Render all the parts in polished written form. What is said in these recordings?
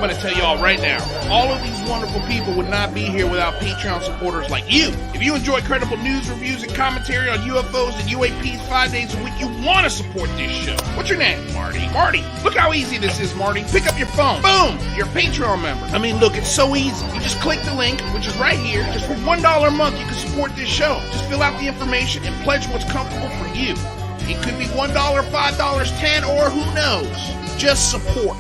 going to tell y'all right now, all of these wonderful people would not be here without Patreon supporters like you. If you enjoy credible news, reviews, and commentary on UFOs and UAPs 5 days a week, you want to support this show. What's your name? Marty. Marty, look how easy this is, Marty. Pick up your phone. Boom! You're a Patreon member. I mean, look, it's so easy. You just click the link, which is right here. Just for $1 a month, you can support this show. Just fill out the information and pledge what's comfortable for you. It could be $1, $5, $10, or who knows. Just support.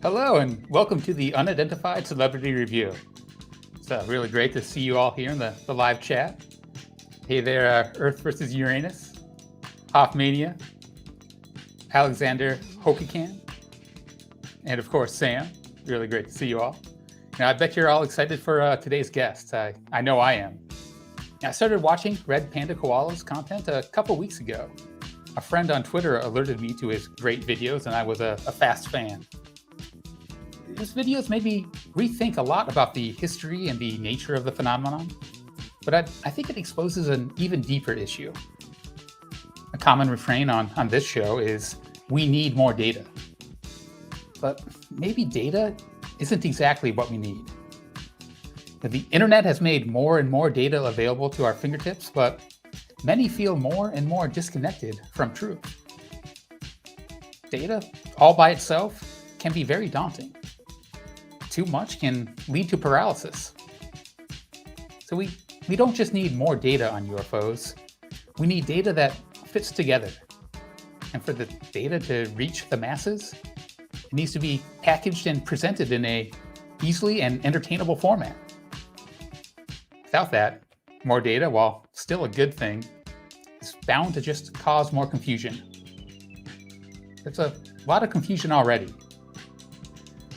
Hello and welcome to the Unidentified Celebrity Review. It's really great to see you all here in the live chat. Hey there, Earth versus Uranus, Hoffmania, Alexander Hokican, and of course Sam. Really great to see you all. Now I bet you're all excited for today's guest. I know I am. I started watching Red Panda Koala's content a couple weeks ago. A friend on Twitter alerted me to his great videos and I was a fast fan. His videos made me rethink a lot about the history and the nature of the phenomenon, but I think it exposes an even deeper issue. A common refrain on this show is, we need more data. But maybe data isn't exactly what we need. The internet has made more and more data available to our fingertips, but many feel more and more disconnected from truth. Data, all by itself, can be very daunting. Too much can lead to paralysis. So we don't just need more data on UFOs, we need data that fits together. And for the data to reach the masses, it needs to be packaged and presented in a easily and entertainable format. Without that, more data, while still a good thing, is bound to just cause more confusion. There's a lot of confusion already.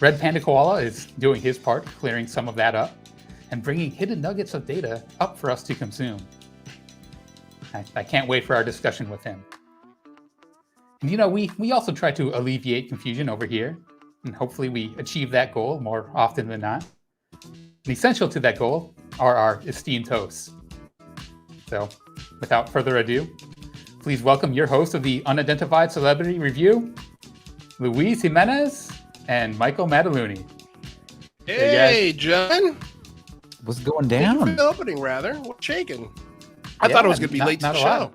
Red Panda Koala is doing his part, clearing some of that up and bringing hidden nuggets of data up for us to consume. I can't wait for our discussion with him. And we also try to alleviate confusion over here, and hopefully we achieve that goal more often than not. And essential to that goal are our esteemed hosts. So, without further ado, please welcome your host of the Unidentified Celebrity Review, Luis Jimenez and Michael Mataluni. Hey, John. What's going down? Thank you for the opening, rather. What's shaking? I thought it was going to be late to the show.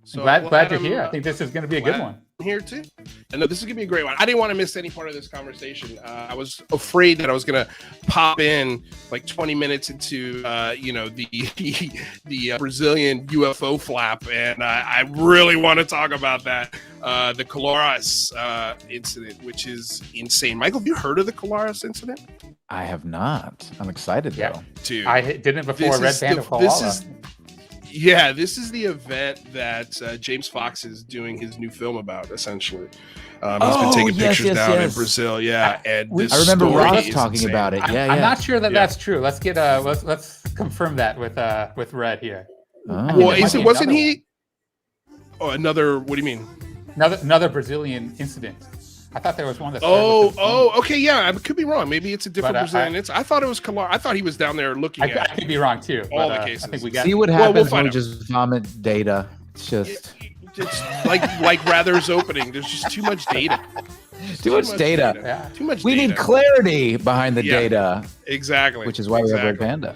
So glad you're here. I think this is going to be a good one. Here too. And no, this is going to be a great one. I didn't want to miss any part of this conversation. I was afraid that I was going to pop in like 20 minutes into, the Brazilian UFO flap. And I really want to talk about that. The Colares incident, which is insane. Michael, have you heard of the Colares incident? I have not. I'm excited though. Dude, I didn't before Red Panda Koala. This is the event that James Fox is doing his new film about, essentially. He's been taking pictures down in Brazil, and I remember Ross talking about it. I'm not sure that's true. Let's get let's confirm that with Red here. Oh. Well, wasn't he? Oh, another. What do you mean? Another Brazilian incident. I thought there was one that. Okay, yeah. I could be wrong. Maybe it's a different Brazilian. I thought it was Kolar. I thought he was down there looking at. I could be wrong too. All the cases. I think we got. See what happens when we just vomit data. It's just. It's like Rather's opening. There's just too much data. Too much data. Yeah. Too much. We need clarity behind the data. Exactly. Which is why we have Red Panda.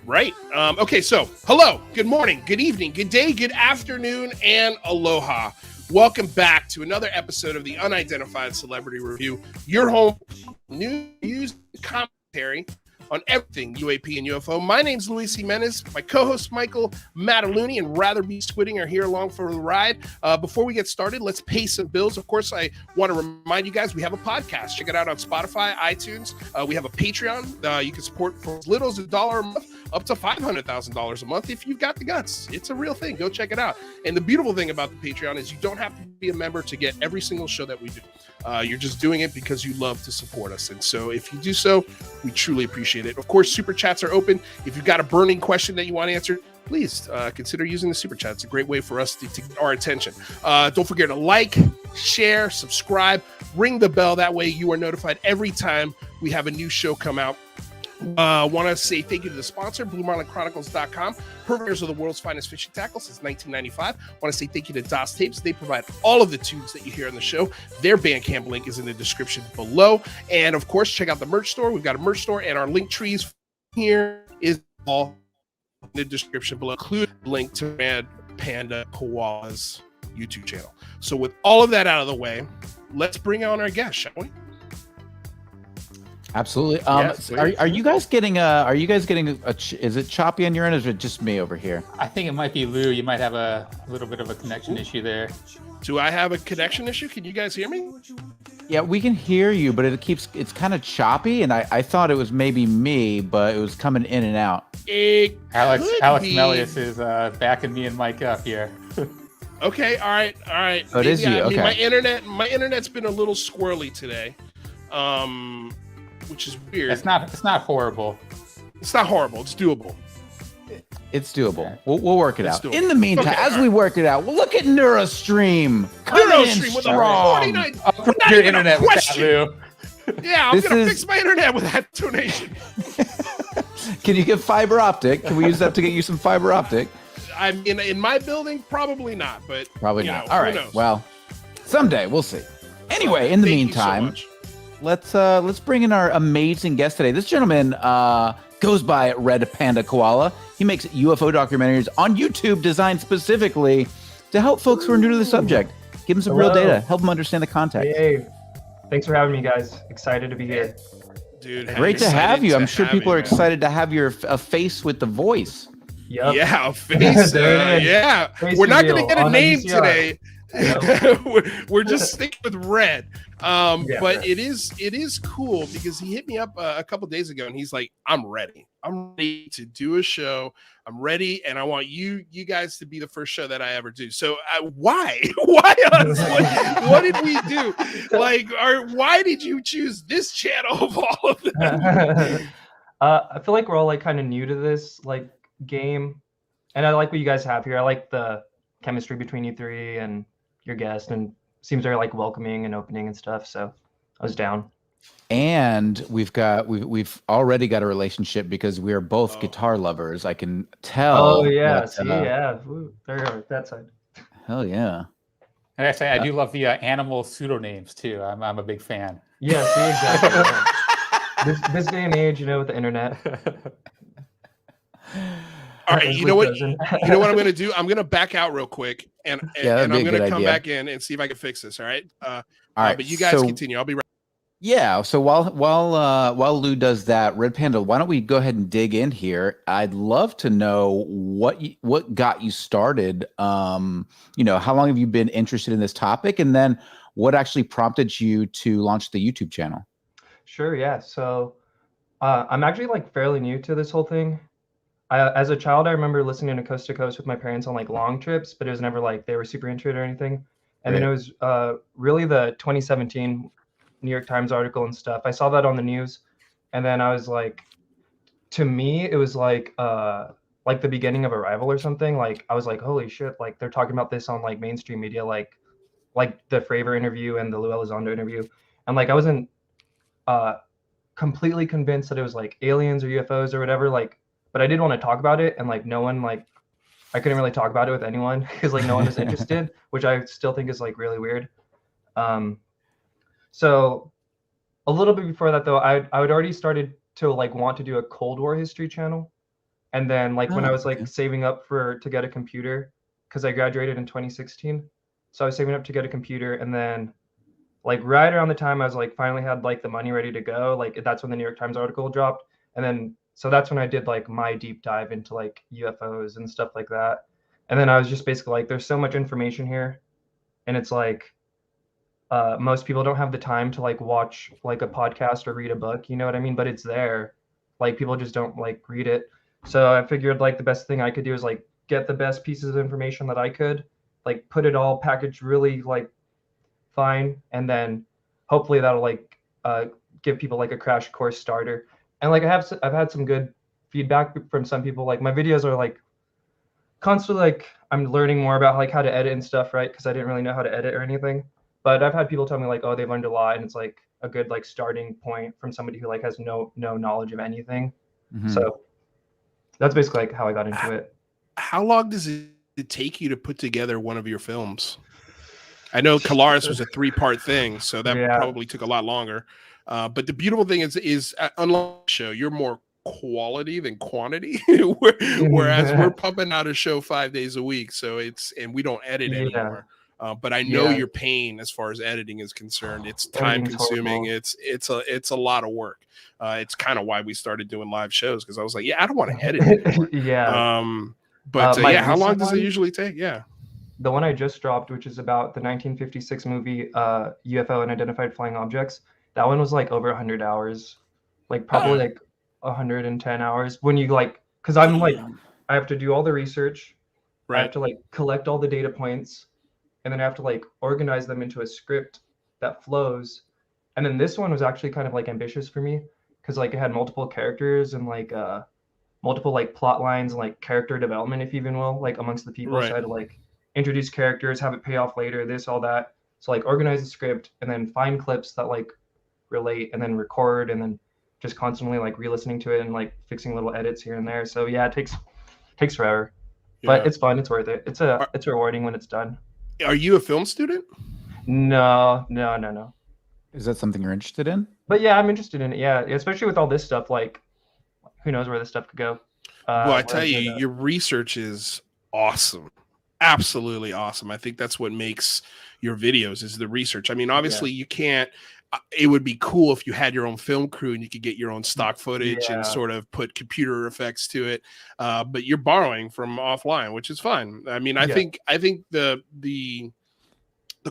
Right. Okay. So, hello. Good morning. Good evening. Good day. Good afternoon. And aloha. Welcome back to another episode of the Unidentified Celebrity Review, your home news and commentary on everything UAP and UFO. My name's Luis Jimenez. My co-host Michael Mataluni and Rather Be Squidding are here along for the ride. Before we get started, let's pay some bills. Of course, I want to remind you guys we have a podcast. Check it out on Spotify, iTunes. We have a Patreon. You can support for as little as $1 a month, up to $500,000 a month if you've got the guts. It's a real thing. Go check it out. And the beautiful thing about the Patreon is you don't have to be a member to get every single show that we do. You're just doing it because you love to support us. And so if you do so, we truly appreciate it. Of course, super chats are open. If you've got a burning question that you want answered, please consider using the super chat. It's a great way for us to get our attention. Don't forget to like, share, subscribe, ring the bell. That way you are notified every time we have a new show come out. Want to say thank you to the sponsor, BlueMarlinChronicles.com, purveyors of the world's finest fishing tackle since 1995. Want to say thank you to DOS Tapes. They provide all of the tunes that you hear on the show. Their Bandcamp link is in the description below. And of course, check out the merch store. We've got a merch store, and our link trees here is all in the description below, including a link to Red Panda Koala's YouTube channel. So with all of that out of the way, let's bring on our guest, shall we? Absolutely. Yes, are you guys getting is it choppy on your end, or is it just me over here? I think it might be Lou. You might have a little bit of a connection issue there. Do I have a connection issue? Can you guys hear me? Yeah, we can hear you, but it's kind of choppy, and I thought it was maybe me, but it was coming in and out. Alex Melius is backing me and Mike up here. Okay, all right. Oh, it is you. Okay. My internet's been a little squirrely today, which is weird. It's not horrible. It's not horrible. It's doable. It's doable. We'll work it out. Doable. In the meantime, as we work it out, we'll look at NeuroStream. NeuroStream with a 49. Your internet question. Lou. Yeah, I'm gonna fix my internet with that donation. Can you get fiber optic? Can we use that to get you some fiber optic? I mean, in my building, probably not, but probably not. Know, all right. Well, someday we'll see. Anyway, in the meantime, let's bring in our amazing guest today. This gentleman goes by Red Panda Koala. He makes UFO documentaries on YouTube designed specifically to help folks who are new to the subject. Give them some real data. Help them understand the context. Hey, thanks for having me, guys. Excited to be here. Dude, great to have you. I'm sure people are excited to have a face with the voice. Yep. Yeah, a face. Yeah. Face We're not going to get a on name UCR. today. Yep. we're just sticking with Red. But Red. it is cool because he hit me up a couple days ago and he's like, I'm ready to do a show. I'm ready, and I want you guys to be the first show that I ever do. So why us? What did we do? Why did you choose this channel of all of them? I feel like we're all kind of new to this game, and I like what you guys have here. I like the chemistry between you three and your guest, and seems very welcoming and opening and stuff. So I was down. And we've already got a relationship because we are both guitar lovers. I can tell. Oh yeah, Ooh, there, that side. Hell yeah. And actually, I do love the animal pseudonames too. I'm a big fan. Yeah, see, exactly. this day and age, with the internet. All right, you know what I'm going to do? I'm going to back out real quick, and I'm going to come back in and see if I can fix this. All right. All right. But you guys continue. I'll be right. Yeah. So while Lou does that, Red Panda, why don't we go ahead and dig in here? I'd love to know what got you started. How long have you been interested in this topic, and then what actually prompted you to launch the YouTube channel? Sure. Yeah. So I'm actually fairly new to this whole thing. As a child, I remember listening to Coast to Coast with my parents on long trips, but it was never they were super into it or anything. And then it was really the 2017 New York Times article and stuff. I saw that on the news, and then I was to me, it was the beginning of Arrival or something. I was holy shit! They're talking about this on mainstream media, like the Fravor interview and the Lou Elizondo interview, and I wasn't completely convinced that it was aliens or UFOs or whatever. But I did want to talk about it, and no one I couldn't really talk about it with anyone because no one was interested, which I still think is really weird. So a little bit before that though, I had already started to want to do a Cold War history channel, and then when I was saving up to get a computer because I graduated in 2016, so I was saving up to get a computer, and then right around the time I was finally had the money ready to go, that's when the New York Times article dropped, and then. So that's when I did my deep dive into UFOs and stuff like that. And then I was just basically there's so much information here, and it's most people don't have the time to watch a podcast or read a book, you know what I mean? But it's there. People just don't read it. So I figured the best thing I could do is get the best pieces of information that I could, put it all packaged really fine, and then hopefully that'll give people a crash course starter. And I've had some good feedback from some people. My videos are constantly I'm learning more about how to edit and stuff, right? Because I didn't really know how to edit or anything. But I've had people tell me like, oh, they've learned a lot, and it's like a good like starting point from somebody who like has no knowledge of anything. So that's basically like how I got into it. How long does it take you to put together one of your films? I know Colaris was a 3-part thing, so that Yeah. probably took a lot longer. But the beautiful thing is unlike the show, you're more quality than quantity. Whereas we're pumping out a show 5 days a week, so and we don't edit anymore. But I know your pain as far as editing is concerned. It's time consuming. It's a lot of work. It's kind of why we started doing live shows, because I was like, yeah, I don't want to edit anymore. But how long does it usually take? Yeah. The one I just dropped, which is about the 1956 movie UFO Unidentified Flying Objects, that one was like over 100 hours, like probably like 110 hours. When you like, because I'm like, I have to do all the research, I have to like collect all the data points, and then I have to like organize them into a script that flows. And then this one was actually kind of like ambitious for me, because like it had multiple characters and like multiple like plot lines and like character development, if you even will, like amongst the people. So I had to like introduce characters, have it pay off later, this, all that. So like organize the script and then find clips that like relate, and then record, and then just constantly like re-listening to it and like fixing little edits here and there. So yeah, it takes forever, but it's fun. It's worth it. It's rewarding when it's done. Are you a film student? No. Is that something you're interested in? But yeah, I'm interested in it. Yeah, especially with all this stuff. Like, who knows where this stuff could go? Well, I tell you, your research is awesome. Absolutely awesome. I think that's what makes your videos, is the research. I mean, obviously you can't, it would be cool if you had your own film crew and you could get your own stock footage and sort of put computer effects to it. But you're borrowing from offline, which is fine. I mean, I think the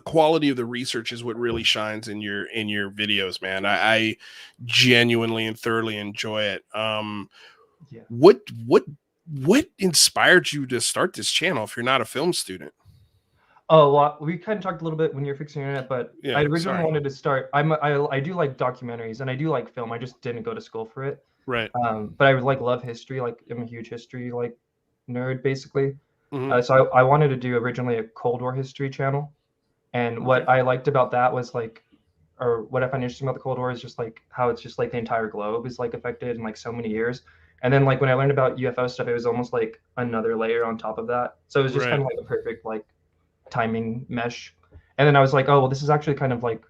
quality of the research is what really shines in your videos, man. I genuinely and thoroughly enjoy it. What inspired you to start this channel if you're not a film student? Oh, well, we kind of talked a little bit when you're fixing your internet, but I originally wanted to start. I do like documentaries and I do like film. I just didn't go to school for it. Right. But I would like love history. Like I'm a huge history like nerd basically. So I wanted to do originally a Cold War history channel. And what I liked about that was like, or what I find interesting about the Cold War is just like how it's just like the entire globe is like affected in like so many years. And then like when I learned about UFO stuff, it was almost like another layer on top of that. So it was just kind of like a perfect like timing mesh. And then I was like, oh, well, this is actually kind of like,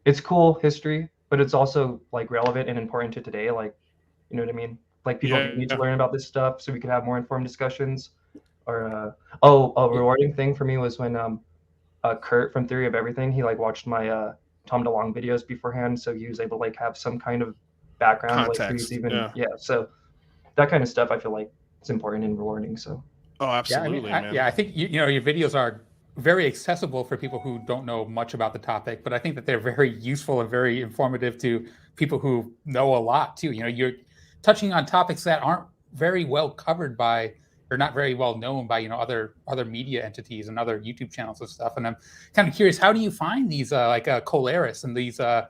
it's cool history, but it's also like relevant and important to today. Like, you know what I mean? Like people need to learn about this stuff so we could have more informed discussions. Or a rewarding thing for me was when Kurt from Theory of Everything, he like watched my Tom DeLonge videos beforehand, so he was able to like have some kind of background, context, like so that kind of stuff I feel like it's important and rewarding. So absolutely, man. I think you know your videos are very accessible for people who don't know much about the topic, but I think that they're very useful and very informative to people who know a lot too. You know, you're touching on topics that aren't very well covered by, or not very well known by, you know, other media entities and other YouTube channels and stuff. And I'm kind of curious, how do you find these like Colaris and these kind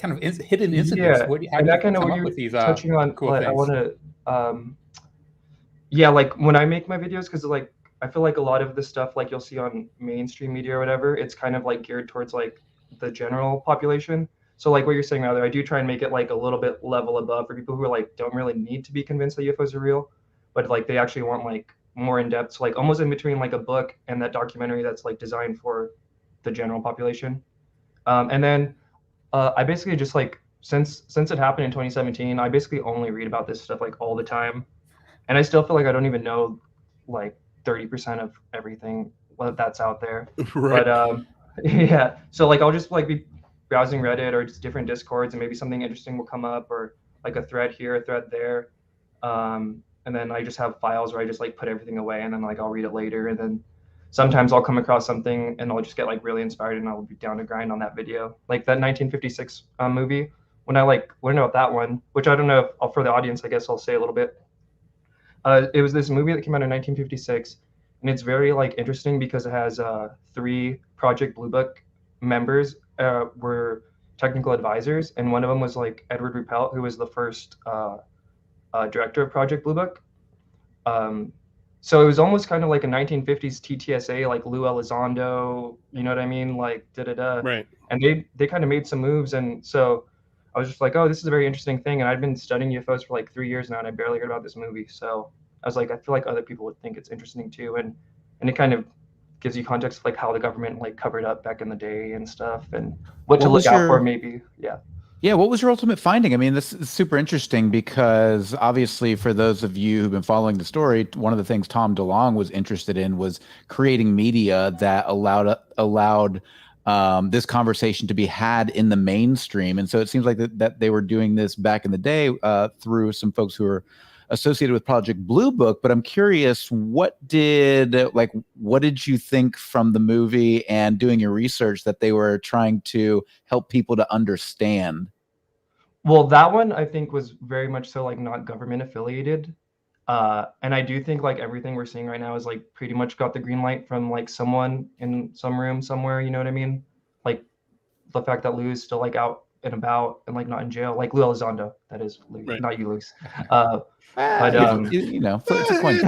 of hidden incidents? Yeah, How do and you that kind of come what up you're with these touching on. cool Like, things? I want to, like when I make my videos, because like I feel like a lot of the stuff like you'll see on mainstream media or whatever, it's kind of like geared towards like the general population. So like what you're saying earlier, I do try and make it like a little bit level above for people who are like don't really need to be convinced that UFOs are real, but like they actually want like more in depth, so like almost in between like a book and that documentary that's like designed for the general population. And then I basically just like since it happened in 2017, I basically only read about this stuff like all the time, and I still feel like I don't even know like 30% of everything that's out there. But yeah, so like I'll just like be browsing Reddit or just different Discords, and maybe something interesting will come up, or like a thread here, a thread there. And then I just have files where I just like put everything away, and then like I'll read it later. And then sometimes I'll come across something and I'll just get like really inspired, and I'll be down to grind on that video. Like that 1956 movie, when I like learned about that one, which I don't know if for the audience, I guess I'll say a little bit. It was this movie that came out in 1956, and it's very like interesting because it has 3 Project Blue Book members were technical advisors, and one of them was like Edward Ruppelt, who was the first director of Project Blue Book. So it was almost kind of like a 1950s TTSA, like Lou Elizondo, you know what I mean? Like da-da-da. Right. And they kind of made some moves. And so I was just like, oh, this is a very interesting thing. And I'd been studying UFOs for like 3 years now, and I barely heard about this movie. So I was like, I feel like other people would think it's interesting too. And it kind of gives you context of like how the government like covered up back in the day and stuff, and what to look out for maybe. Yeah. Yeah, what was your ultimate finding? I mean, this is super interesting because obviously for those of you who've been following the story, one of the things Tom DeLonge was interested in was creating media that allowed this conversation to be had in the mainstream. And so it seems like that they were doing this back in the day through some folks who were associated with Project Blue Book. But I'm curious, what did you think from the movie and doing your research that they were trying to help people to understand? Well, that one I think was very much so like not government affiliated. And I do think like everything we're seeing right now is like pretty much got the green light from like someone in some room somewhere, you know what I mean? Like the fact that Lou is still like out and about and like not in jail, like Lou Elizondo, that is Lou, Right. not you, Luis. But you know, it's a coin.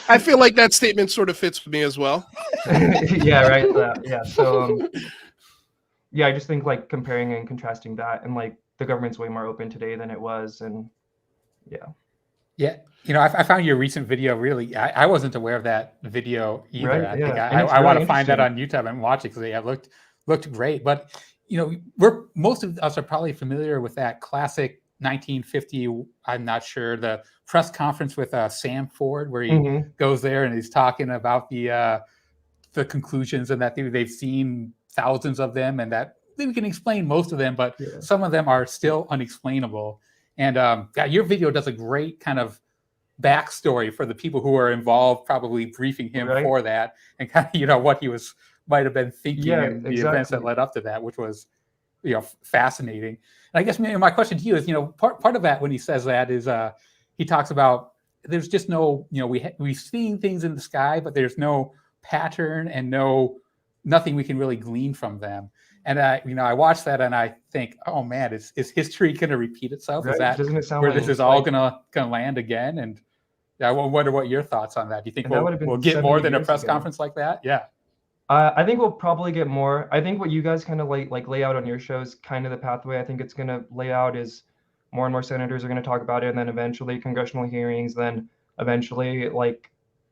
I feel like that statement sort of fits with me as well. Yeah, right. Yeah. So yeah, I just think like comparing and contrasting that, and like the government's way more open today than it was, and yeah. Yeah, you know, I found your recent video really. I wasn't aware of that video either. Right, I yeah. think And it's I want really to find that on interesting. YouTube and watch it because it looked great. But you know, most of us are probably familiar with that classic 1950. I'm not sure, the press conference with Sam Ford, where he goes there and he's talking about the conclusions and that they've seen thousands of them and that we can explain most of them, but some of them are still unexplainable. And your video does a great kind of backstory for the people who are involved, probably briefing him for that, and kind of, you know, what he might have been thinking and the events that led up to that, which was, you know, fascinating. And I guess my question to you is, you know, part of that when he says that is he talks about there's just no, you know, we've seen things in the sky, but there's no pattern and nothing we can really glean from them. And you know, I watched that and I think, oh man, is history going to repeat itself? Is that where this is all gonna land again? And I wonder what your thoughts on that. Do you think we'll get more than a press conference like that? Yeah. I think we'll probably get more. I think what you guys kind of like lay out on your shows, kind of the pathway I think it's going to lay out is more and more senators are going to talk about it, and then eventually congressional hearings, then eventually like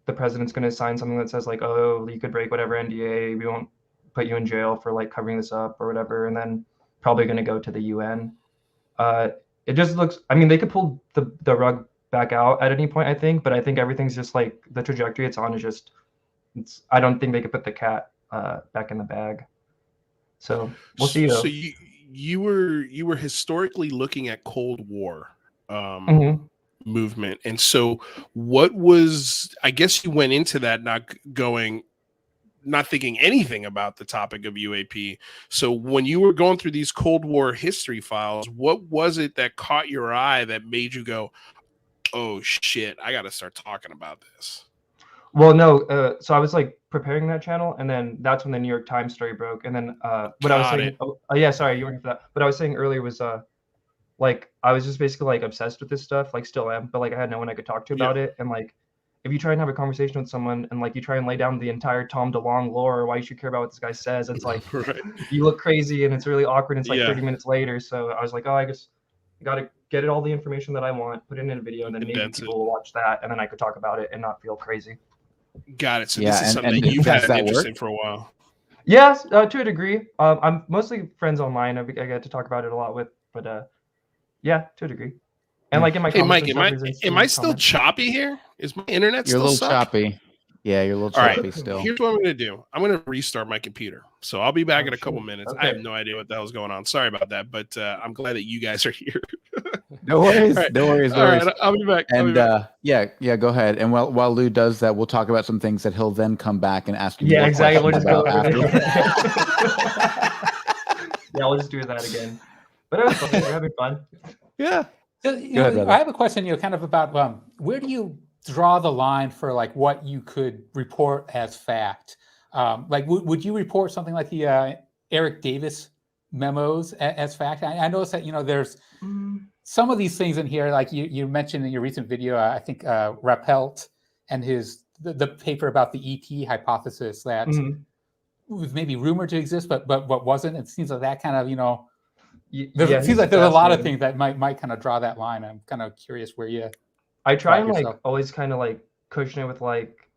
the president's going to sign something that says like, oh, you could break whatever NDA, we won't put you in jail for like covering this up or whatever, and then probably going to go to the UN. It just looks, I mean, they could pull the rug back out at any point, I think, but I think everything's just like the trajectory it's on is just, I don't think they could put the cat back in the bag. So we'll see. Though. So you were historically looking at Cold War movement, and so what was? I guess you went into that not thinking anything about the topic of UAP. So when you were going through these Cold War history files, what was it that caught your eye that made you go, "Oh shit, I got to start talking about this"? Well, no. So I was like preparing that channel, and then that's when the New York Times story broke. And then what I was saying, yeah, sorry, you weren't here for that. What I was saying earlier was like I was just basically like obsessed with this stuff, like still am, but like I had no one I could talk to about it. And like if you try and have a conversation with someone and like you try and lay down the entire Tom DeLonge lore, why you should care about what this guy says, it's like you look crazy and it's really awkward. And it's like 30 minutes later. So I was like, oh, I guess I got to get it all the information that I want, put it in a video, and then maybe people will watch that, and then I could talk about it and not feel crazy. Got it. So this is something that you've had an interest in for a while. Yes, to a degree. I'm mostly friends online. I get to talk about it a lot with, but yeah, to a degree. And like in my Mike, am I still choppy here? Is my internet still a little choppy? Yeah, you're a little choppy still. Here's what I'm going to do. I'm going to restart my computer. So I'll be back in a couple minutes. I have no idea what the hell's going on. Sorry about that, but I'm glad that you guys are here. No worries. No worries. All right, I'll be back. And yeah, go ahead. And while Lou does that, we'll talk about some things that he'll then come back and ask you. Yeah, exactly. We'll just go after. Yeah, we'll just do that again. But it was fun. We're having fun. Yeah. So, I have a question, kind of about where do you draw the line for like what you could report as fact? Like, would you report something like the Eric Davis memos as fact? I noticed that there's some of these things in here, like you mentioned in your recent video. I think Rappelt and the paper about the ET hypothesis that was maybe rumored to exist, but wasn't. It seems like that kind of, it seems like there's a lot of things that might kind of draw that line. I'm kind of curious where you. I try and like always kind of like cushion it with like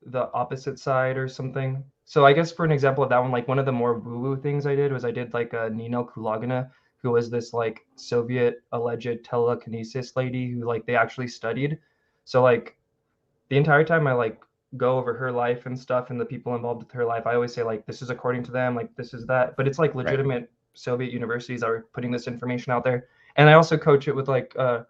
the opposite side or something. So I guess for an example of that one, like one of the more woo-woo things I did was I did like a Nino Kulagina, who was this like Soviet alleged telekinesis lady who like they actually studied. So like the entire time I like go over her life and stuff and the people involved with her life, I always say like, this is according to them, like this is that, but it's like legitimate Soviet universities are putting this information out there. And I also coach it with like the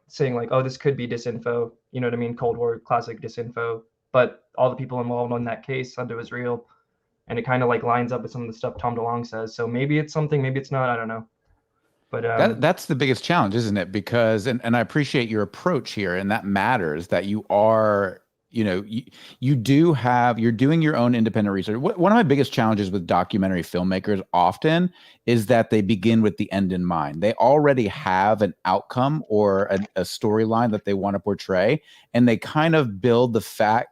saying like, oh, this could be disinfo, you know what I mean? Cold War classic disinfo, but all the people involved on that case said it was real. And it kind of like lines up with some of the stuff Tom DeLonge says. So maybe it's something, maybe it's not, I don't know. But that's the biggest challenge, isn't it? Because, and I appreciate your approach here, and that matters, that you are, you're doing your own independent research. One of my biggest challenges with documentary filmmakers often is that they begin with the end in mind. They already have an outcome or a storyline that they want to portray, and they kind of pull the facts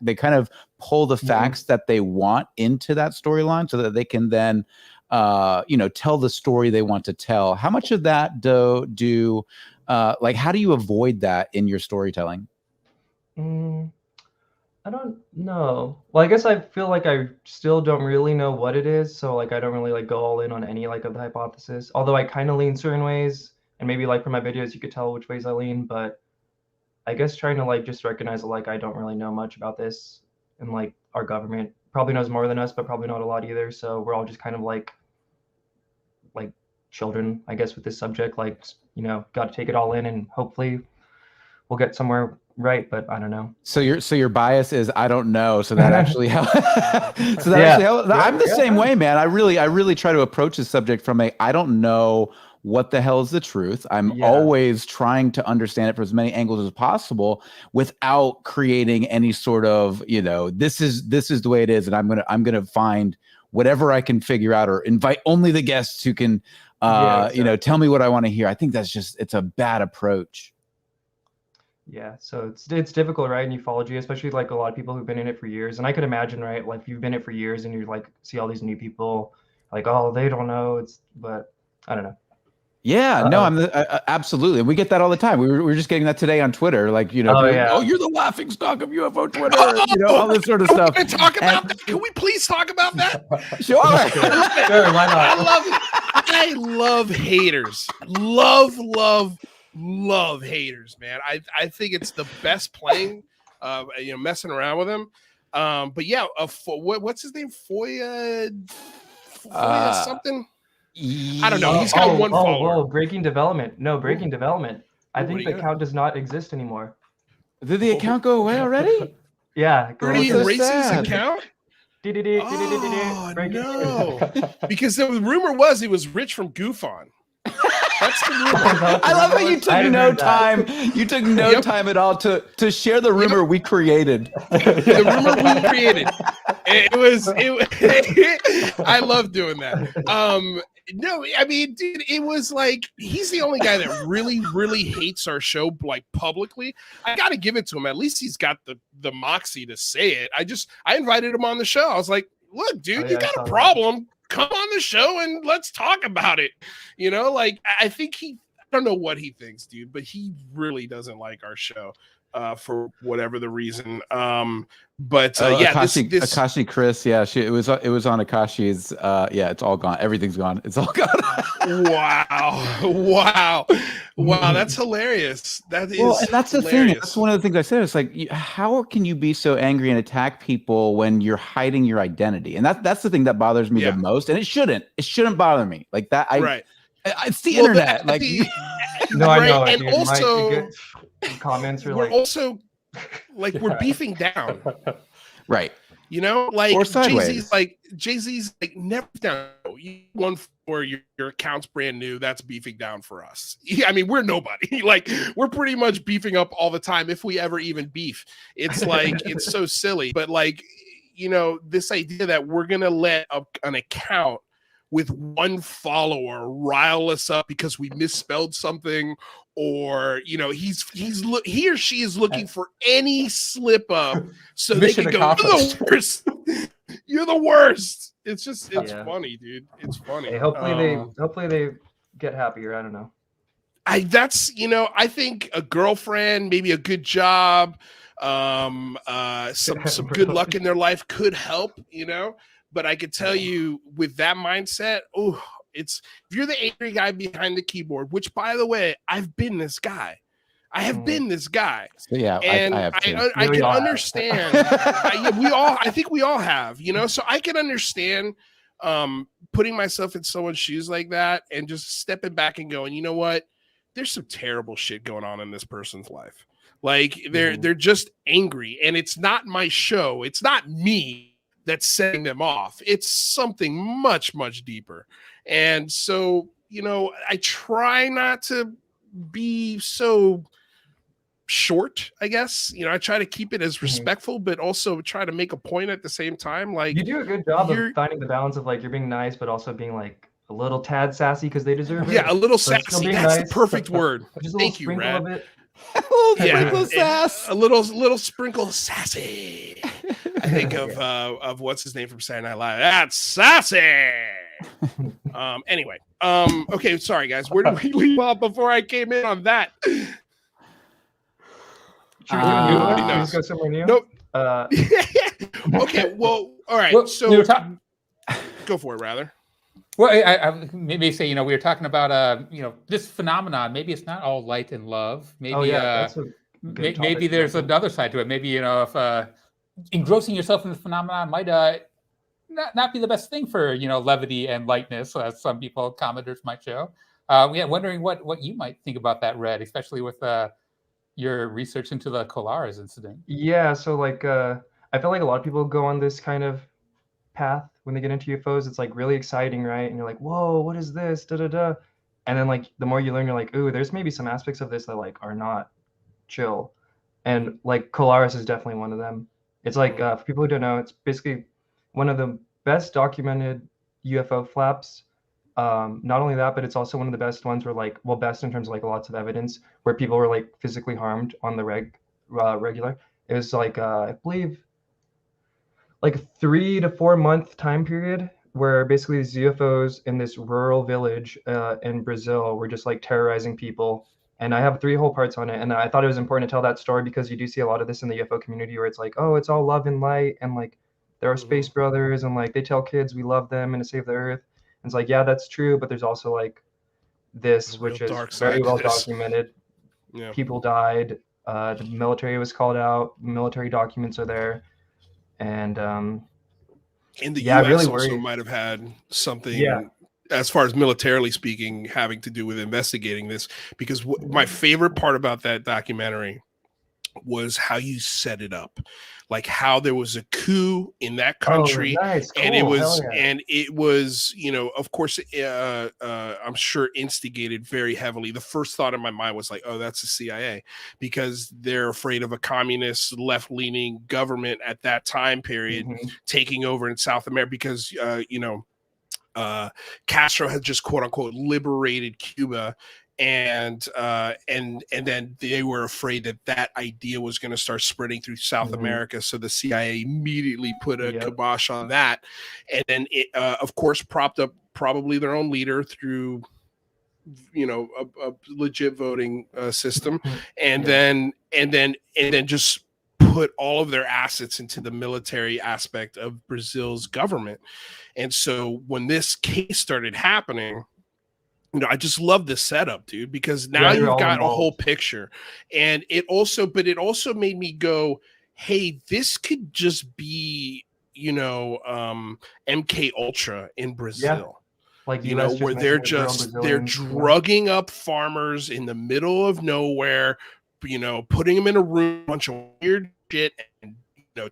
that they want into that storyline so that they can then tell the story they want to tell. How much of that how do you avoid that in your storytelling? I don't know. Well, I guess I feel like I still don't really know what it is. So like, I don't really like go all in on any like of the hypothesis, although I kind of lean certain ways, and maybe like for my videos, you could tell which ways I lean, but I guess trying to like just recognize that like, I don't really know much about this, and like our government probably knows more than us, but probably not a lot either. So we're all just kind of like children, I guess, with this subject, like, got to take it all in and hopefully we'll get somewhere right, but I don't know. So your bias is I don't know. So that actually helps. Actually helps. I'm the same way, man. I really try to approach this subject from I don't know what the hell is the truth. I'm always trying to understand it from as many angles as possible without creating any sort of, this is the way it is, and I'm gonna find whatever I can figure out, or invite only the guests who can tell me what I want to hear. I think it's a bad approach. Yeah, so it's difficult, right? And ufology, especially like a lot of people who've been in it for years. And I could imagine, right? Like you've been in it for years and you like see all these new people like, oh, they don't know. But I don't know. Yeah, no, absolutely. We get that all the time. We were just getting that today on Twitter. Like, you're the laughing stock of UFO Twitter, all this sort of stuff. Can we talk about that? Can we please talk about that? Sure. Sure, why not? I love haters. Love haters, man. I think it's the best playing, messing around with them. But yeah, what's his name? Foya something? I don't know. He's got one follower. Breaking Development. No, Breaking Development. I think the account does not exist anymore. Did the account go away already? Yeah. Did he erase his account? Oh, no. Because the rumor was he was rich from Goofon. That's the rumor. I love how you took no time. You took no time at all to share the rumor we created. The rumor we created. I love doing that. No, I mean, dude, it was like he's the only guy that really hates our show like publicly. I got to give it to him. At least he's got the moxie to say it. I invited him on the show. I was like, look, dude, you got a problem. Come on the show and let's talk about it. I think I don't know what he thinks, dude, but he really doesn't like our show for whatever the reason. Akashi Chris, it was on Akashi's. It's all gone. Everything's gone. It's all gone. Wow. That's hilarious. That is. Well, and that's the thing. That's one of the things I said. It's like, how can you be so angry and attack people when you're hiding your identity? And that's the thing that bothers me the most. And it shouldn't bother me like that. It's the internet. No, I know. And dude, also, comments are we're also like we're beefing down, right? Or sideways. Jay-Z's like never down. One for your account's brand new. That's beefing down for us. I mean, we're nobody. Like we're pretty much beefing up all the time if we ever even beef. It's like it's so silly, but this idea that we're gonna let an account with one follower rile us up because we misspelled something, or he or she is looking for any slip up so they can go, you're the worst. It's just funny, dude. It's funny. Hey, hopefully they get happier. I don't know. I think a girlfriend, maybe a good job, some good luck in their life could help, but I could tell you with that mindset, if you're the angry guy behind the keyboard, which by the way, I've been this guy. I have been this guy. So, yeah, and I have too. I can understand. I think we all have, so I can understand putting myself in someone's shoes like that and just stepping back and going, you know what? There's some terrible shit going on in this person's life. Like they're just angry, and it's not my show. It's not me that's setting them off. It's something much, much deeper. And so, I try not to be so short, I guess. I try to keep it as respectful, but also try to make a point at the same time. Like, you do a good job of finding the balance of like you're being nice, but also being like a little tad sassy because they deserve it. Yeah, a little sassy. That's nice. The perfect word. Thank you, Red. A little sprinkle sass. A little sprinkle sassy. I think of what's his name from Saturday Night Live. That's sassy. Anyway. Okay, sorry guys. Where did we leave off before I came in on that? Should we do a new one? Let's go somewhere new. Nope. Okay. Well, all right. Well, so go for it, rather. Well, I maybe say, we were talking about, this phenomenon. Maybe it's not all light and love. Maybe, maybe there's another side to it. Maybe, if engrossing yourself in the phenomenon might not be the best thing for, levity and lightness, as some commenters might show. Wondering what you might think about that, Red, especially with your research into the Colares incident. Yeah, so like I feel like a lot of people go on this kind of path when they get into UFOs. It's like really exciting, right? And you're like, whoa, what is this? Da da da. And then like the more you learn, you're like, ooh, there's maybe some aspects of this that like are not chill. And like Colares is definitely one of them. It's like for people who don't know, it's basically one of the best documented UFO flaps. Not only that, but it's also one of the best ones where like, well, best in terms of like lots of evidence where people were like physically harmed on the regular. It was like I believe like a 3 to 4 month time period where basically these UFOs in this rural village in Brazil were just like terrorizing people. And I have 3 whole parts on it. And I thought it was important to tell that story because you do see a lot of this in the UFO community where it's like, oh, it's all love and light. And like, there are space brothers and like, they tell kids we love them and to save the earth. And it's like, yeah, that's true. But there's also like this, which is very well documented. Yeah. People died. The military was called out. Military documents are there. And the U.S. really also might have had something, as far as militarily speaking, having to do with investigating this. Because my favorite part about that documentary was how you set it up, like how there was a coup in that country. Nice. Cool. And it was, of course, I'm sure instigated very heavily. The first thought in my mind was like, oh, that's the CIA, because they're afraid of a communist left-leaning government at that time period taking over in South America, because Castro had just quote unquote liberated Cuba. And then they were afraid that idea was going to start spreading through South America. So the CIA immediately put a kibosh on that. And then it, of course, propped up probably their own leader through, a legit voting system. And then just put all of their assets into the military aspect of Brazil's government. And so when this case started happening, I just love this setup, dude, because now you've got a whole picture. And it also made me go, hey, this could just be, MK Ultra in Brazil. Like, where they're drugging up farmers in the middle of nowhere, putting them in a room, a bunch of weird shit, and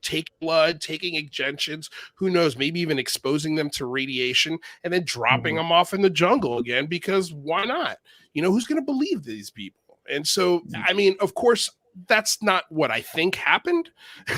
take blood, taking injections, who knows, maybe even exposing them to radiation, and then dropping them off in the jungle again, because why not? Who's going to believe these people? And so, I mean, of course, that's not what I think happened.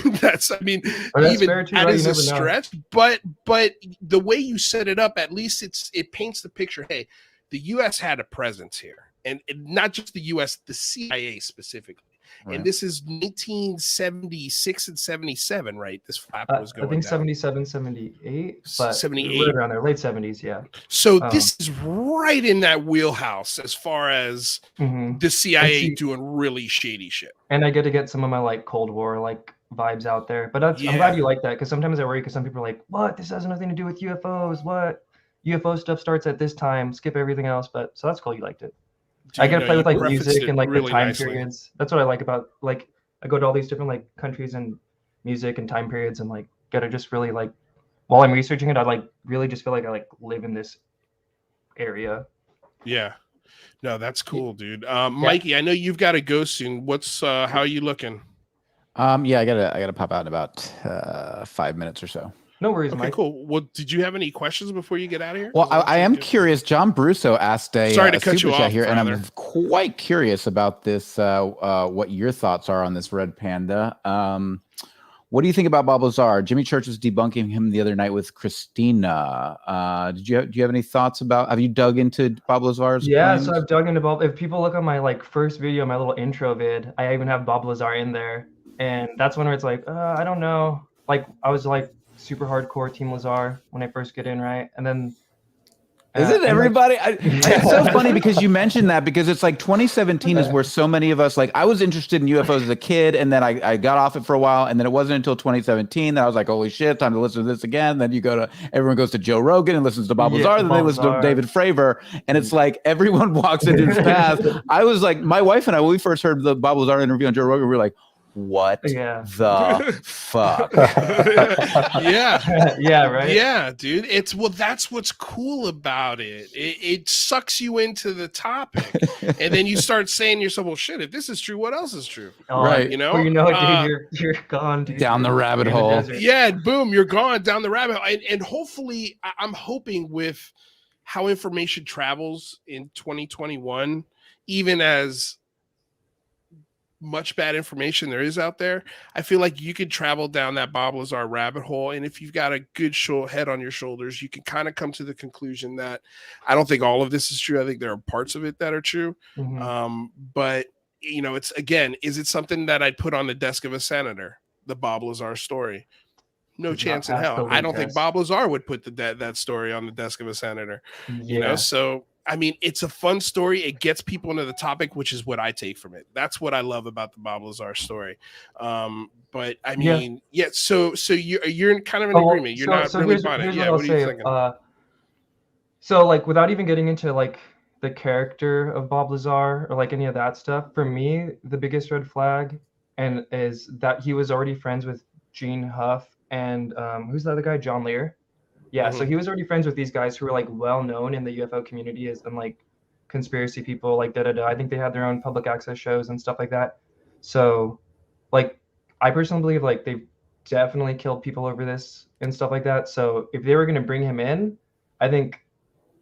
That's even fair too, that right? is You a never know. stretch. But the way you set it up, at least it paints the picture. Hey, the U.S. had a presence here, and not just the U.S., the CIA specifically. Right. And this is 1976 and 77, right? This flapper was going I think down. 77, 78, but 78. right around there, late 70s, yeah. So this is right in that wheelhouse as far as the CIA doing really shady shit. And I get to get some of my like Cold War like vibes out there. But I'm glad you like that, because sometimes I worry because some people are like, what? This has nothing to do with UFOs. What? UFO stuff starts at this time. Skip everything else. But so that's cool. You liked it. Dude, I get to play with like music and like really the time periods. That's what I like about like I go to all these different like countries and music and time periods, and like get to just really like while I'm researching it, I like really just feel like I like live in this area. Yeah. No, that's cool, dude. Mikey, I know you've got to go soon. What's how are you looking? Yeah, I gotta pop out in about 5 minutes or so. No worries, okay, Mike. Cool. Well, did you have any questions before you get out of here? Well, I am curious. John Brusso asked a super chat here, and I'm quite curious about this. What your thoughts are on this Red Panda? What do you think about Bob Lazar? Jimmy Church was debunking him the other night with Christina. Do you have any thoughts about? Have you dug into Bob Lazar's? Yeah, claims? so I've dug into Bob. If people look at my like first video, my little intro vid, I even have Bob Lazar in there, and that's when it's like, I don't know. Like I was like super hardcore Team Lazar when I first get in, right? And then isn't everybody? It's so funny because you mentioned that, because it's like 2017 is where so many of us, like I was interested in UFOs as a kid, and then I got off it for a while, and then it wasn't until 2017 that I was like, holy shit, time to listen to this again. Then everyone goes to Joe Rogan and listens to Bob Lazar, then they listen to David Fravor, and it's like everyone walks into his path. I was like, my wife and I, when we first heard the Bob Lazar interview on Joe Rogan, we were like, what the fuck? Yeah, right. Yeah, dude. That's what's cool about it. It sucks you into the topic, and then you start saying to yourself, well, shit, if this is true, what else is true? Right. You know, dude, you're gone, dude. Down the rabbit hole. Yeah, boom, you're gone down the rabbit hole. And hopefully, I'm hoping with how information travels in 2021, even as much bad information there is out there, I feel like you could travel down that Bob Lazar rabbit hole, and if you've got a good head on your shoulders, you can kind of come to the conclusion that I don't think all of this is true. I think there are parts of it that are true. But you know, it's again, is it something that I'd put on the desk of a senator? The Bob Lazar story? No chance in hell. I don't think Bob Lazar would put that story on the desk of a senator. You know, so I mean, it's a fun story. It gets people into the topic, which is what I take from it. That's what I love about the Bob Lazar story. But I mean, so you're kind of in agreement. You're not really buying it. Yeah, what are you thinking? So like, without even getting into like the character of Bob Lazar or like any of that stuff, for me, the biggest red flag is that he was already friends with Gene Huff and who's the other guy? John Lear. Yeah, so he was already friends with these guys who were like well known in the UFO community as like conspiracy people, like I think they had their own public access shows and stuff like that. So like I personally believe like they've definitely killed people over this and stuff like that. So if they were gonna bring him in, I think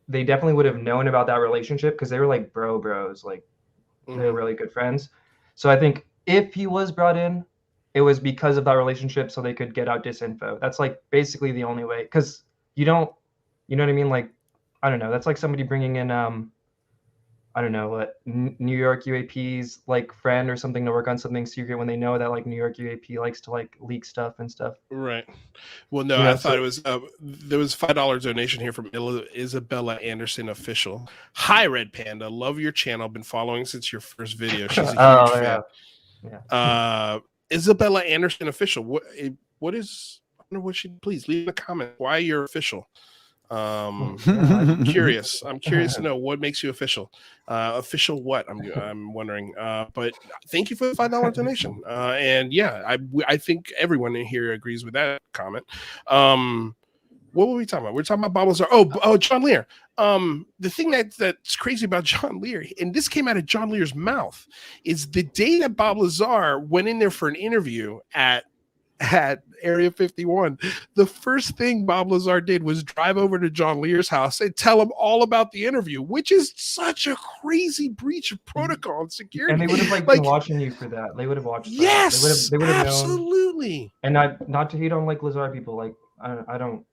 they definitely would have known about that relationship, because they were like bros, like they were really good friends. So I think if he was brought in, it was because of that relationship, so they could get out disinfo. That's like basically the only way, because you know what I mean? Like, I don't know. That's like somebody bringing in, I don't know, what New York UAP's like friend or something to work on something secret when they know that like New York UAP likes to like leak stuff and stuff. Right. Well, no, I thought it was there was $5 donation here from Isabella Anderson official. Hi, Red Panda. Love your channel. Been following since your first video. She's a huge fan. Yeah. Isabella Anderson official. What is? I don't know what she. Please leave a comment why you're official. I'm curious. I'm curious to know what makes you official. Official what? I'm wondering. But thank you for the $5 donation. And yeah, I think everyone in here agrees with that comment. What were we talking about? We're talking about Bob Lazar. Oh, John Lear. The thing that's crazy about John Lear, and this came out of John Lear's mouth, is the day that Bob Lazar went in there for an interview at at Area 51, the first thing Bob Lazar did was drive over to John Lear's house and tell him all about the interview, which is such a crazy breach of protocol and security. And they would have been watching you for that. They would have watched. Yes, that. They would have absolutely. Known. And not to hate on like Lazar people, like I don't.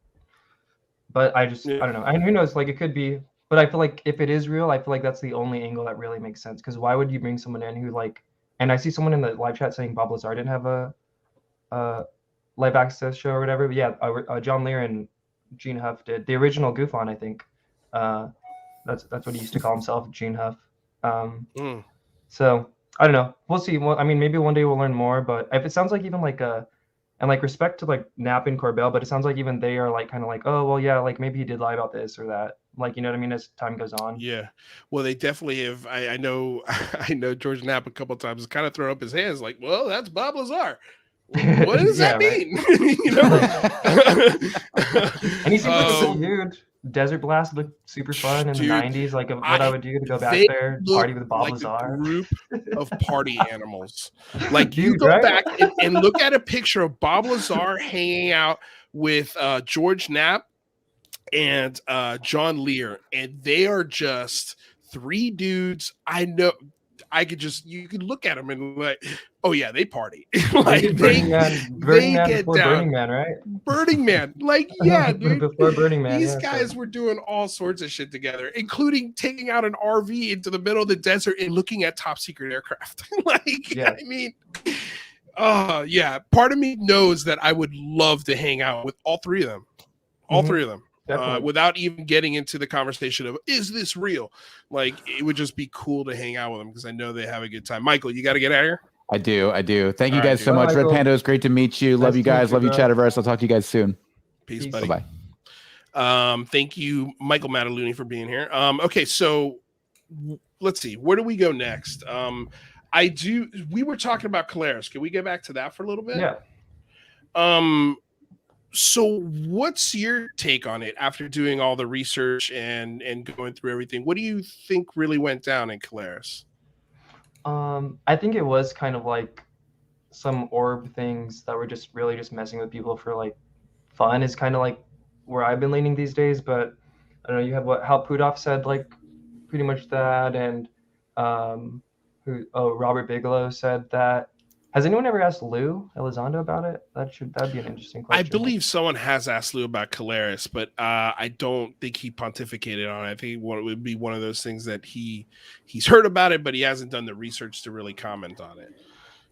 But I just I don't know. And who knows? Like it could be. But I feel like if it is real, I feel like that's the only angle that really makes sense. Because why would you bring someone in who like? And I see someone in the live chat saying Bob Lazar didn't have a live access show or whatever. But yeah, John Lear and Gene Huff did the original Goof On. I think that's what he used to call himself, Gene Huff. So I don't know. We'll see. Well, I mean, maybe one day we'll learn more. But if it sounds like even like and like respect to like Knapp and Corbell, but it sounds like even they are like kind of like, oh well, yeah, like maybe he did lie about this or that. Like, you know what I mean, as time goes on. Yeah. Well, they definitely have. I know George Knapp a couple of times has kind of thrown up his hands like, well, that's Bob Lazar. What does that mean? You know? And he seems like a cool dude. Desert Blast looked super fun in the 90s. Like what I would do to go back there, party with Bob Lazar. A group of party animals. Like you go back and look at a picture of Bob Lazar hanging out with George Knapp and John Lear, and they are just three dudes. I know. You could look at them and like, oh yeah, they party. Like Burning Man get down. Burning Man, right? Burning Man, like yeah, dude. Before Burning Man, these guys were doing all sorts of shit together, including taking out an RV into the middle of the desert and looking at top secret aircraft. Like, yeah. I mean, yeah. Part of me knows that I would love to hang out with all three of them. All three of them. Without even getting into the conversation of, is this real? Like, it would just be cool to hang out with them because I know they have a good time. Michael, you got to get out of here. I do. Thank you guys so much. Red Panda, it's great to meet you. Love you guys. Love you, Chatterverse. I'll talk to you guys soon. Peace, buddy. Bye-bye. Thank you, Michael Mataluni, for being here. Okay, so let's see. Where do we go next? We were talking about Caleres. Can we get back to that for a little bit? Yeah. So what's your take on it after doing all the research and going through everything? What do you think really went down in Caleres? I think it was kind of like some orb things that were just really just messing with people for like fun is kind of like where I've been leaning these days. But I don't know, you have how Pudov said like pretty much that, and Robert Bigelow said that. Has anyone ever asked Lou Elizondo about it? That'd be an interesting question. I believe someone has asked Lou about Caleres, but I don't think he pontificated on it. I think it would be one of those things that he's heard about it, but he hasn't done the research to really comment on it.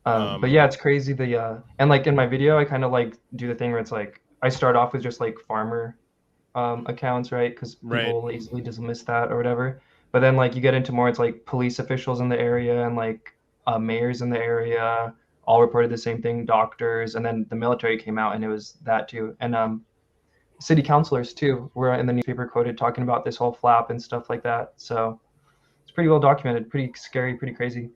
But yeah, it's crazy. And like in my video, I kind of like do the thing where it's like I start off with just like farmer accounts, right? Because people will easily dismiss that or whatever. But then like you get into more, it's like police officials in the area and like mayors in the area. All reported the same thing, doctors, and then the military came out and it was that too. And city councilors too were in the newspaper quoted talking about this whole flap and stuff like that. So it's pretty well documented, pretty scary, pretty crazy.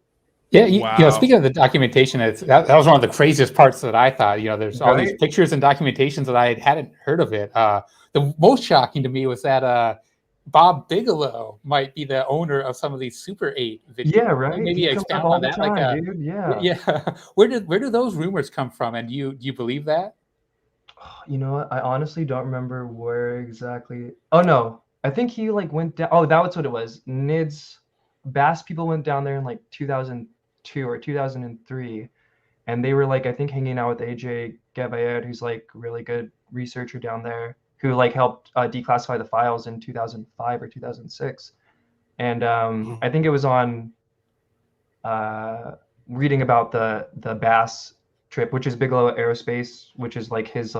Yeah, you know, speaking of the documentation, that was one of the craziest parts that I thought. You know, there's all these pictures and documentations that I hadn't heard of it. The most shocking to me was that Bob Bigelow might be the owner of some of these Super 8 videos. Yeah, right. Maybe expound on that. Dude. Yeah. Yeah. Where do those rumors come from? And do you believe that? You know what? I honestly don't remember where exactly. Oh no, I think he like went down. Oh, that was what it was. NIDS Bass people went down there in like 2002 or 2003, and they were like I think hanging out with AJ Gavayer, who's like a really good researcher down there, who like helped declassify the files in 2005 or 2006. And I think it was on reading about the Bass trip, which is Bigelow Aerospace, which is like his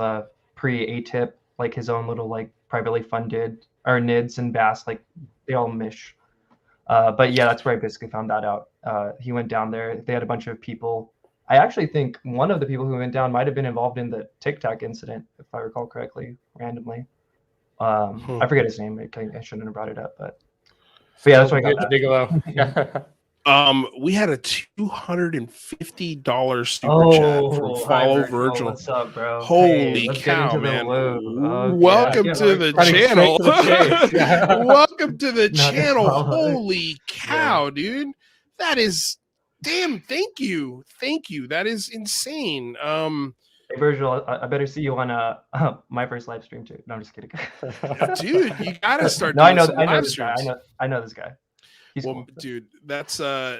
pre-ATIP, like his own little like privately funded, or NIDS and Bass, like they all mish. But yeah, that's where I basically found that out. He went down there. They had a bunch of people. I actually think one of the people who went down might have been involved in the Tic Tac incident, if I recall correctly, randomly. I forget his name. I shouldn't have brought it up, but yeah, that's what I got. Bigelow. We had a $250 super chat from Follow Virgil. What's up, bro? Holy cow, man! Welcome to the channel. Welcome to the channel. Holy cow, dude! That is damn. Thank you. That is insane. Hey, Virgil, I better see you on my first live stream too. No, I'm just kidding. Dude, you gotta start No, doing some I know live this guy. streams. I know this guy. He's Well, cool. dude, that's a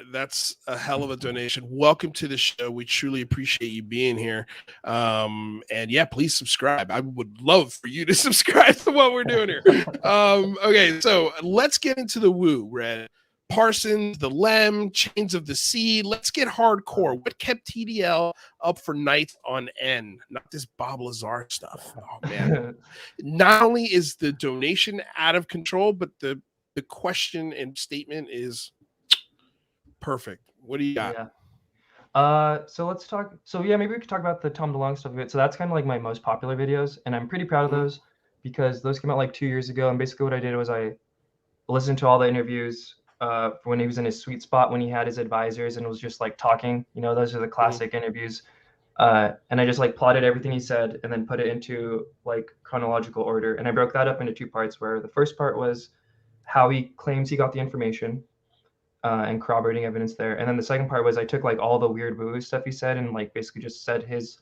hell of a donation. Welcome to the show. We truly appreciate you being here. And yeah, please subscribe. I would love for you to subscribe to what we're doing here. Okay, so let's get into the woo, Red. Parsons, the Lem, Chains of the Sea. Let's get hardcore. What kept TDL up for nights on end? Not this Bob Lazar stuff. Oh man. Not only is the donation out of control, but the question and statement is perfect. What do you got? Yeah. So let's talk. So yeah, maybe we could talk about the Tom DeLonge stuff a bit. So that's kind of like my most popular videos, and I'm pretty proud of those because those came out like 2 years ago. And basically, what I did was I listened to all the interviews when he was in his sweet spot, when he had his advisors and was just like talking. You know, those are the classic interviews. And I just like plotted everything he said and then put it into like chronological order. And I broke that up into 2 parts, where the first part was how he claims he got the information and corroborating evidence there. And then the second part was I took like all the weird woo stuff he said and like basically just said his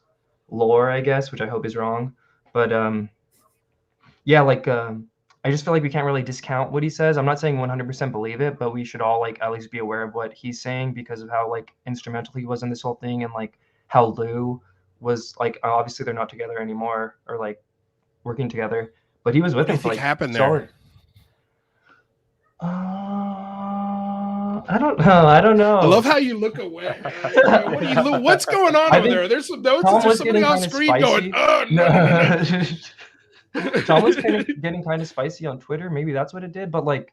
lore, I guess, which I hope is wrong. But yeah, like I just feel like we can't really discount what he says. I'm not saying 100% believe it, but we should all like at least be aware of what he's saying because of how like instrumental he was in this whole thing, and like how Lou was like, obviously they're not together anymore or like working together, but he was with him for like happened solid. there? I don't know. I love how you look away. What's going on over there? There's some notes. There's somebody on screen going, oh, no. Tom was getting kind of spicy on Twitter. Maybe that's what it did. But like,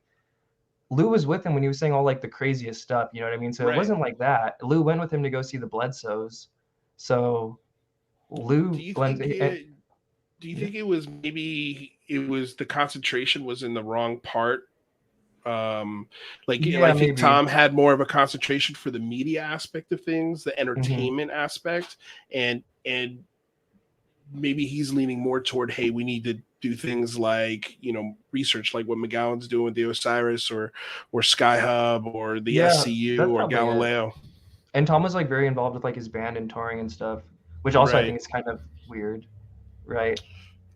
Lou was with him when he was saying all like the craziest stuff. You know what I mean? So It wasn't like that. Lou went with him to go see the Bledsoes. So Lou. Do you think it was maybe the concentration was in the wrong part? Maybe Tom had more of a concentration for the media aspect of things, the entertainment aspect, and maybe he's leaning more toward, hey, we need to do things like, you know, research like what McGowan's doing with the Osiris or Sky Hub or the SCU or Galileo. And Tom was like very involved with like his band and touring and stuff, which also I think is kind of weird, right?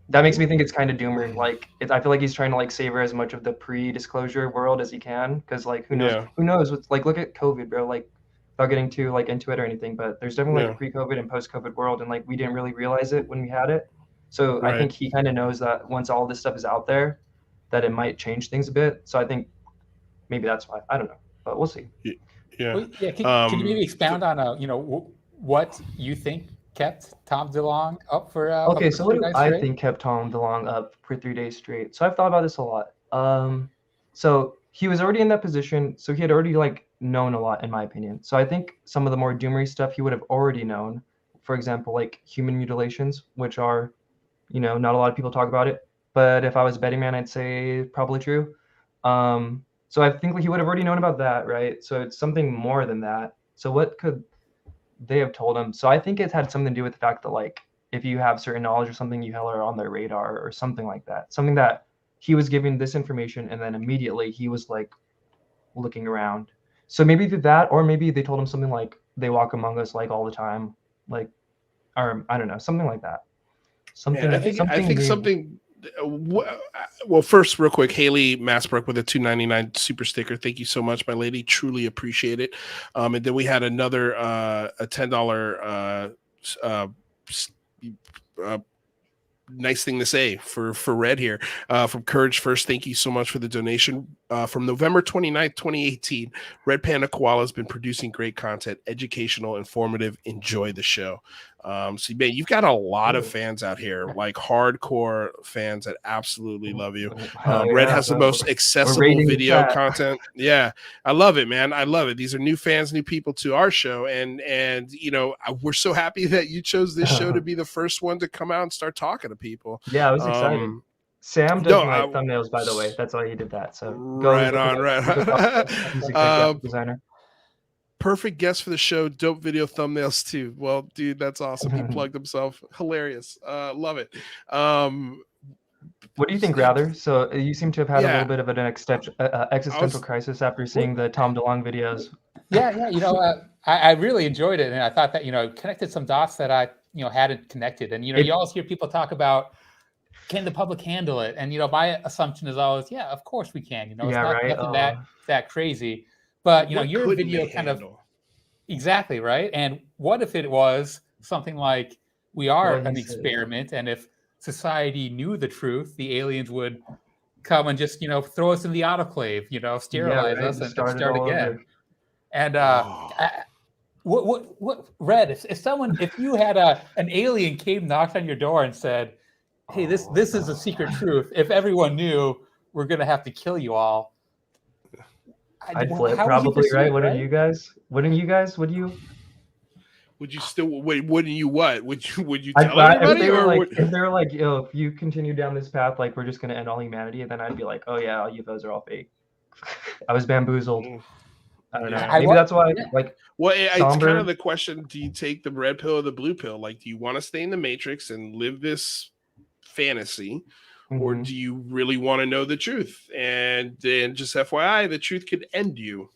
That makes me think it's kind of doomer. Like, I feel like he's trying to like savor as much of the pre-disclosure world as he can, because like who knows? Yeah. Who knows? What's like, look at COVID, bro. Like, without getting too like into it or anything, but there's definitely like a pre-COVID and post-COVID world, and like we didn't really realize it when we had it. So I think he kind of knows that once all this stuff is out there, that it might change things a bit. So I think maybe that's why. I don't know, but we'll see. Yeah. Well, yeah. Can you maybe expound on what you think kept Tom DeLonge up for okay, so what do I think kept Tom DeLonge up for 3 days straight? So I've thought about this a lot. So he was already in that position, so he had already like known a lot, in my opinion. So I think some of the more doomery stuff he would have already known. For example, like human mutilations, which are, you know, not a lot of people talk about it, but if I was a betting man, I'd say probably true. So I think he would have already known about that, right? So it's something more than that. So what could they have told him? So I think it had something to do with the fact that like if you have certain knowledge or something, you are on their radar or something like that. Something that he was giving this information and then immediately he was like looking around. So maybe that, or maybe they told him something like they walk among us like all the time, like, or I don't know, something like that. Something. Man, I think something. Well, first, real quick, Haley Massbrook with a $2.99 super sticker. Thank you so much, my lady. Truly appreciate it. And then we had another a $10 nice thing to say for Red here from Courage First. Thank you so much for the donation. From November 29th, 2018, Red Panda Koala has been producing great content, educational, informative. Enjoy the show. So, man, you've got a lot of fans out here, like hardcore fans that absolutely love you. Red has the most accessible video content. Yeah, I love it, man. I love it. These are new fans, new people to our show. And you know, we're so happy that you chose this show to be the first one to come out and start talking to people. Yeah, I was excited. Sam does my thumbnails, by the way. That's why he did that. So right on. He's a graphic designer. Perfect guest for the show. Dope video thumbnails too. Well, dude, that's awesome. He plugged himself. Hilarious. Love it. What do you think, Rather? So you seem to have had a little bit of an existential crisis after seeing the Tom DeLonge videos. Yeah. You know, I really enjoyed it, and I thought that, you know, connected some dots that I hadn't connected. And you always hear people talk about, can the public handle it? And my assumption is always, yeah, of course we can. It's Yeah, not right. nothing that crazy. But What your couldn't video they kind of handle? exactly right. And what if it was something like, we are What he an said, experiment, and if society knew the truth, the aliens would come and just throw us in the autoclave, sterilize right. us Just and start it start all again. over. And Oh. what Red? If you had an alien came, knocked on your door and said, "Hey, this is a secret truth. If everyone knew, we're gonna have to kill you all." I'd flip how would you probably, pursue right? it, Wouldn't you guys? Would you? Would you still wouldn't you what? Would you I'd tell if everybody, they were or like, would, if they were like, yo, if you continue down this path, like we're just gonna end all humanity, then I'd be like, oh yeah, all UFOs are all fake. I was bamboozled. I don't know. Yeah. Maybe that's why, like, well, it's somber. kind of the question: do you take the red pill or the blue pill? Like, do you want to stay in the Matrix and live this fantasy, or Mhm. do you really want to know the truth? And then, just FYI, the truth could end you.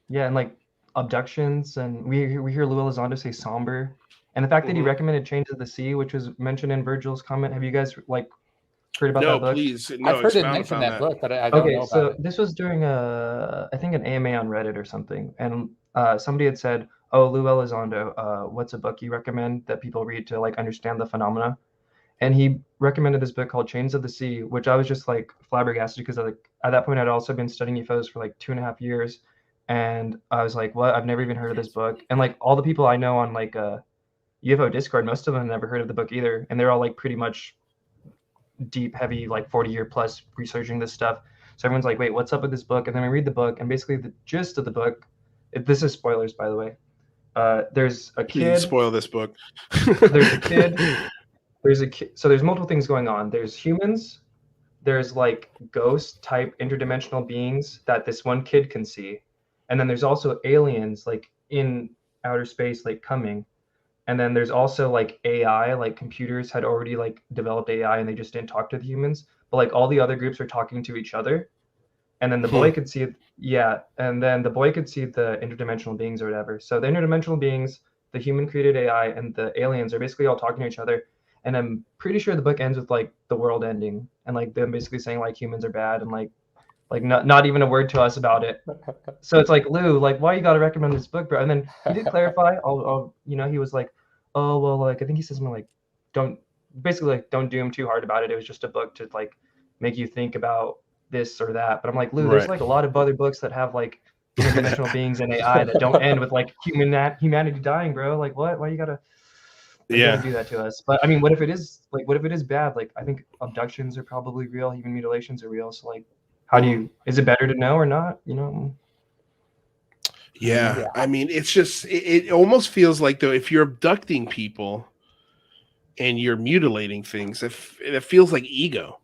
Yeah, and like abductions, and we hear Lou Elizondo say somber, and the fact that he recommended Chains of the Sea, which was mentioned in Virgil's comment. Have you guys like heard about No, that book? please, I've no. heard it Expound mention upon that book, but I don't Okay, know about so it. this was during I think an AMA on Reddit or something, and somebody had said, "Oh, Lou Elizondo, what's a book you recommend that people read to like understand the phenomena?" And he recommended this book called Chains of the Sea, which I was just like flabbergasted because like at that point I'd also been studying UFOs for like 2.5 years, and I was like, "What? I've never even heard of this book." And like all the people I know on like UFO Discord, most of them never heard of the book either, and they're all like pretty much deep, heavy, like 40-year plus researching this stuff. So everyone's like, wait, what's up with this book? And then we read the book, and basically the gist of the book, this is spoilers, by the way. There's a Please kid. spoil this book. There's a kid. There's a kid. So there's multiple things going on. There's humans. There's like ghost type interdimensional beings that this one kid can see. And then there's also aliens like in outer space, like coming. And then there's also like AI, like computers had already like developed AI and they just didn't talk to the humans. But like all the other groups are talking to each other. And then the boy could see, and then the boy could see the interdimensional beings or whatever. So the interdimensional beings, the human created AI, and the aliens are basically all talking to each other. And I'm pretty sure the book ends with like the world ending and like them basically saying like humans are bad and like not even a word to us about it. So it's like, Lou, like, why you gotta recommend this book, bro? And then he did clarify. He was like, oh well, like I think he says something like, don't doom too hard about it. It was just a book to like make you think about this or that. But I'm like, Lou, there's like a lot of other books that have like interdimensional beings and AI that don't end with like humanity dying, bro. Like what? Why you gotta do that to us? But I mean, what if it is bad? Like I think abductions are probably real, human mutilations are real. So like, how do you? Is it better to know or not? Yeah, I mean, it's just it almost feels like though if you're abducting people and you're mutilating things, it feels like ego.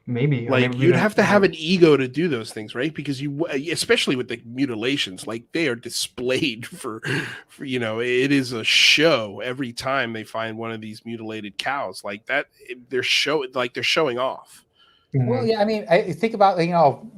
Maybe like you'd have to have an ego to do those things, right? Because you, especially with the mutilations, like they are displayed for it is a show every time they find one of these mutilated cows like that. They're showing off. Well, yeah, I mean, I think about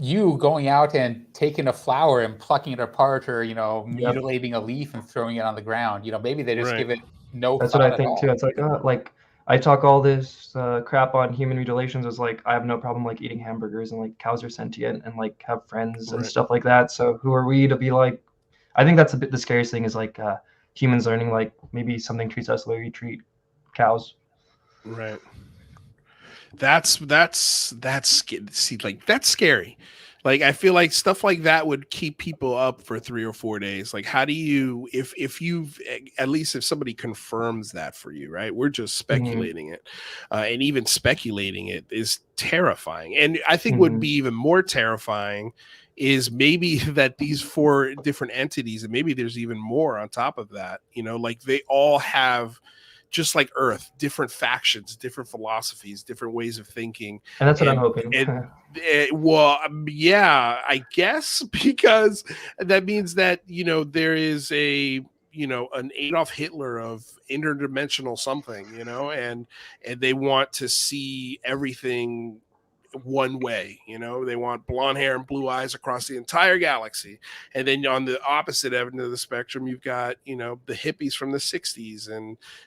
you going out and taking a flower and plucking it apart, or mutilating a leaf and throwing it on the ground. Maybe they just give it no. That's what I think too. It's like I talk all this crap on human mutilations. Is like I have no problem like eating hamburgers and like cows are sentient and like have friends and stuff like that. So who are we to be like? I think that's the scariest thing is like humans learning like maybe something treats us the way we treat cows. Right. That's scary. Like I feel like stuff like that would keep people up for 3 or 4 days. Like how do you if you've at least if somebody confirms that for you, right? We're just speculating it, and even speculating it is terrifying. And I think would be even more terrifying is maybe that these 4 different entities, and maybe there's even more on top of that. Like they all have, just like Earth, different factions, different philosophies, different ways of thinking. And that's what I'm hoping. Well, yeah, I guess, because that means that, there is an Adolf Hitler of interdimensional something, and they want to see everything one way. You know, they want blonde hair and blue eyes across the entire galaxy. And then on the opposite end of the spectrum, you've got, you know, the hippies from the 60s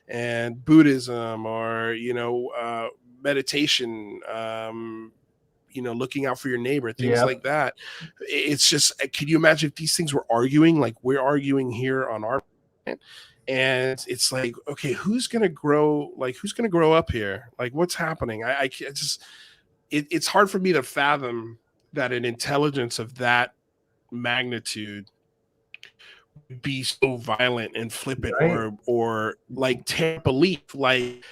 and Buddhism, or, you know, meditation, you know, looking out for your neighbor, things like that. It's just, can you imagine if these things were arguing like we're arguing here on our planet? And it's like, okay, who's gonna grow up here? Like, what's happening? I can't just, it's hard for me to fathom that an intelligence of that magnitude would be so violent and flippant, right? or like tear belief. Like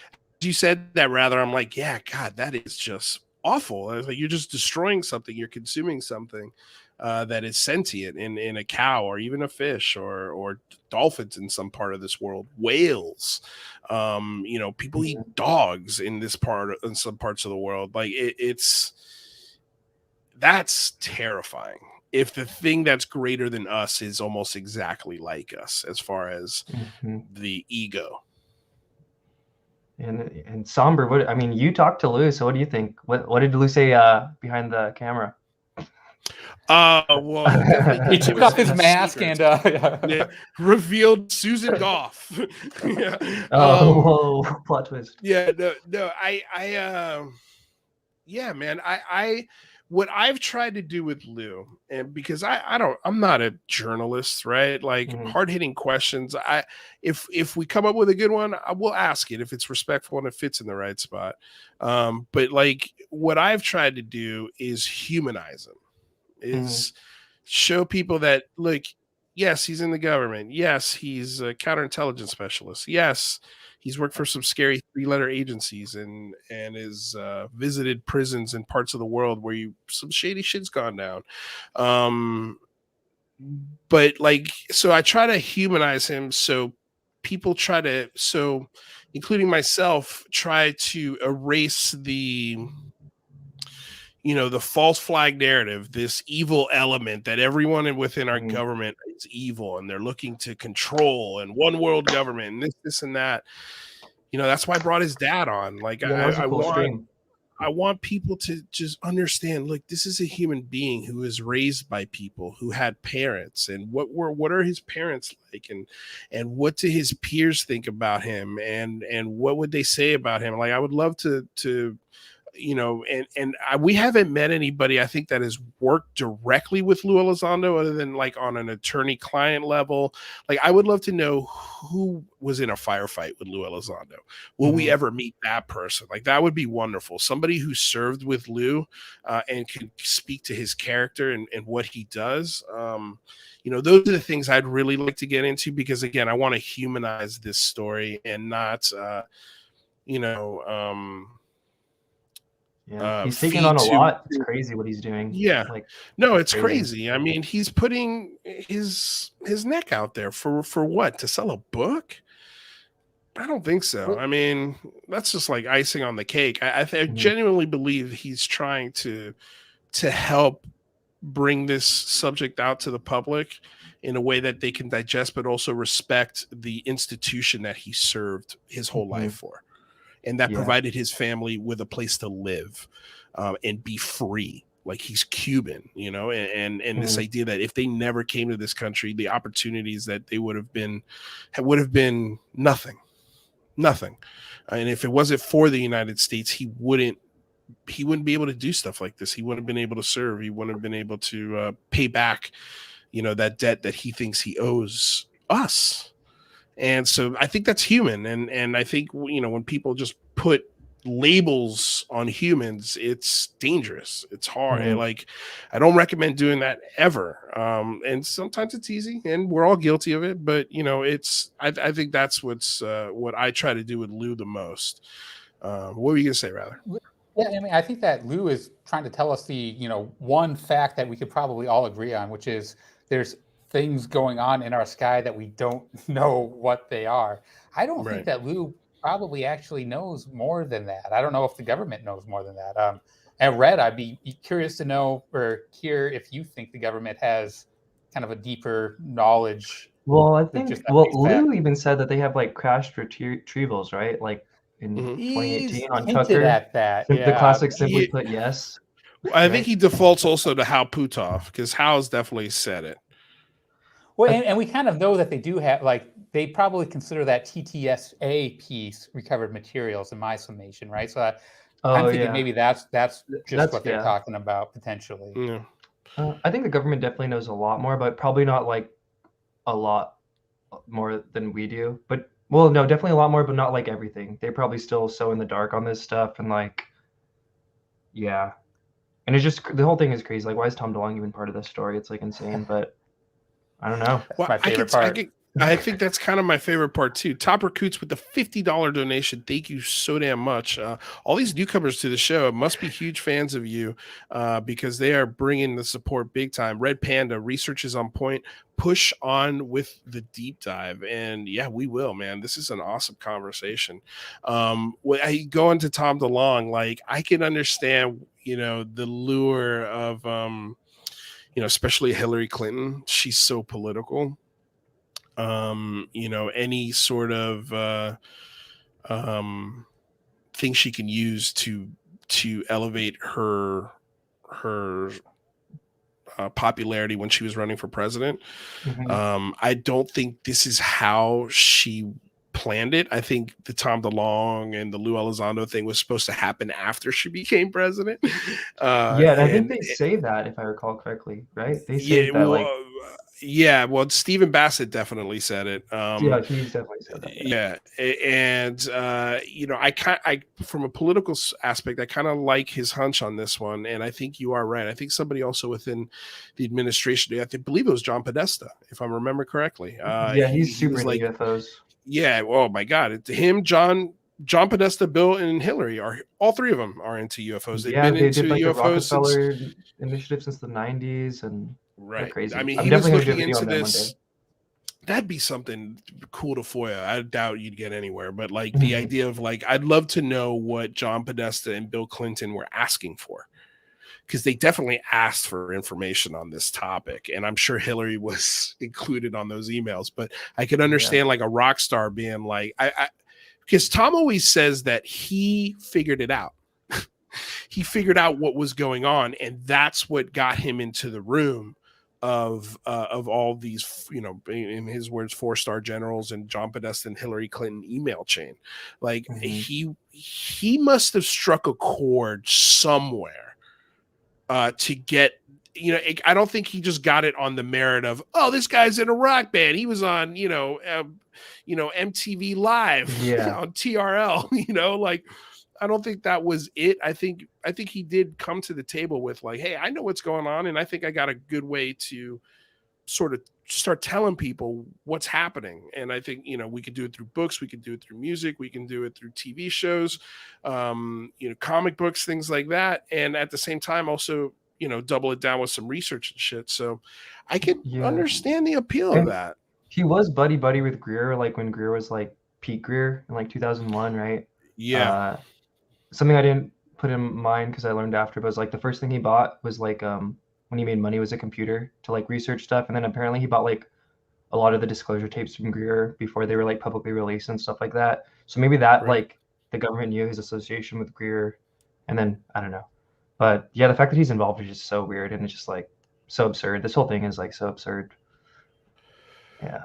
you said that, rather, I'm like, yeah, God, that is just awful. I was like, you're just destroying something, you're consuming something that is sentient in a cow, or even a fish, or dolphins in some part of this world, whales. You know, people eat dogs in some parts of the world. Like that's terrifying. If the thing that's greater than us is almost exactly like us as far as the ego. And Somber, what, I mean, you talked to Lou, so what do you think? What did Lou say behind the camera? Well, he took off his mask and revealed Susan Goff. Yeah. Whoa, plot twist. Yeah, no, yeah, man, what I've tried to do with Lou, and because I'm not a journalist, right? Like hard-hitting questions. If we come up with a good one, I will ask it if it's respectful and it fits in the right spot. But like what I've tried to do is humanize him. Is show people that, look, yes, he's in the government. Yes, he's a counterintelligence specialist. Yes, he's worked for some scary 3-letter agencies and is visited prisons in parts of the world where some shady shit's gone down. But like, so I try to humanize him. So people including myself, try to erase the false flag narrative, this evil element that everyone within our government is evil and they're looking to control, and one world government and this and that. You know, that's why I brought his dad on. Like, I want people to just understand, look, this is a human being who is raised by people who had parents, and what are his parents like, and what do his peers think about him, and what would they say about him? Like, I would love to you know, we haven't met anybody, I think, that has worked directly with Lou Elizondo other than like on an attorney-client level. Like, I would love to know who was in a firefight with Lou Elizondo. Will we ever meet that person? Like, that would be wonderful. Somebody who served with Lou and can speak to his character and what he does. You know, those are the things I'd really like to get into, because, again, I want to humanize this story and not, he's taking on a lot. It's crazy what he's doing. Yeah, like, no, it's crazy. I mean, he's putting his neck out there for what? To sell a book? I don't think so. I mean, that's just like icing on the cake. I genuinely believe he's trying to help bring this subject out to the public in a way that they can digest, but also respect the institution that he served his whole life for. And that provided his family with a place to live and be free. Like, he's Cuban, you know, and this idea that if they never came to this country, the opportunities that they would have been nothing. And if it wasn't for the United States, he wouldn't be able to do stuff like this. He wouldn't have been able to serve. He wouldn't have been able to pay back, you know, that debt that he thinks he owes us. And so I think that's human. And I think, you know, when people just put labels on humans, it's dangerous. It's hard. Like, I don't recommend doing that ever. And sometimes it's easy, and we're all guilty of it. But, you know, I think that's what I try to do with Lou the most. What were you going to say, rather? Yeah, I mean, I think that Lou is trying to tell us the, you know, one fact that we could probably all agree on, which is there's things going on in our sky that we don't know what they are. I don't think that Lou probably actually knows more than that. I don't know if the government knows more than that. And Red, I'd be curious to know or hear if you think the government has kind of a deeper knowledge. Well, I think Lou even said that they have like crashed retrievals, right? Like, in Mhm. 2018 on hinted Tucker. at that. The Yeah. classic simply Yeah. put yes. I think Right? he defaults also to Hal Puthoff because Hal's definitely said it. Well, and we kind of know that they do have, like, they probably consider that TTSA piece recovered materials in my summation, right? So I'm Oh thinking yeah, maybe that's just what they're yeah. talking about potentially. Yeah. I think the government definitely knows a lot more, but probably not like a lot more than we do. But well, no, definitely a lot more, but not like everything. They're probably still so in the dark on this stuff, and like, yeah. And it's just the whole thing is crazy. Like, why is Tom DeLonge even part of this story? It's like insane, but I don't know. That's Well, my favorite part. I think that's kind of my favorite part too. Topper Coots with the $50 donation. Thank you so damn much. All these newcomers to the show must be huge fans of you because they are bringing the support big time. Red Panda, research is on point. Push on with the deep dive. And yeah, we will, man. This is an awesome conversation. When I go into Tom DeLonge, like I can understand, the lure of, especially Hillary Clinton. She's so political. Any sort of thing she can use to elevate her popularity when she was running for president. Mhm. I don't think this is how she planned it. I think the Tom DeLonge and the Lou Elizondo thing was supposed to happen after she became president. Yeah, and I think they say that, if I recall correctly, right? They say that like, well, Stephen Bassett definitely said it. yeah, he's definitely said that. Yeah. And I from a political aspect, I kind of like his hunch on this one, and I think you are right. I think somebody also within the administration, I believe it was John Podesta, if I remember correctly. Yeah, he's super into like, UFOs. yeah. Oh my God, it's him, John Podesta, Bill, and Hillary are all three of them are into UFOs. They've been They into did like the UFOs since Rockefeller initiative since the 90s, and they're right. crazy. I mean, I'm he was definitely gonna do a looking video into on them one this. day. That'd be something cool to FOIA. I doubt you'd get anywhere, but like Mhm. the idea of like, I'd love to know what John Podesta and Bill Clinton were asking for, because they definitely asked for information on this topic, and I'm sure Hillary was included on those emails. But I could understand like a rock star being like, because Tom always says that he figured it out. He figured out what was going on, and that's what got him into the room of all these, in his words, 4-star generals and John Podesta and Hillary Clinton email chain. Like he must have struck a chord somewhere to get. I don't think he just got it on the merit of, oh, this guy's in a rock band. He was on, MTV Live on TRL. Like, I don't think that was it. I think he did come to the table with like, hey, I know what's going on, and I think I got a good way to sort of start telling people what's happening. And I think, we could do it through books, we could do it through music, we can do it through TV shows, comic books, things like that. And at the same time, also, double it down with some research and shit. So I could understand the appeal of that. He was buddy with Greer, like when Greer was like Pete Greer in like 2001, right? Yeah. Something I didn't put in mind because I learned after, but was like the first thing he bought was like when he made money was a computer to like research stuff, and then apparently he bought like a lot of the disclosure tapes from Greer before they were like publicly released and stuff like that. So maybe that like the government knew his association with Greer, and then I don't know. But yeah, the fact that he's involved is just so weird, and it's just like so absurd. This whole thing is like so absurd. Yeah.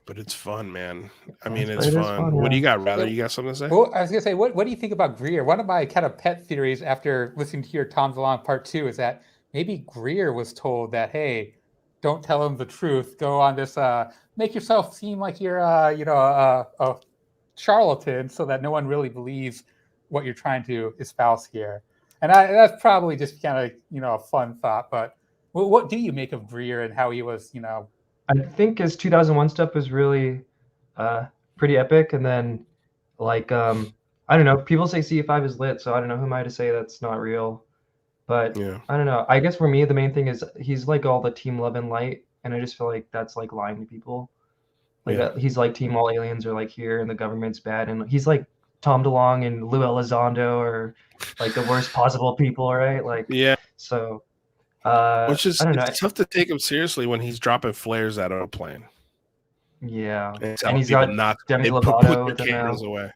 But it's fun, man. I mean, it's fun. What do you got, Rather? You got something to say? Well, I was going to say, what do you think about Greer? One of my kind of pet theories after listening to your Tom DeLonge part 2 is that maybe Greer was told that, hey, don't tell him the truth. Go on this, make yourself seem like you're, a charlatan so that no one really believes what you're trying to espouse here. And that's probably just kind of, a fun thought. But what do you make of Greer and how he was, I think his 2001 stuff was really pretty epic. And then like, I don't know, people say CE5 is lit, so I don't know who am I to say that's not real. But I don't know. I guess for me, the main thing is he's like all the team love and light. And I just feel like that's like lying to people. Like he's like team all aliens are like here and the government's bad. And he's like Tom DeLonge and Lou Elizondo are like the worst possible people, right? Like, so which is, I don't know. It's tough to take him seriously when he's dropping flares out of a plane. Yeah, And he's got Demi not Lovato put their with him cameras now. away.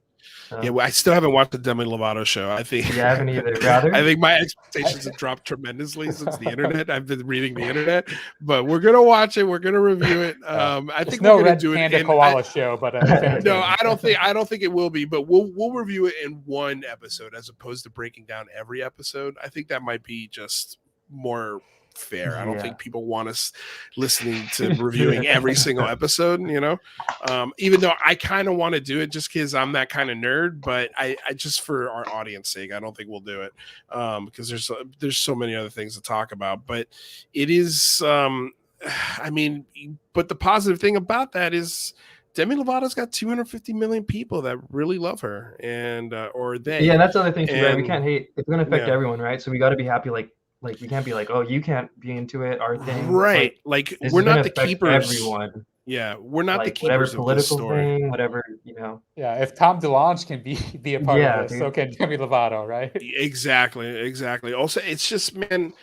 So. Yeah, well, I still haven't watched the Demi Lovato show. I think. Yeah, I haven't either. Rather, I think my expectations have dropped tremendously since the internet. I've been reading the internet, but we're gonna watch it. We're gonna review it. I think no we're gonna Red do Panda it. Koala show, but No, I don't think it will be. But we'll review it in one episode as opposed to breaking down every episode. I think that might be just more fair. I don't think people want us listening to reviewing every single episode, even though I kind of want to do it just because I'm that kind of nerd, but I just for our audience sake, I don't think we'll do it because there's so many other things to talk about. But it is but the positive thing about that is Demi Lovato's got 250 million people that really love her, and or they. Yeah, and that's the other thing too, right? We can't hate. It's going to affect everyone, right? So we got to be happy. Like we can't be like, oh, you can't be into it. Our thing, right? Like we're not the keepers. Everyone. Yeah, we're not the Whatever keepers political of this story. thing, whatever Yeah, if Tom DeLonge can be a part of this, so can Demi Lovato, right? Exactly. Also, it's just, man.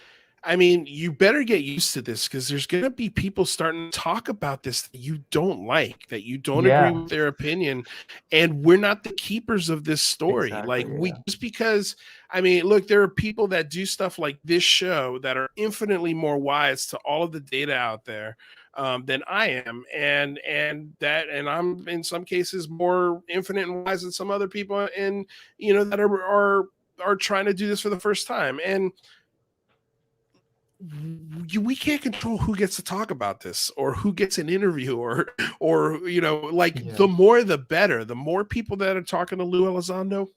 I mean, you better get used to this because there's going to be people starting to talk about this that you don't like, that you don't agree with their opinion. And we're not the keepers of this story. Just because, look, there are people that do stuff like this show that are infinitely more wise to all of the data out there than I am. And I'm in some cases more infinite and wise than some other people and, that are trying to do this for the first time. And we can't control who gets to talk about this or who gets an interview or the more the better. The more people that are talking to Lou Elizondo,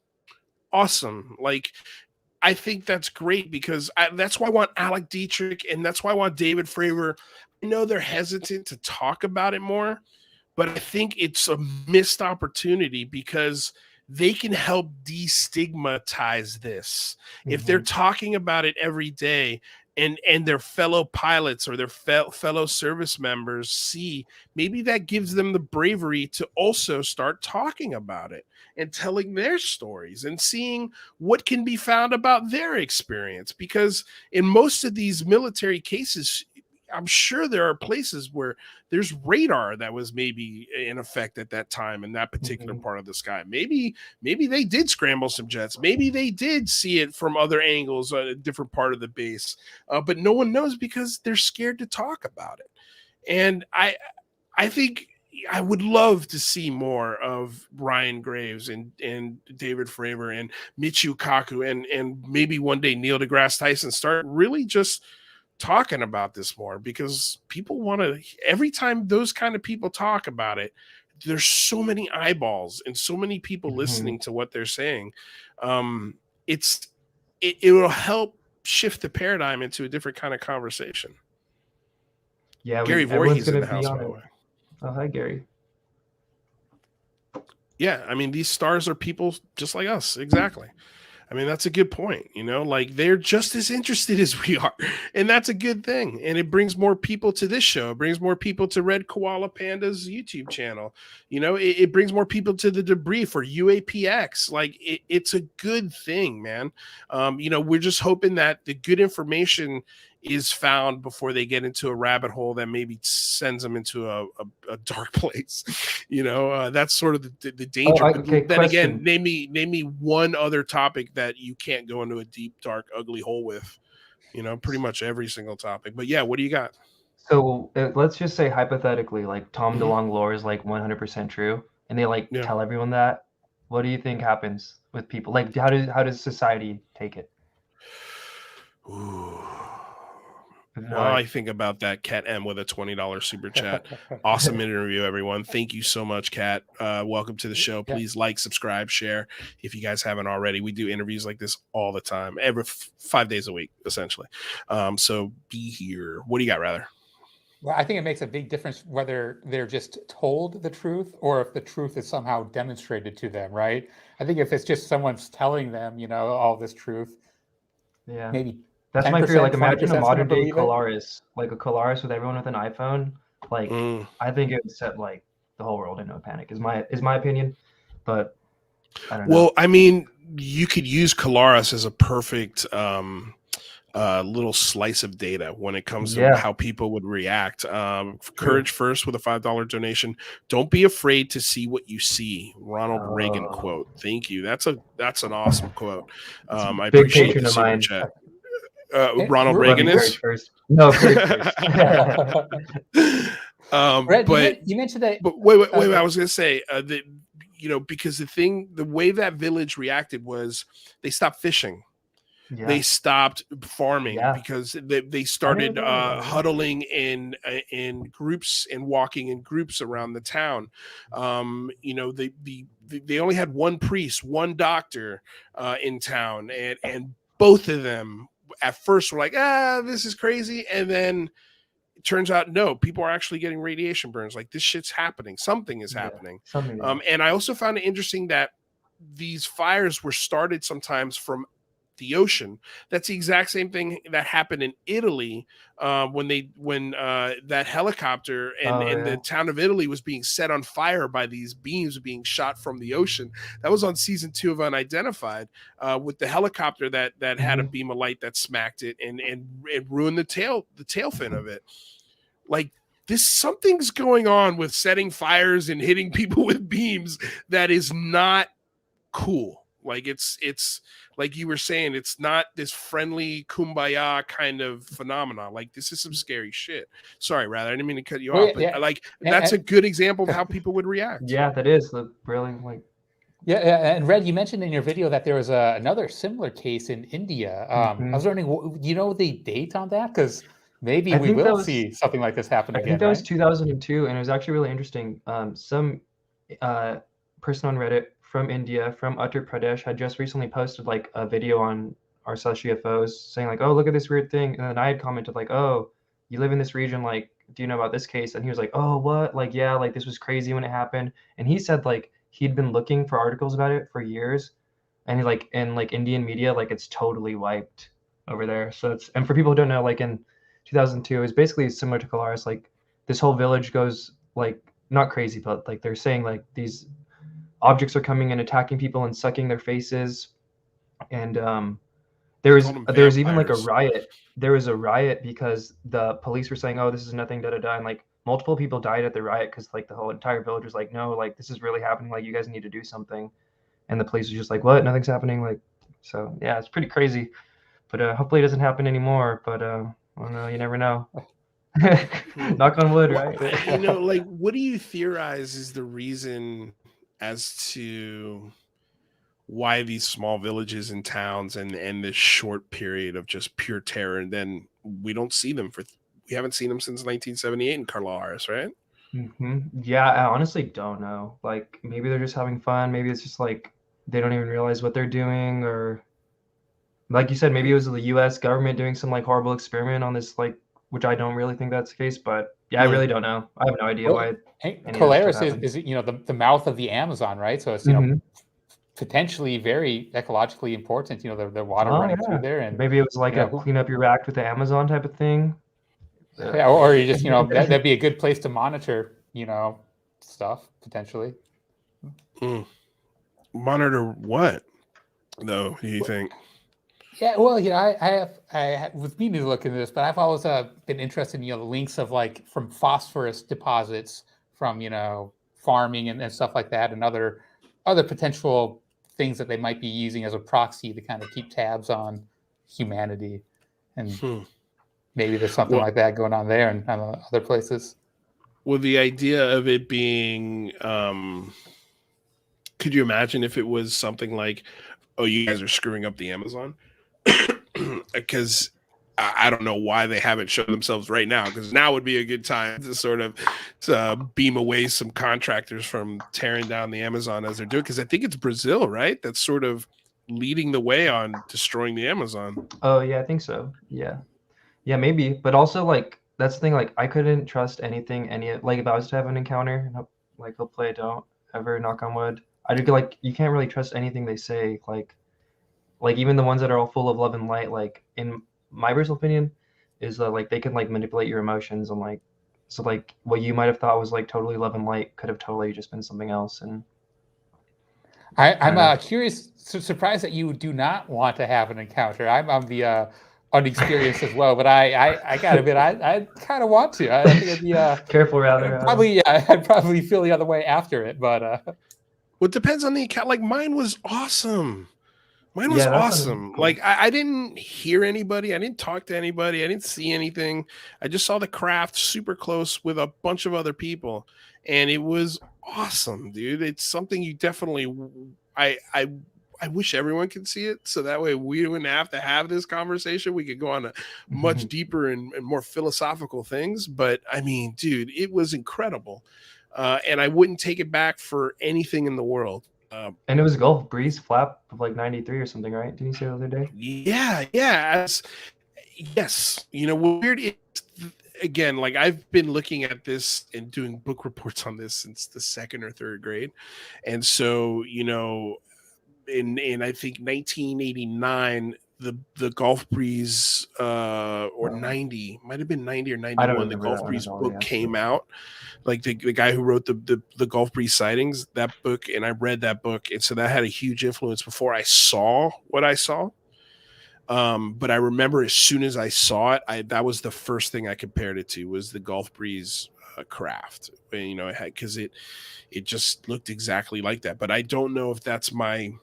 awesome. Like, I think that's great because that's why I want Alec Dietrich and that's why I want David Fravor. I know they're hesitant to talk about it more, but I think it's a missed opportunity because they can help destigmatize this. If they're talking about it every day, and their fellow pilots or their fellow service members see, maybe that gives them the bravery to also start talking about it and telling their stories and seeing what can be found about their experience. Because in most of these military cases, I'm sure there are places where there's radar that was maybe in effect at that time in that particular part of the sky. Maybe they did scramble some jets. Maybe they did see it from other angles on a different part of the base, but no one knows because they're scared to talk about it. And I think I would love to see more of Ryan Graves and David Fravor and Michio Kaku and maybe one day Neil deGrasse Tyson start really just talking about this more because people want to, every time those kind of people talk about it, there's so many eyeballs and so many people listening to what they're saying. It will help shift the paradigm into a different kind of conversation. Yeah. Gary Voorhees in the house, by the way. Oh, hi, Gary. Yeah. These stars are people just like us. Exactly. That's a good point. They're just as interested as we are. And that's a good thing. And it brings more people to this show. It brings more people to Red Koala Panda's YouTube channel. It brings more people to the debrief or UAPX. It's a good thing, man. We're just hoping that the good information is found before they get into a rabbit hole that maybe sends them into a dark place. That's sort of the danger. Okay, then again, name me one other topic that you can't go into a deep, dark, ugly hole with. Pretty much every single topic. But yeah, what do you got? So let's just say hypothetically, like Tom DeLonge lore is like 100% true, and they tell everyone that. What do you think happens with people? Like, how does society take it? Ooh. Well, I think about that Cat M with a $20 super chat. Awesome interview, everyone. Thank you so much, Cat. Welcome to the show. Please like, subscribe, share if you guys haven't already. We do interviews like this all the time, every 5 days a week, essentially. So be here. What do you got, rather? Well, I think it makes a big difference whether they're just told the truth or if the truth is somehow demonstrated to them, right? I think if it's just someone's telling them, all this truth, maybe. That's my fear. Like, imagine a modern day Colaris, like a Colaris with everyone with an iPhone. Like, I think it would set the whole world into a panic. Is my opinion, but I don't know. Well, you could use Colaris as a perfect little slice of data when it comes to Yeah. how people would react. Courage first with a $5 donation. Don't be afraid to see what you see. Ronald Reagan quote. Thank you. That's an awesome quote. I big appreciate patron the of super mine. chat. Ronald Reagan Courage is. first. No, Courage first. Red, But you mentioned that. But wait. I was going to say that, because the way that village reacted was they stopped fishing. Yeah. They stopped farming because they started huddling in groups and walking in groups around the town. They only had one priest, one doctor in town, and both of them at first were like, this is crazy, and then it turns out, no, people are actually getting radiation burns. Like, this shit's happening. Something is happening. And I also found it interesting that these fires were started sometimes from the ocean. That's the exact same thing that happened in Italy when that helicopter and the town of Italy was being set on fire by these beams being shot from the ocean. That was on season 2 of Unidentified with the helicopter that had a beam of light that smacked it and ruined the tail fin of it. Like, something's going on with setting fires and hitting people with beams that is not cool. Like, it's like you were saying, it's not this friendly kumbaya kind of phenomenon. Like, this is some scary shit. Sorry, rather, I didn't mean to cut you off, but that's a good example of how people would react. Yeah, that is brilliant. Like, and Red, you mentioned in your video that there was another similar case in India. I was wondering, do you know the date on that? Because maybe we will see something like this happen again. I think that was 2002, and it was actually really interesting. Some person on Reddit from India, from Uttar Pradesh, had just recently posted like a video on our /UFOs saying like, oh, look at this weird thing. And then I had commented like, oh, you live in this region, like, do you know about this case? And he was like, oh, what? Like, yeah, like this was crazy when it happened. And he said like he'd been looking for articles about it for years. And he like in like Indian media, like it's totally wiped over there. So it's, and for people who don't know, like in 2002, it's basically similar to Colares. Like this whole village goes like, not crazy, but like they're saying like these objects are coming and attacking people and sucking their faces. And there was even like a riot. There was a riot because the police were saying, oh, this is nothing, and like multiple people died at the riot because like the whole entire village was like, no, like this is really happening, like you guys need to do something. And the police was just like, what? Nothing's happening. Like, so yeah, it's pretty crazy. But hopefully it doesn't happen anymore. But I don't know, you never know. Knock on wood, right? Like, what do you theorize is the reason as to why these small villages and towns and this short period of just pure terror, and then we don't see them we haven't seen them since 1978 in Colares, right? Yeah, I honestly don't know. Like, maybe they're just having fun. Maybe it's just like they don't even realize what they're doing, or like you said, maybe it was the U.S. government doing some like horrible experiment on this, like, which I don't really think that's the case. But yeah, I really don't know. I have no idea why. Colares is the mouth of the Amazon, right? So it's potentially very ecologically important. The water running through there, and maybe it was like a clean up your act with the Amazon type of thing. Yeah, or you just that'd be a good place to monitor stuff potentially. Monitor what though? Do you think? Yeah, well, I have with me to look into this, but I've always been interested in the links of like from phosphorus deposits from farming and stuff like that, and other potential things that they might be using as a proxy to kind of keep tabs on humanity, and maybe there's something like that going on there and other places. Well, the idea of it being, could you imagine if it was something like, oh, you guys are screwing up the Amazon? Because I don't know why they haven't shown themselves right now, because now would be a good time to sort of beam away some contractors from tearing down the Amazon as they're doing. Because I think it's Brazil, right? That's sort of leading the way on destroying the Amazon. Oh, yeah, I think so. Yeah, maybe. But also, like, that's the thing. Like, I couldn't trust anything. Like, if I was to have an encounter, like, hopefully I don't ever, knock on wood. I'd be like, you can't really trust anything they say. Like even the ones that are all full of love and light, like in my personal opinion, is like they can like manipulate your emotions, and like so like what you might have thought was like totally love and light could have totally just been something else. And I'm curious, surprised that you do not want to have an encounter. I'm the unexperienced as well, but I gotta admit, I kind of want to. I think it'd be Careful, rather. probably, yeah, I'd probably feel the other way after it, but Well, it depends on the account. Like mine was awesome. Mine was Yeah, that sounds awesome. cool. Like I didn't hear anybody. I didn't talk to anybody. I didn't see anything. I just saw the craft super close with a bunch of other people, and it was awesome, dude. It's something you definitely. I wish everyone could see it, so that way we wouldn't have to have this conversation. We could go on a much deeper and more philosophical things. But I mean, dude, it was incredible, and I wouldn't take it back for anything in the world. And it was Gulf Breeze flap of like 93 or something, right? Didn't you say the other day? Yeah, yes. You know, weird. Again, like I've been looking at this and doing book reports on this since the second or third grade, and so you know, in I think 1989, the Gulf Breeze or 90 might have been 90 or 91. The Gulf Breeze book came out. Like the guy who wrote the Gulf Breeze sightings, that book, and I read that book, and so that had a huge influence before I saw what I saw. But I remember as soon as I saw it, that was the first thing I compared it to was the Gulf Breeze craft. You know, because it just looked exactly like that. But I don't know if that's my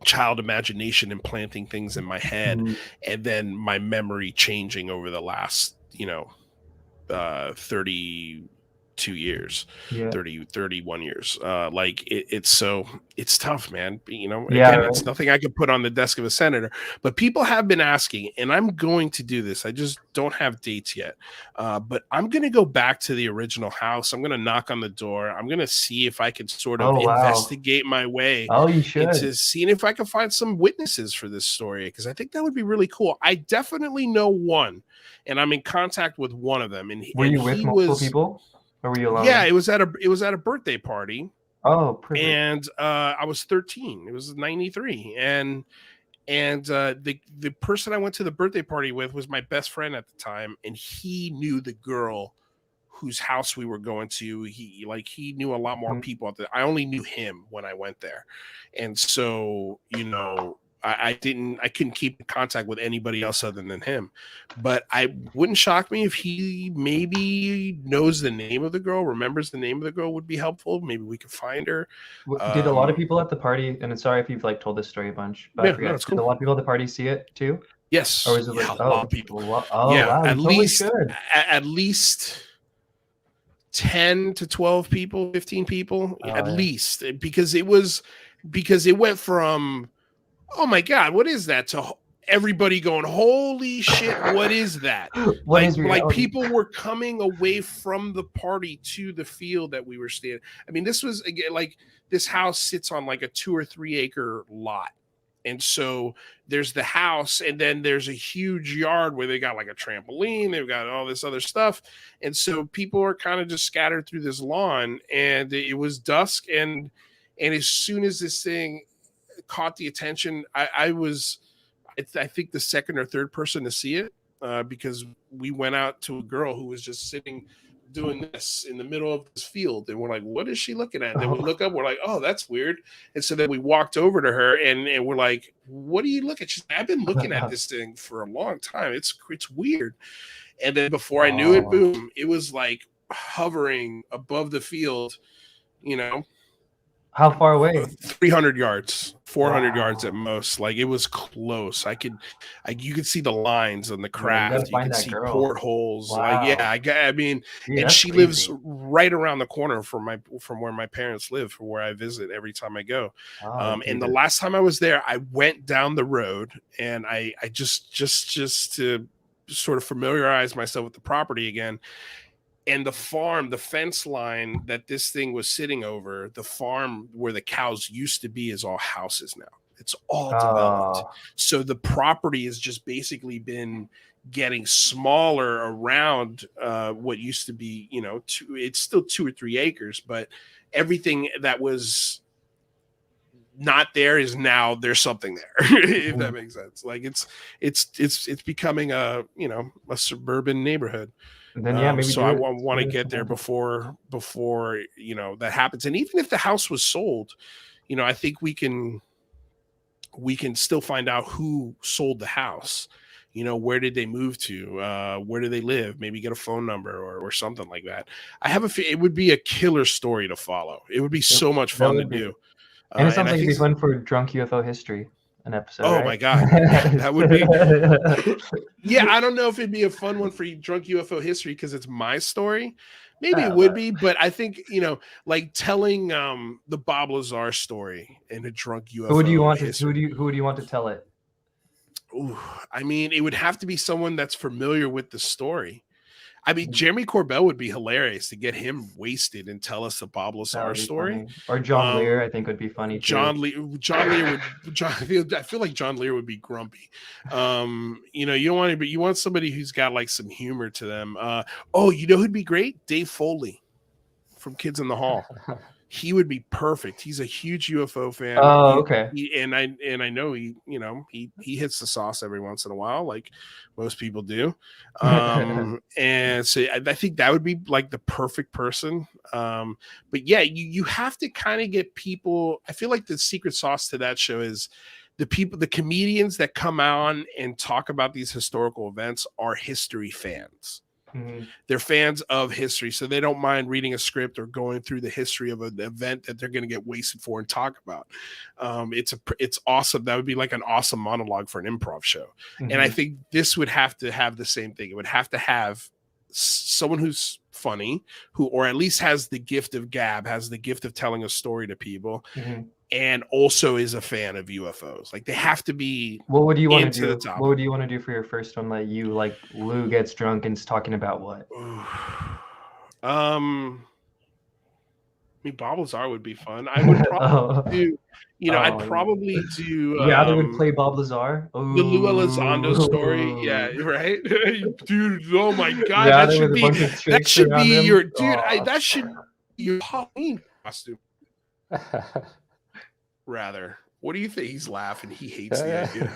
child imagination implanting things in my head, and then my memory changing over the last 32 years, 31 years. Like it's tough, man. You know, again, it's nothing I could put on the desk of a senator, but people have been asking, and I'm going to do this. I just don't have dates yet. But I'm going to go back to the original house. I'm going to knock on the door. I'm going to see if I can sort of investigate my way into seeing if I can find some witnesses for this story, because I think that would be really cool. I definitely know one, and I'm in contact with one of them. And were you with multiple people? Or were you alone? Yeah, it was at a birthday party. Oh, perfect. And I was 13. It was 93, and the person I went to the birthday party with was my best friend at the time, and he knew the girl whose house we were going to. He knew a lot more people. I only knew him when I went there, and so I couldn't keep in contact with anybody else other than him. But I wouldn't shock me if he maybe knows the name of the girl, remembers the name of the girl would be helpful. Maybe we could find her. Did a lot of people at the party, and I'm sorry if you've told this story a bunch, but I forget, did a lot of people at the party see it too? Yes. Or was it a lot of people. Wow, at least 10 to 12 people, 15 people, at least, because it went from, oh my God, what is that? To everybody going, holy shit, what is that? like people were coming away from the party to the field that we were standing. I mean, this was again, like this house sits on like a 2 or 3 acre lot. And so there's the house, and then there's a huge yard where they got like a trampoline, they've got all this other stuff. And so people are kind of just scattered through this lawn, and it was dusk. And as soon as this thing caught the attention, I think the second or third person to see it, because we went out to a girl who was just sitting doing this in the middle of this field, and we're like, what is she looking at? And then we look up, we're like, oh, that's weird. And so then we walked over to her, and we're like, what are you looking at? She's like, I've been looking at this thing for a long time. It's weird. And then before I knew it, boom, it was like hovering above the field, How far away? 300 yards, 400 yards at most. Like it was close. You could see the lines on the craft. You could see portholes. Wow. I mean, dude, and she lives right around the corner from where my parents live, for where I visit every time I go. And the last time I was there, I went down the road, and I just to sort of familiarize myself with the property again. And the farm, the fence line that this thing was sitting over, the farm where the cows used to be, is all houses now. It's all developed. So the property has just basically been getting smaller around what used to be, it's still 2 or 3 acres, but everything that was not there is now there's something there, if that makes sense. Like it's becoming a suburban neighborhood. And then maybe so I want to get there before that happens. And even if the house was sold, I think we can still find out who sold the house, where did they move to? Where do they live? Maybe get a phone number or something like that. I have it would be a killer story to follow. It would be so much fun to do. And it sounds I like it'd think be fun for Drunk UFO History, an episode. Oh right? my God, that would be. Yeah, I don't know if it'd be a fun one for Drunk UFO History because it's my story. Maybe it would be, but I think like telling the Bob Lazar story in a Drunk UFO. Who would you want to tell it? Ooh, I mean, it would have to be someone that's familiar with the story. I mean, Jeremy Corbell would be hilarious to get him wasted and tell us the Bob Lazar story. Funny. Or John Lear, I think would be funny too. John Lear would. I feel like John Lear would be grumpy. You don't want to, but you want somebody who's got like some humor to them. Who'd be great? Dave Foley from Kids in the Hall. He would be perfect. He's a huge UFO fan. Oh, okay. And I know he hits the sauce every once in a while, like most people do. And so I think that would be like the perfect person. But yeah, you have to kind of get people. I feel like the secret sauce to that show is the comedians that come on and talk about these historical events are history fans. Mm-hmm. They're fans of history, so they don't mind reading a script or going through the history of an event that they're going to get wasted for and talk about. It's awesome. That would be like an awesome monologue for an improv show. Mm-hmm. And I think this would have to have the same thing. It would have to have someone who's funny, or at least has the gift of gab, has the gift of telling a story to people. Mm-hmm. And also is a fan of UFOs. Like they have to be. What would you want to do? What would you want to do for your first one? Like Lou gets drunk and is talking about what? I mean, Bob Lazar would be fun. I would probably do. I'd probably do. They would play Bob Lazar. The Lou Elizondo story. Yeah, right, dude. Oh my God, that should be your dude. That should be your Halloween costume. Rather, what do you think? He's laughing. He hates the idea.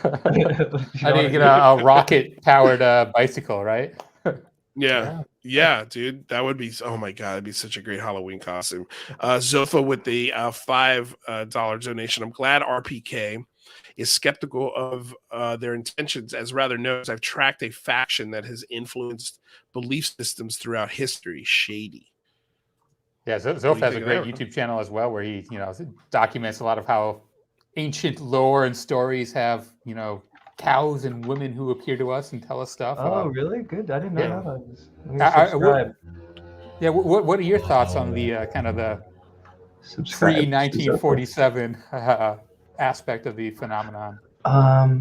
I think a rocket-powered bicycle, right? Yeah, dude. That would be. Oh my God, it'd be such a great Halloween costume. Zofa with the $5 donation. I'm glad RPK is skeptical of their intentions, as rather knows I've tracked a faction that has influenced belief systems throughout history. Shady. Yeah, Zoph has a great YouTube channel as well, where he, documents a lot of how ancient lore and stories have, cows and women who appear to us and tell us stuff. Oh, really? Good. I didn't know that. What are your thoughts on the kind of the pre-1947 aspect of the phenomenon? I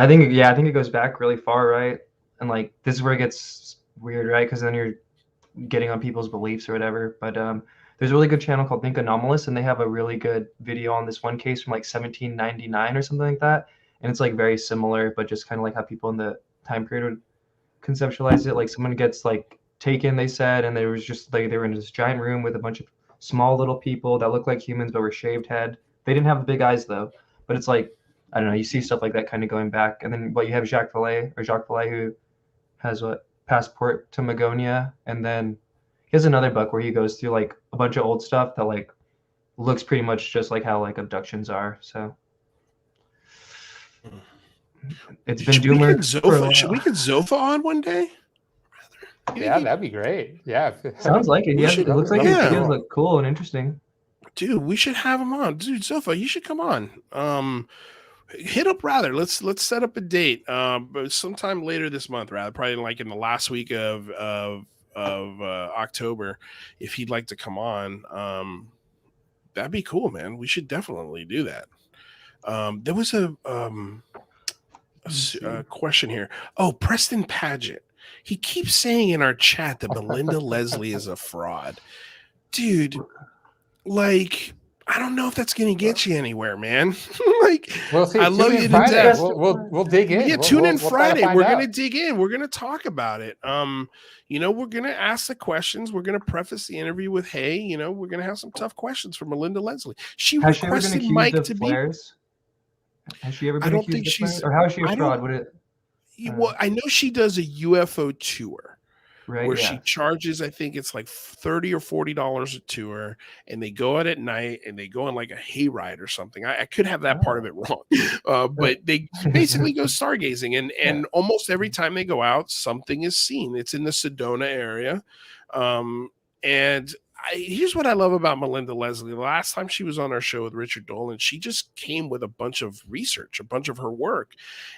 think it goes back really far, right? And like this is where it gets weird, right? Because then you're getting on people's beliefs or whatever. But there's a really good channel called Think Anomalous, and they have a really good video on this one case from like 1799 or something like that. And it's like very similar, but just kind of like how people in the time period would conceptualize it. Like someone gets like taken, they said, and there was just like they were in this giant room with a bunch of small little people that looked like humans but were shaved head. They didn't have the big eyes though. But it's like, I don't know, you see stuff like that kind of going back. And then you have Jacques Vallée who has Passport to Magonia, and then he has another book where he goes through like a bunch of old stuff that like looks pretty much just like how like abductions are. So it's been doomed. Should we get Zofa on one day? Yeah, that'd be great. Yeah, sounds like it. Yeah, it looks like his videos look cool and interesting. Dude, we should have him on. Dude, Zofa, you should come on. Hit up Rather. Let's set up a date. But sometime later this month, rather, probably like in the last week of October, if he'd like to come on. That'd be cool, man. We should definitely do that. There was a question here. Oh, Preston Paget. He keeps saying in our chat that Melinda Leslie is a fraud. Dude, like, I don't know if that's going to get you anywhere, man. Like, I love you to death. We'll dig in. Yeah, tune in Friday. We're going to dig in. We're going to talk about it. We're going to ask the questions. We're going to preface the interview with, hey, we're going to have some tough questions for Melinda Leslie. She requested Mike to be. Has she ever been accused of flares? Or how is she a fraud? Well, I know she does a UFO tour. Right. where Yeah. she charges, I think it's like $30 or $40 a tour, and they go out at night and they go on like a hayride or something. I could have that part of it wrong, but they basically go stargazing, and almost every time they go out, something is seen. It's in the Sedona area, and here's what I love about Melinda Leslie. The last time she was on our show with Richard Dolan, she just came with a bunch of research, a bunch of her work,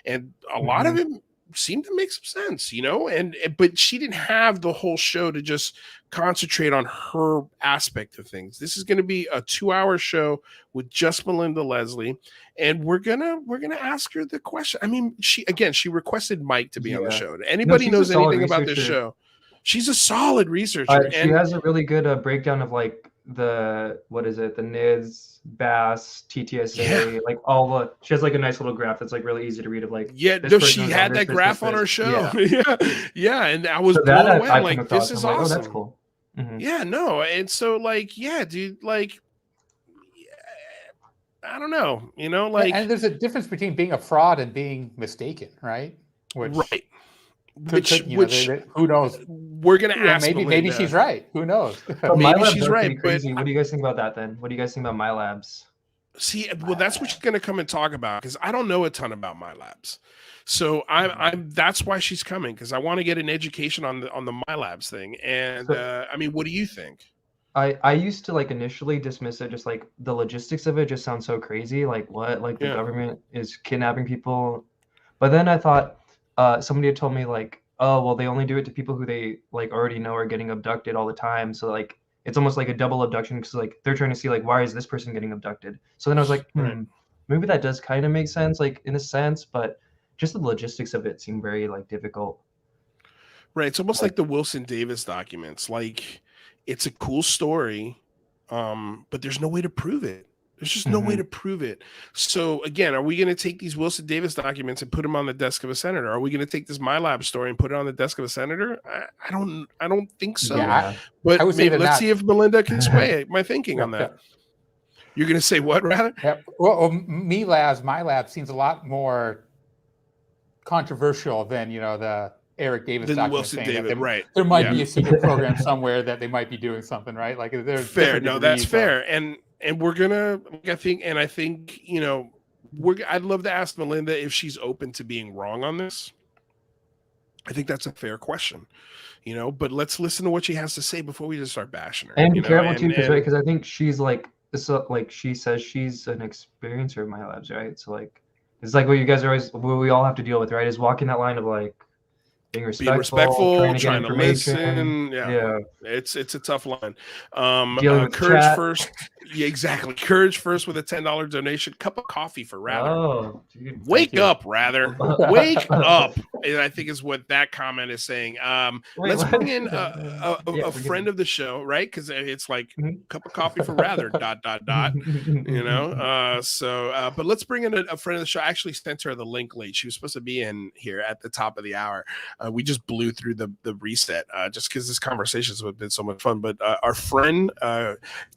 and a lot of it seemed to make some sense, you know, but she didn't have the whole show to just concentrate on her aspect of things. This is going to be a 2-hour show with just Melinda Leslie, and we're gonna ask her the question. I mean, she requested Mike to be on the show. Anybody knows anything about this show? She's a solid researcher. She has a really good breakdown of like the NIDS, BAS, TTSA, like all the. She has like a nice little graph that's like really easy to read of like. She had that graph on her show. Yeah, and I was blown away. I'm like, this is awesome. Oh, that's cool. Yeah, no, and so like, yeah, dude, like, I don't know, you know, like, and there's a difference between being a fraud and being mistaken, right? Right. Which who knows? We're gonna ask. Maybe she's right. Who knows? Maybe she's right. But what do you guys think about that then? What do you guys think about My Labs? See, well, that's what she's gonna come and talk about, because I don't know a ton about My Labs. So I'm that's why she's coming, because I want to get an education on the My Labs thing. And I mean, what do you think? I used to like initially dismiss it, just like the logistics of it just sounds so crazy. Like what? Like the government is kidnapping people. But then I thought somebody had told me like, oh, well, they only do it to people who they like already know are getting abducted all the time. So like it's almost like a double abduction, because like they're trying to see like, why is this person getting abducted? So then I was like, maybe that does kind of make sense, like in a sense, but just the logistics of it seem very like difficult. Right. It's almost like the Wilson Davis documents. Like, it's a cool story, but there's no way to prove it. There's just no way to prove it. So again, are we going to take these Wilson Davis documents and put them on the desk of a senator? Are we going to take this My Lab story and put it on the desk of a senator? I don't think so. Yeah, but maybe let's see if Melinda can sway my thinking on that. You're going to say what, rather? Yeah. Well, My Lab seems a lot more controversial than, you know, the Eric Davis document Wilson Davis, right? There might be a secret program somewhere that they might be doing something, right? Like there's fair. No, that's fair. And we're gonna, I think, you know, I'd love to ask Melinda if she's open to being wrong on this. I think that's a fair question, you know. But let's listen to what she has to say before we just start bashing her. And be careful too, because I think she's like, like she says she's an experiencer of My Labs, right? So like, it's like what you guys are always, what we all have to deal with, right? Is walking that line of like being respectful, trying to listen. Yeah, it's a tough line. Dealing with courage chat. first. Yeah, exactly. Courage first with a $10 donation. Cup of coffee for Rather. Oh, dude, wake up, Rather. Wake up. And I think is what that comment is saying. Let's bring in a friend of the show, right? Because it's like cup of coffee for Rather. ... You know. But let's bring in a friend of the show. I actually sent her the link late. She was supposed to be in here at the top of the hour. We just blew through the reset just because this conversation has been so much fun. But our friend,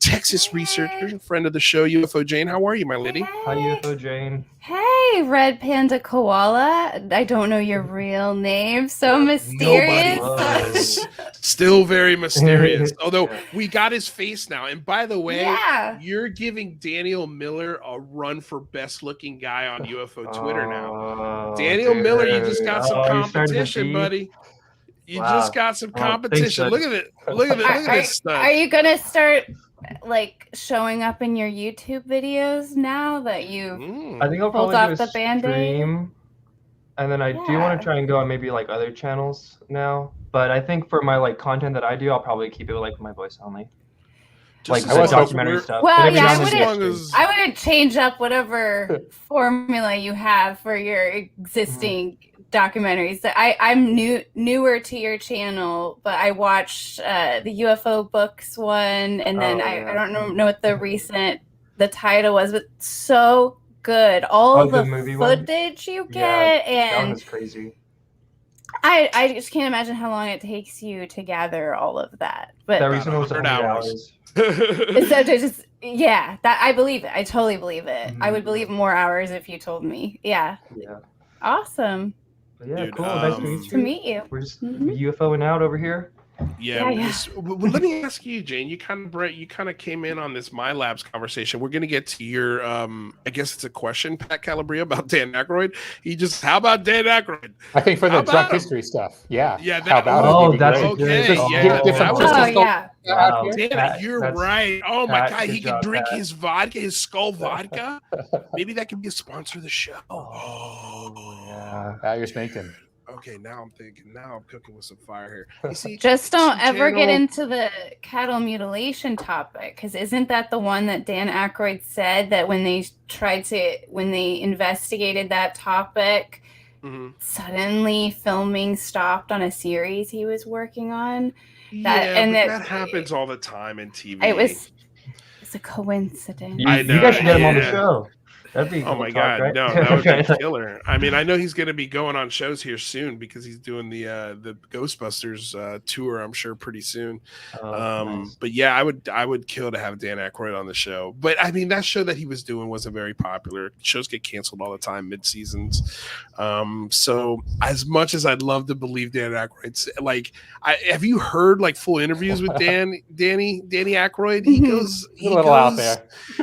Texas researcher, friend of the show, UFO Jane. How are you, my lady? Hi, UFO Jane. Hey, Red Panda Koala. I don't know your real name. So mysterious. Still very mysterious. Although we got his face now. And by the way, you're giving Daniel Miller a run for best looking guy on UFO Twitter now. Daniel Miller, you just got some competition, buddy. You just got some competition. Look at it. Look at this stuff. Are you gonna start like showing up in your YouTube videos now that you I think I'll probably off do the a Band-Aid? stream, and then I do want to try and go on maybe like other channels now. But I think for my like content that I do, I'll probably keep it like my voice only. Like documentary stuff. Well, yeah, I wouldn't change up whatever formula you have for your existing documentaries. I'm newer to your channel, but I watched the UFO Books one, and then I don't know what the title was, but so good. All the footage you get, and that was crazy. I just can't imagine how long it takes you to gather all of that. But that recently was 100 hours. That I believe it. I totally believe it. I would believe more hours if you told me. Yeah. Awesome. Yeah, dude. cool. Nice to meet Nice to meet you. We're just UFOing out over here. Yeah, well, let me ask you, Jane. You kind of came in on this My Labs conversation. We're gonna get to your I guess it's a question, Pat Calabria, about Dan Aykroyd. How about Dan Aykroyd? I think for the How drug about history stuff, yeah. Yeah, How about Oh, it? that's Great. a good. Okay, Just yeah, give that some was- Oh crystal yeah. out Wow. here. Dan, Pat, you're that's- right. Oh my Pat, God, good he job, could drink Pat. his vodka, his Skull vodka. Maybe that could be a sponsor of the show. Yeah. Now you're thinking. Okay, now I'm cooking with some fire here. You see, Just don't History ever get Channel- into the cattle mutilation topic, because isn't that the one that Dan Aykroyd said that when they investigated that topic, Mhm. suddenly filming stopped on a series he was working on? That happens all the time in TV. It's a coincidence. I You know, guys should get him on the yeah. show. That'd be Oh cool my talk, God, right? no, that would be killer. I mean, I know he's going to be going on shows here soon because he's doing the Ghostbusters tour, I'm sure, pretty soon. Nice. But yeah, I would kill to have Dan Aykroyd on the show. But I mean, that show that he was doing wasn't very popular. Shows get canceled all the time mid seasons. So as much as I'd love to believe Dan Aykroyd's have you heard like full interviews with Danny Aykroyd? He goes a little out there.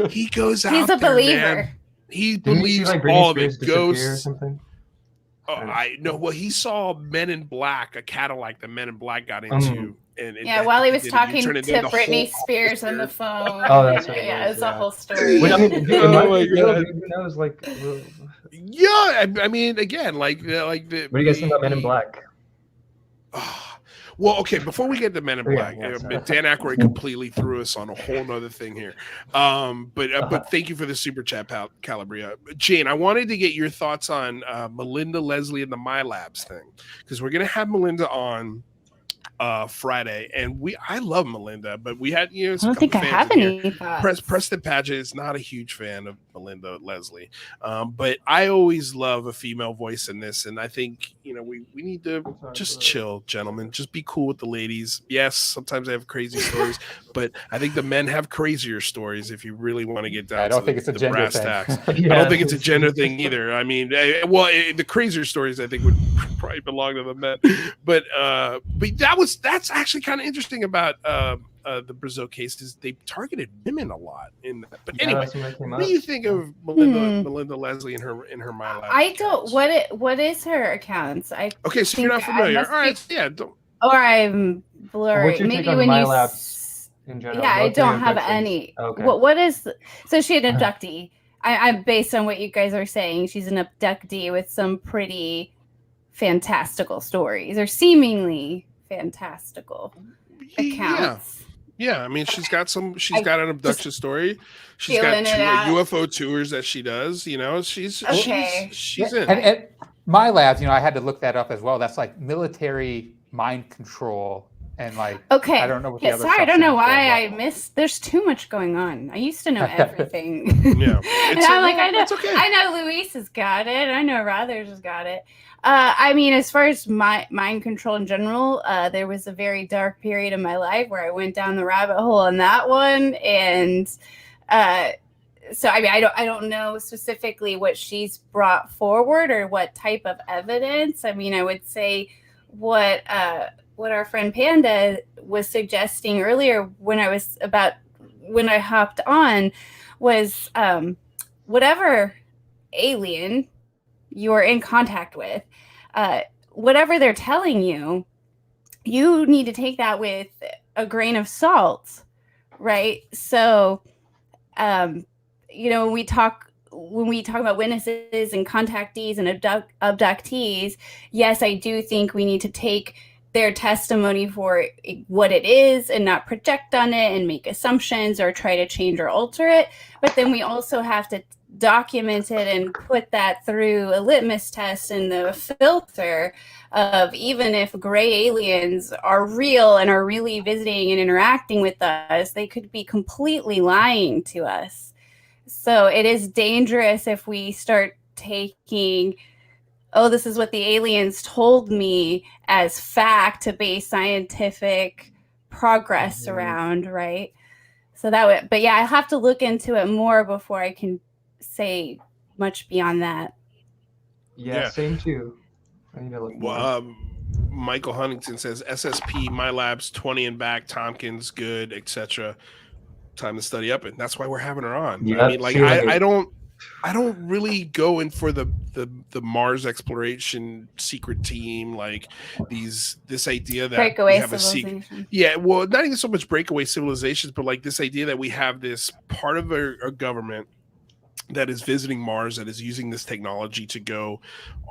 He goes out. He's a there, believer. man. He Didn't you see, believes like, Britney all of Spears it. disappear or Ghosts. something? Oh, I know. Well, he saw Men in Black, a Cadillac that Men in Black got into. While he was did it. talking turned to into the Britney whole Spears on the atmosphere. phone. Oh, that's what it Yeah, was, it's a yeah. whole story. Wait, I mean, dude, Oh might my be real, God. dude, who knows? Like, Yeah, I mean, again, like the. what do you guys think about Men in Black? Well, okay, before we get to Men in Black, sorry. Dan Aykroyd completely threw us on a whole nother thing here. But thank you for the super chat, Calabria. Jane, I wanted to get your thoughts on Melinda Leslie and the My Labs thing, because we're going to have Melinda on Friday, and I love Melinda, but we had I don't think I have any thoughts. Preston Paget is not a huge fan of Melinda Leslie, but I always love a female voice in this, and I think we need to just chill, gentlemen. Just be cool with the ladies. Yes, sometimes they have crazy stories, but I think the men have crazier stories. If you really want to get down, I don't think it's a gender brass thing. tacks. Yeah, I don't think it's a gender thing either. I mean, the crazier stories I think would probably belong to the men, but that's actually kind of interesting about the Brazil case is they targeted women a lot in that. But anyway, what do you think of Melinda Leslie and her My Lab? I don't. What is her accounts? Okay, so you're not familiar. All right, yeah. Or I'm blurry. What's your Maybe take on when My you. Labs in general? Yeah, I What's your don't have impressions? any. Okay. What is? So she an abductee. I'm based on what you guys are saying. She's an abductee with some pretty fantastical stories, or seemingly fantastical accounts. Yeah, I mean, she's got an abduction story. She's got two UFO tours that she does. She's in. And My Labs, I had to look that up as well. That's like military mind control and like. Okay. I don't know what the other. Sorry, I don't know why I missed. There's too much going on. I used to know everything. Yeah, and I'm like, I know. It's okay. I know Luis has got it. I know Rothers has got it. I mean, as far as mind control in general, there was a very dark period in my life where I went down the rabbit hole on that one, and so I mean, I don't know specifically what she's brought forward or what type of evidence. I mean, I would say what our friend Panda was suggesting earlier when I hopped on was whatever alien you're in contact with, whatever they're telling you, you need to take that with a grain of salt, right? So, when we talk about witnesses and contactees and abductees, yes, I do think we need to take their testimony for what it is and not project on it and make assumptions or try to change or alter it. But then we also have to document it and put that through a litmus test and the filter of, even if gray aliens are real and are really visiting and interacting with us, they could be completely lying to us. So it is dangerous if we start taking, oh, this is what the aliens told me as fact to base scientific progress around, right? So but yeah, I have to look into it more before I can say much beyond that. Yeah, same too. I need to look more. Michael Huntington says SSP, my lab's 20 and back, Tompkins, good, etc. Time to study up, and that's why we're having her on. Yep, I mean, like, see, like I don't really go in for the Mars exploration secret team, like this idea that breakaway we have a civilization. secret. Yeah, well, not even so much breakaway civilizations, but like this idea that we have this part of a government that is visiting Mars, that is using this technology to go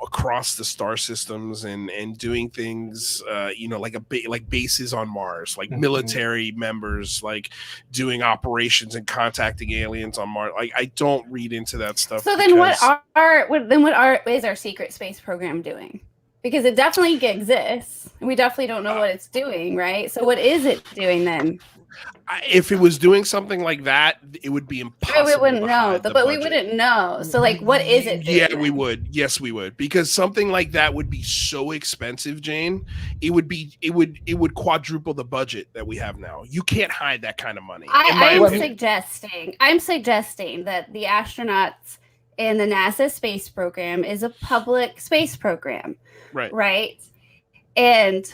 across the star systems and doing things, like bases on Mars, like military members, like doing operations and contacting aliens on Mars. Like, I don't read into that stuff. So then, what is our secret space program doing? Because it definitely exists. We definitely don't know what it's doing, right? So what is it doing then? If it was doing something like that, it would be impossible. We wouldn't know, but we wouldn't know. So, like, what is it doing? Yeah, we would. Yes, we would, because something like that would be so expensive, Jane. It would quadruple the budget that we have now. You can't hide that kind of money. I'm suggesting that the astronauts in the NASA space program is a public space program, right? And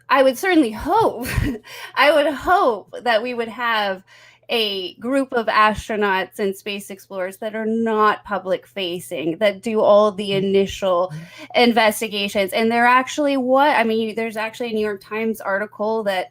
I would certainly hope, that we would have a group of astronauts and space explorers that are not public facing, that do all the initial investigations. And they're actually there's actually a New York Times article that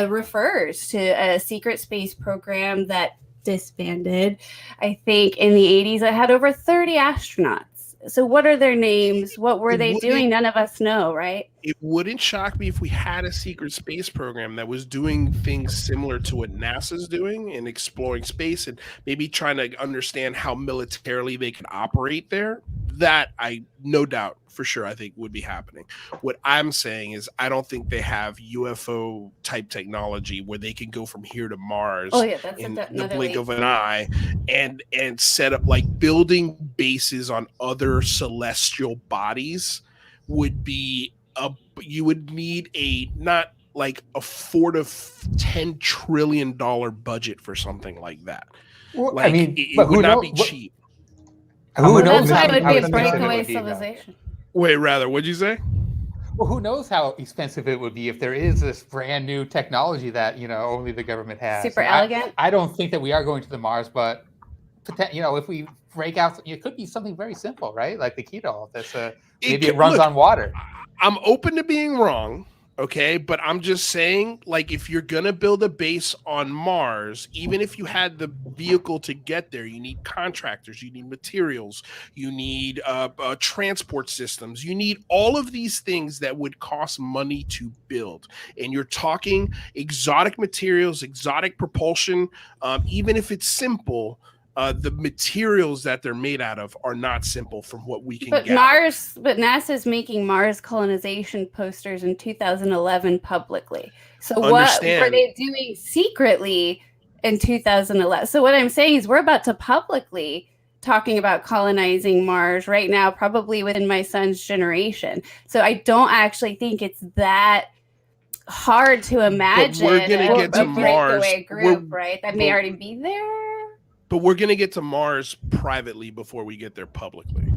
refers to a secret space program that disbanded, I think, in the 80s. That had over 30 astronauts. So what are their names? What were they doing? None of us know, right? It wouldn't shock me if we had a secret space program that was doing things similar to what NASA's doing and exploring space and maybe trying to understand how militarily they can operate there. That I no doubt for sure I think would be happening. What I'm saying is I don't think they have UFO type technology where they can go from here to Mars in the blink of an eye and set up, like, building bases on other celestial bodies would be you would need not like a $4 to $10 trillion budget for something like that. Well, like, I mean, it would not be cheap. Who knows? That's why it would be a breakaway civilization. Wait, rather, what'd you say? Well, who knows how expensive it would be if there is this brand new technology that, only the government has. Super elegant. I don't think that we are going to the Mars, but if we break out, it could be something very simple, right? Like the key to all of this. Maybe it runs on water. I'm open to being wrong, okay? But I'm just saying, like, if you're going to build a base on Mars, even if you had the vehicle to get there, you need contractors, you need materials, you need transport systems, you need all of these things that would cost money to build. And you're talking exotic materials, exotic propulsion, even if it's simple. The materials that they're made out of are not simple from what we can get. But NASA's making Mars colonization posters in 2011 publicly. So what were they doing secretly in 2011? So what I'm saying is we're about to publicly talking about colonizing Mars right now, probably within my son's generation. So I don't actually think it's that hard to imagine we're gonna get to Mars. Breakaway group, right? That may already be there. But we're going to get to Mars privately before we get there publicly.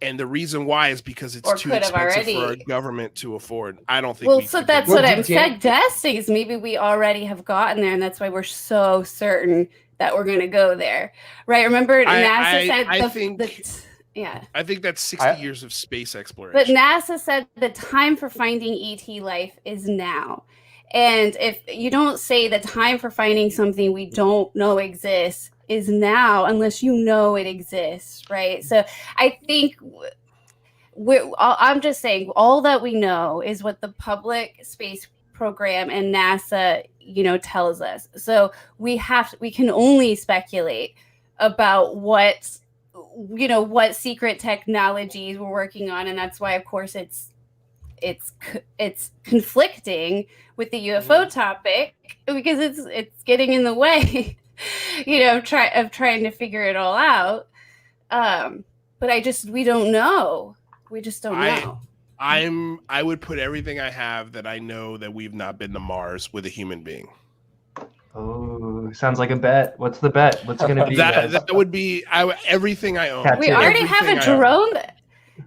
And the reason why is because it's too expensive for our government to afford. I don't think. Well, so that's what I'm suggesting is maybe we already have gotten there, and that's why we're so certain that we're going to go there, right? Remember, NASA said I think that's 60 years of space exploration. But NASA said the time for finding ET life is now. And if you don't say the time for finding something we don't know exists is now, unless you know it exists, right? So I think I'm just saying all that we know is what the public space program and NASA, tells us. So we can only speculate about what secret technologies we're working on, and that's why, of course, it's conflicting with the UFO topic because it's getting in the way, of trying to figure it all out. But we don't know. We just don't know. I would put everything I have that I know that we've not been to Mars with a human being. Oh, sounds like a bet. What's the bet? What's going to be that would be everything I own. We already have a drone.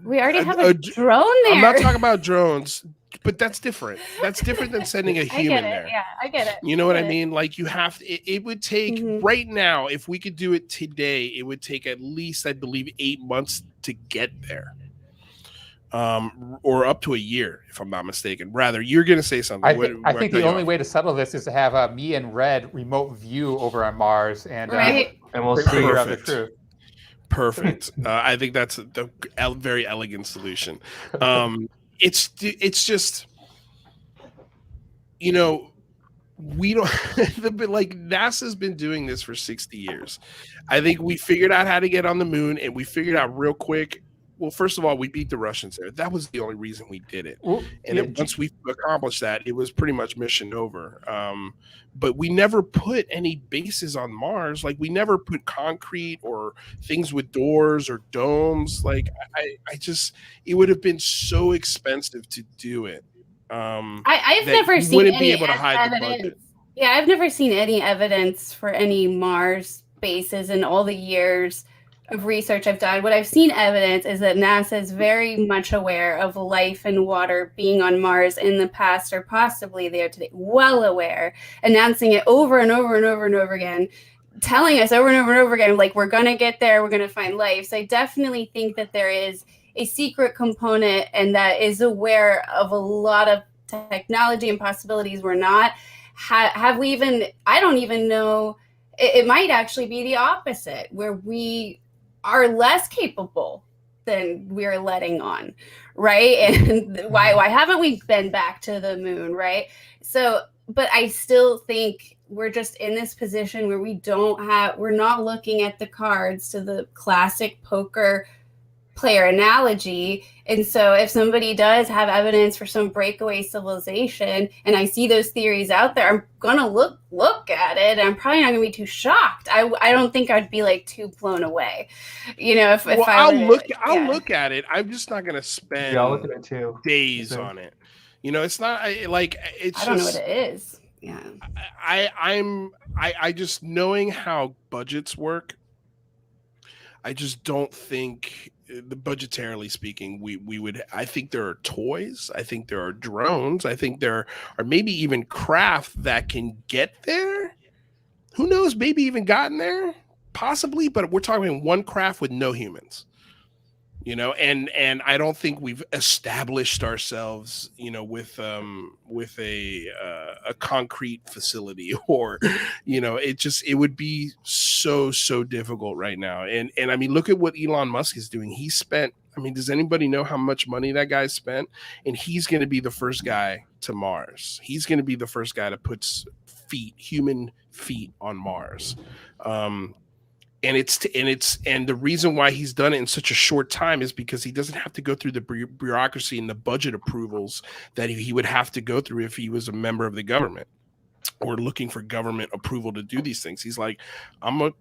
We already have a drone there. I'm not talking about drones, but that's different. That's different than sending a human there. Yeah, I get it. You know what I mean? Like you have to, it would take right now, if we could do it today, it would take at least, I believe, 8 months to get there. Or up to a year, if I'm not mistaken. Rather, you're going to say something. I think the only way to settle this is to have me and Red remote view over on Mars and we'll figure out the truth. Perfect. I think that's a very elegant solution. It's just, we don't like NASA's been doing this for 60 years. I think we figured out how to get on the moon, and we figured out real quick. Well, first of all, we beat the Russians there. That was the only reason we did it. And then once we accomplished that, it was pretty much mission over. But we never put any bases on Mars. Like we never put concrete or things with doors or domes. Like I just, it would have been so expensive to do it. I've never seen any evidence. Yeah, I've never seen any evidence for any Mars bases in all the years of research I've done. What I've seen evidence is that NASA is very much aware of life and water being on Mars in the past or possibly there today. Well aware, announcing it over and over and over and over again, telling us over and over and over again, like, we're going to get there, we're going to find life. So I definitely think that there is a secret component and that is aware of a lot of technology and possibilities we're not. Have we even, I don't even know, it might actually be the opposite, where we are less capable than we're letting on, right? And why haven't we been back to the moon, right? So, but I still think we're just in this position where we're not looking at the cards to the classic poker player analogy. And so if somebody does have evidence for some breakaway civilization and I see those theories out there, I'm gonna look at it and I'm probably not gonna be too shocked. I don't think I'd be like too blown away. If I'll look at it. I'm just not gonna spend I'll look at it too. days on it. It's not like it's I don't know what it is. Yeah. I just, knowing how budgets work, I just don't think, the budgetarily speaking, we would. I think there are toys. I think there are drones. I think there are maybe even craft that can get there. Who knows? Maybe even gotten there, possibly. But we're talking one craft with no humans. And I don't think we've established ourselves, with a concrete facility or, it would be so difficult right now. And I mean, look at what Elon Musk is doing. He spent, does anybody know how much money that guy spent? And he's going to be the first guy to Mars. He's going to be the first guy to put human feet on Mars. And the reason why he's done it in such a short time is because he doesn't have to go through the bureaucracy and the budget approvals that he would have to go through if he was a member of the government or looking for government approval to do these things. He's like, I'm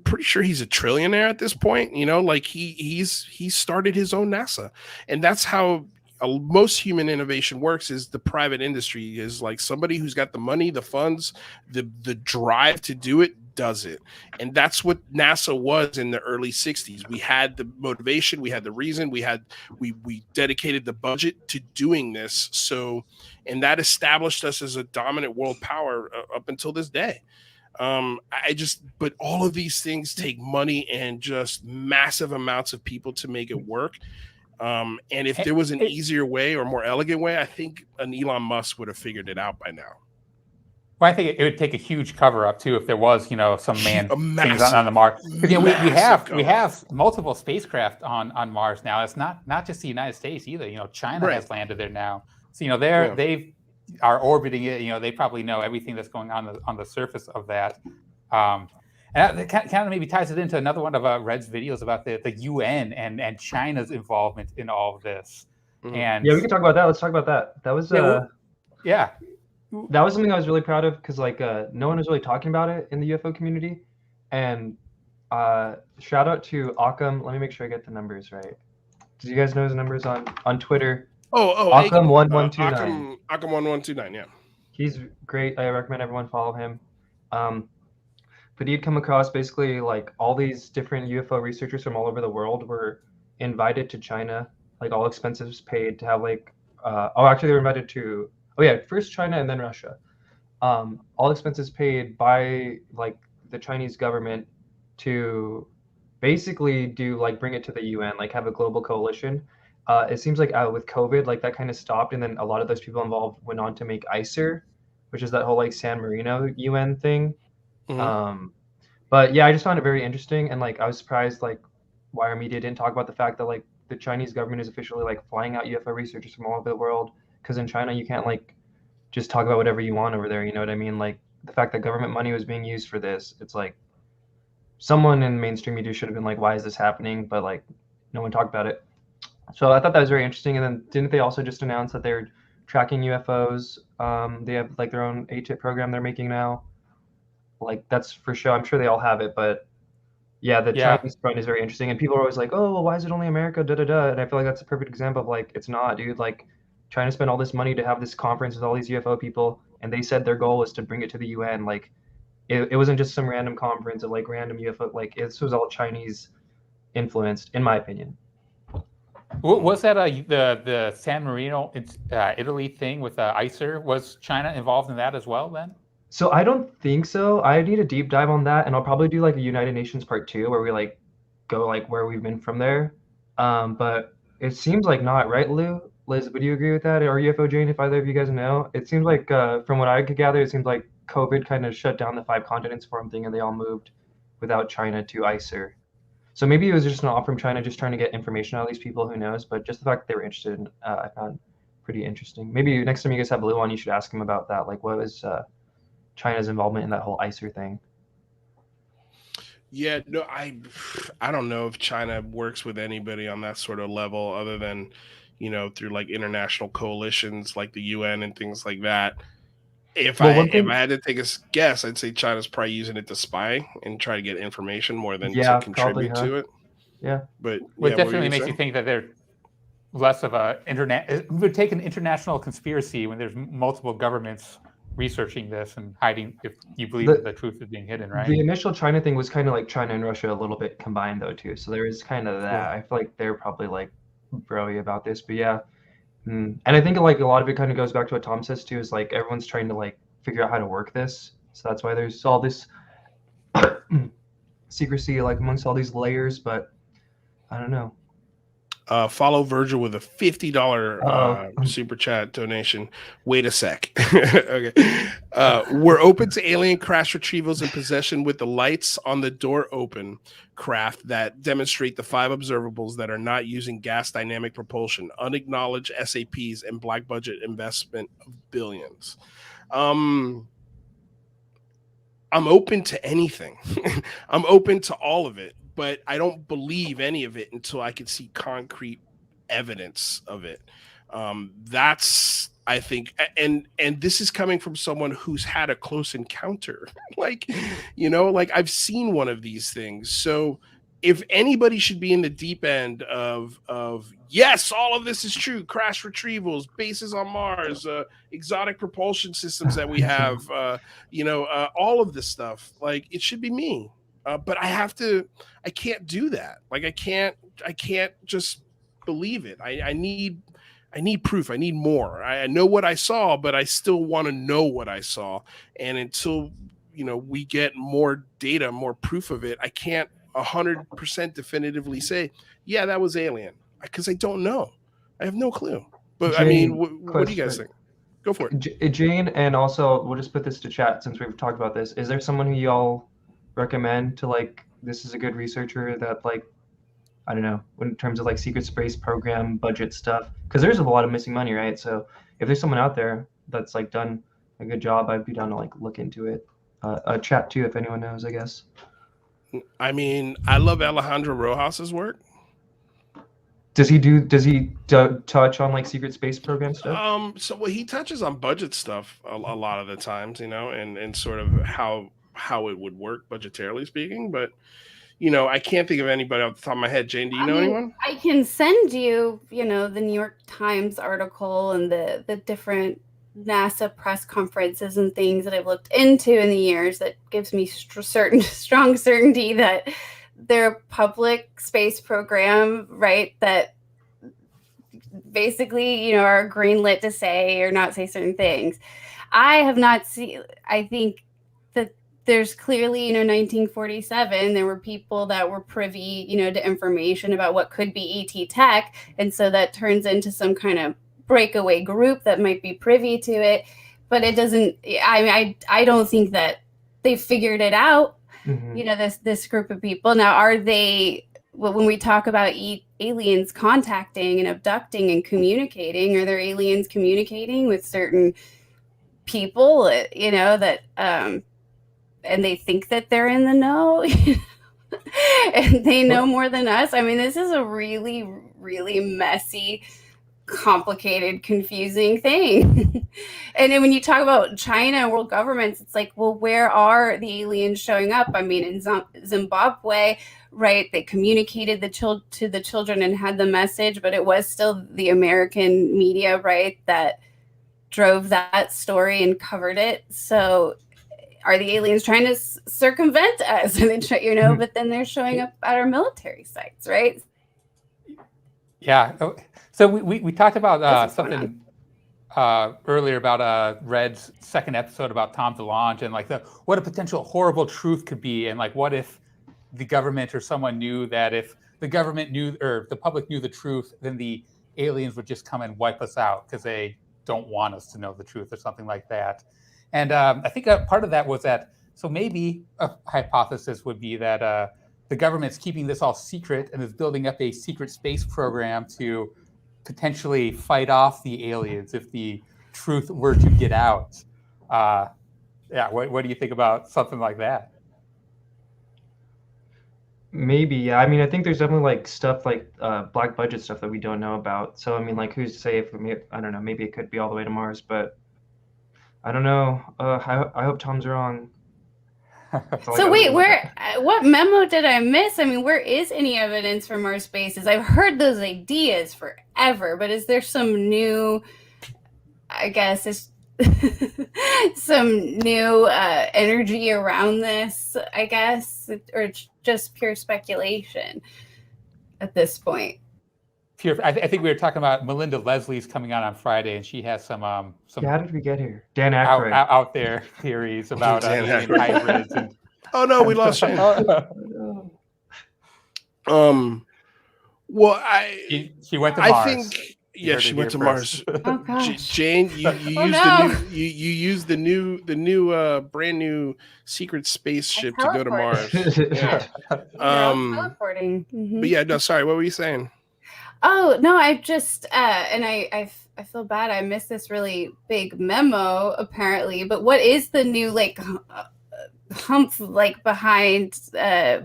pretty sure he's a trillionaire at this point. Like he started his own NASA, and that's how most human innovation works. Is the private industry is like somebody who's got the money, the funds, the drive to do it, does it. And that's what NASA was in the early 60s. We had the motivation, we had the reason, we dedicated the budget to doing this. So, and that established us as a dominant world power up until this day. But all of these things take money and just massive amounts of people to make it work. And if there was an easier way or more elegant way, I think an Elon Musk would have figured it out by now. Well, I think it would take a huge cover up too if there was, some manned things on the Mars. Because we have multiple spacecraft on Mars now. It's not just the United States either. China has landed there now. So they are orbiting it. They probably know everything that's going on the surface of that. And that kind of maybe ties it into another one of Red's videos about the UN and China's involvement in all of this. Mm-hmm. And we can talk about that. Let's talk about that. That was that was something I was really proud of because no one was really talking about it in the UFO community. And shout out to Occam. Let me make sure I get the numbers right. Do you guys know his numbers on Twitter? Occam 1129. Occam 1129. Yeah, he's great. I recommend everyone follow him. But he'd come across basically like all these different UFO researchers from all over the world were invited to China, like all expenses paid to have like, actually they were invited to, first China and then Russia. All expenses paid by like the Chinese government to basically bring it to the UN, like have a global coalition. It seems like with COVID, like that kind of stopped, and then a lot of those people involved went on to make ICER, which is that whole like San Marino UN thing. Mm-hmm. But yeah, I just found it very interesting, and like I was surprised like why our media didn't talk about the fact that like the Chinese government is officially like flying out UFO researchers from all over the world, because in China you can't like just talk about whatever you want over there, you know what I mean? Like the fact that government money was being used for this, it's like someone in mainstream media should have been like, why is this happening? But like no one talked about it. So I thought that was very interesting. And then didn't they also just announce that they're tracking UFOs? They have like their own ATIP program they're making now. Like that's for sure. I'm sure they all have it, but yeah, the Chinese front is very interesting. And people are always like, oh, well, why is it only America? Da da da. And I feel like that's a perfect example of like, it's not, dude. Like trying to spend all this money to have this conference with all these UFO people, and they said their goal was to bring it to the UN. Like it wasn't just some random conference of like random UFO. Like this was all Chinese influenced, in my opinion. Was that the San Marino, Italy thing with ICER? Was China involved in that as well then? So I don't think so. I need a deep dive on that, and I'll probably do like a United Nations Part 2 where we like go like where we've been from there. But it seems like not, right, Lou? Liz, would you agree with that? Or UFO Jane, if either of you guys know? It seems like from what I could gather, it seems like COVID kind of shut down the 5 continents forum thing, and they all moved without China to ICER. So maybe it was just an offer from China, just trying to get information out of these people. Who knows? But just the fact that they were interested, I found pretty interesting. Maybe next time you guys have Lou on, you should ask him about that. Like, what was China's involvement in that whole ICER thing? Yeah, no, I don't know if China works with anybody on that sort of level other than, through like international coalitions like the UN and things like that. If I had to take a guess, I'd say China's probably using it to spy and try to get information more than to contribute to it. Yeah, but it definitely makes you think that they're less of a it would take an international conspiracy when there's multiple governments researching this and hiding, if you believe that the truth is being hidden, right? The initial China thing was kind of like China and Russia a little bit combined though too, so there is kind of that. Yeah. I feel like they're probably like broy about this, but yeah. And I think like a lot of it kind of goes back to what Tom says too, is like everyone's trying to like figure out how to work this, so that's why there's all this secrecy like amongst all these layers. But I don't know. Follow Virgil with a $50 super chat donation. Wait a sec. Okay. We're open to alien crash retrievals in possession with the lights on the door open craft that demonstrate the 5 observables that are not using gas dynamic propulsion, unacknowledged SAPs, and black budget investment of billions. I'm open to anything. I'm open to all of it. But I don't believe any of it until I can see concrete evidence of it. That's, I think, and this is coming from someone who's had a close encounter. like I've seen one of these things. So if anybody should be in the deep end of yes, all of this is true, crash retrievals, bases on Mars, exotic propulsion systems that we have, all of this stuff, like it should be me. But I can't do that. Like I can't just believe it. I need proof. I need more. I know what I saw, but I still want to know what I saw. And until, we get more data, more proof of it, I can't 100% definitively say, yeah, that was alien, because I don't know. I have no clue. But Jane, I mean, what do you guys think? Go for it. Jane, and also we'll just put this to chat since we've talked about this. Is there someone who y'all recommend to like, this is a good researcher that like, I don't know, in terms of like secret space program budget stuff, because there's a lot of missing money, right? So if there's someone out there that's like done a good job, I'd be down to like look into it. Chat too, if anyone knows, I guess. I mean, I love Alejandro Rojas's work. Does he touch on like secret space program stuff? So he touches on budget stuff a lot of the times, and sort of how it would work budgetarily speaking, but I can't think of anybody off the top of my head. Jane, do you know anyone? I can send you, the New York Times article and the different NASA press conferences and things that I've looked into in the years that gives me strong certainty that their public space program, right, that basically, you know, are greenlit to say or not say certain things. I have not seen, I think that there's clearly, you know, 1947, there were people that were privy, you know, to information about what could be ET tech. And so that turns into some kind of breakaway group that might be privy to it. But it doesn't, I don't think that they figured it out, you know, this group of people. Now, are they, when we talk about aliens contacting and abducting and communicating, are there aliens communicating with certain people, you know, that and they think that they're in the know and they know more than us? I mean, this is a really, really messy, complicated, confusing thing. And then when you talk about China and world governments, it's like, well, where are the aliens showing up? I mean, in Zimbabwe, right, they communicated to the children and had the message, but it was still the American media, right, that drove that story and covered it. So are the aliens trying to circumvent us? And they try, you know, but then they're showing up at our military sites, right? Yeah. So we talked about something earlier about Red's second episode about Tom DeLonge and like what a potential horrible truth could be, and like what if the government or someone knew that if the government knew or the public knew the truth, then the aliens would just come and wipe us out because they don't want us to know the truth or something like that. And I think part of that was that, so maybe a hypothesis would be that the government's keeping this all secret and is building up a secret space program to potentially fight off the aliens if the truth were to get out. Yeah, what do you think about something like that? Maybe, yeah. I mean, I think there's definitely like stuff like black budget stuff that we don't know about. So I mean, like, who's to say if I don't know, maybe it could be all the way to Mars, but I don't know. I hope Tom's wrong. So wait, what memo did I miss? I mean, where is any evidence for Mars bases? I've heard those ideas forever, but is there some new, I guess, some new energy around this, I guess, or just pure speculation at this point? I think we were talking about Melinda Leslie's coming on Friday, and she has some how did we get here? Dan Aykroyd out there theories about alien hybrids. And... Oh no, we lost Shane. Well, she went to Mars. I think she went to Mars. Oh gosh, Jane, you used the new brand new secret spaceship to go to Mars. Yeah. Teleporting. But yeah, no, sorry. What were you saying? Oh no, I just and I feel bad. I missed this really big memo apparently. But what is the new like hump like behind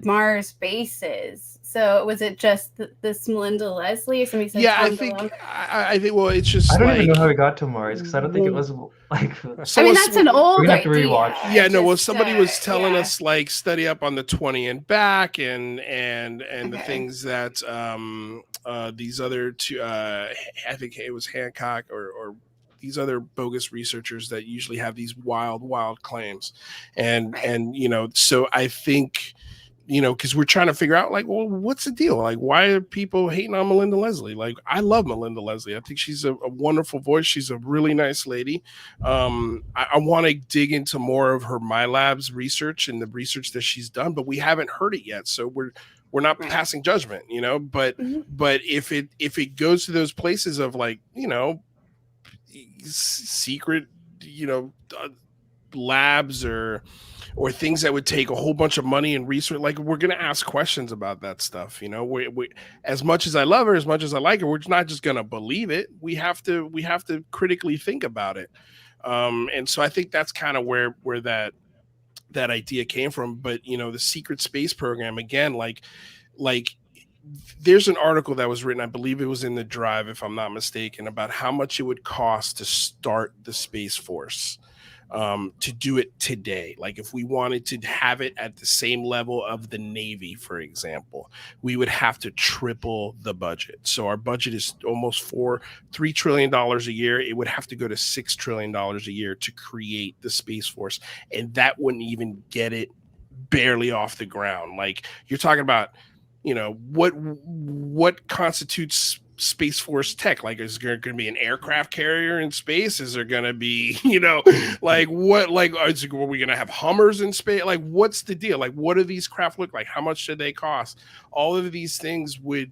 Mars bases? So was it just this Melinda Leslie or somebody said? Yeah, I think. Well, it's just. I don't even know how we got to Mars because I don't think it was like. I mean, that's an old. We have to rewatch. Yeah, no. Well, somebody was telling us like study up on the 20 and back and the things that these other two. I think it was Hancock or these other bogus researchers that usually have these wild claims, and you know. So I think. You know, because we're trying to figure out, like, well, what's the deal? Like, why are people hating on Melinda Leslie? Like, I love Melinda Leslie. I think she's a wonderful voice. She's a really nice lady. I want to dig into more of her MyLabs research and the research that she's done, but we haven't heard it yet. So we're not passing judgment, you know. But but if it goes to those places of like, you know, secret, you know, labs or things that would take a whole bunch of money and research, like we're going to ask questions about that stuff. You know, we as much as I love her, as much as I like her, we're not just going to believe it. We have to critically think about it. And so I think that's kind of where that idea came from. But, you know, the secret space program, again, like there's an article that was written, I believe it was in the Drive, if I'm not mistaken, about how much it would cost to start the Space Force. To do it today. Like if we wanted to have it at the same level of the Navy, for example, we would have to triple the budget. So our budget is almost $3 trillion a year. It would have to go to $6 trillion a year to create the Space Force. And that wouldn't even get it barely off the ground. Like you're talking about, what constitutes Space Force tech? Like, is there going to be an aircraft carrier in space? Is there going to be, like what? Like, are we going to have Hummers in space? Like, what's the deal? Like, what do these craft look like? How much should they cost? All of these things would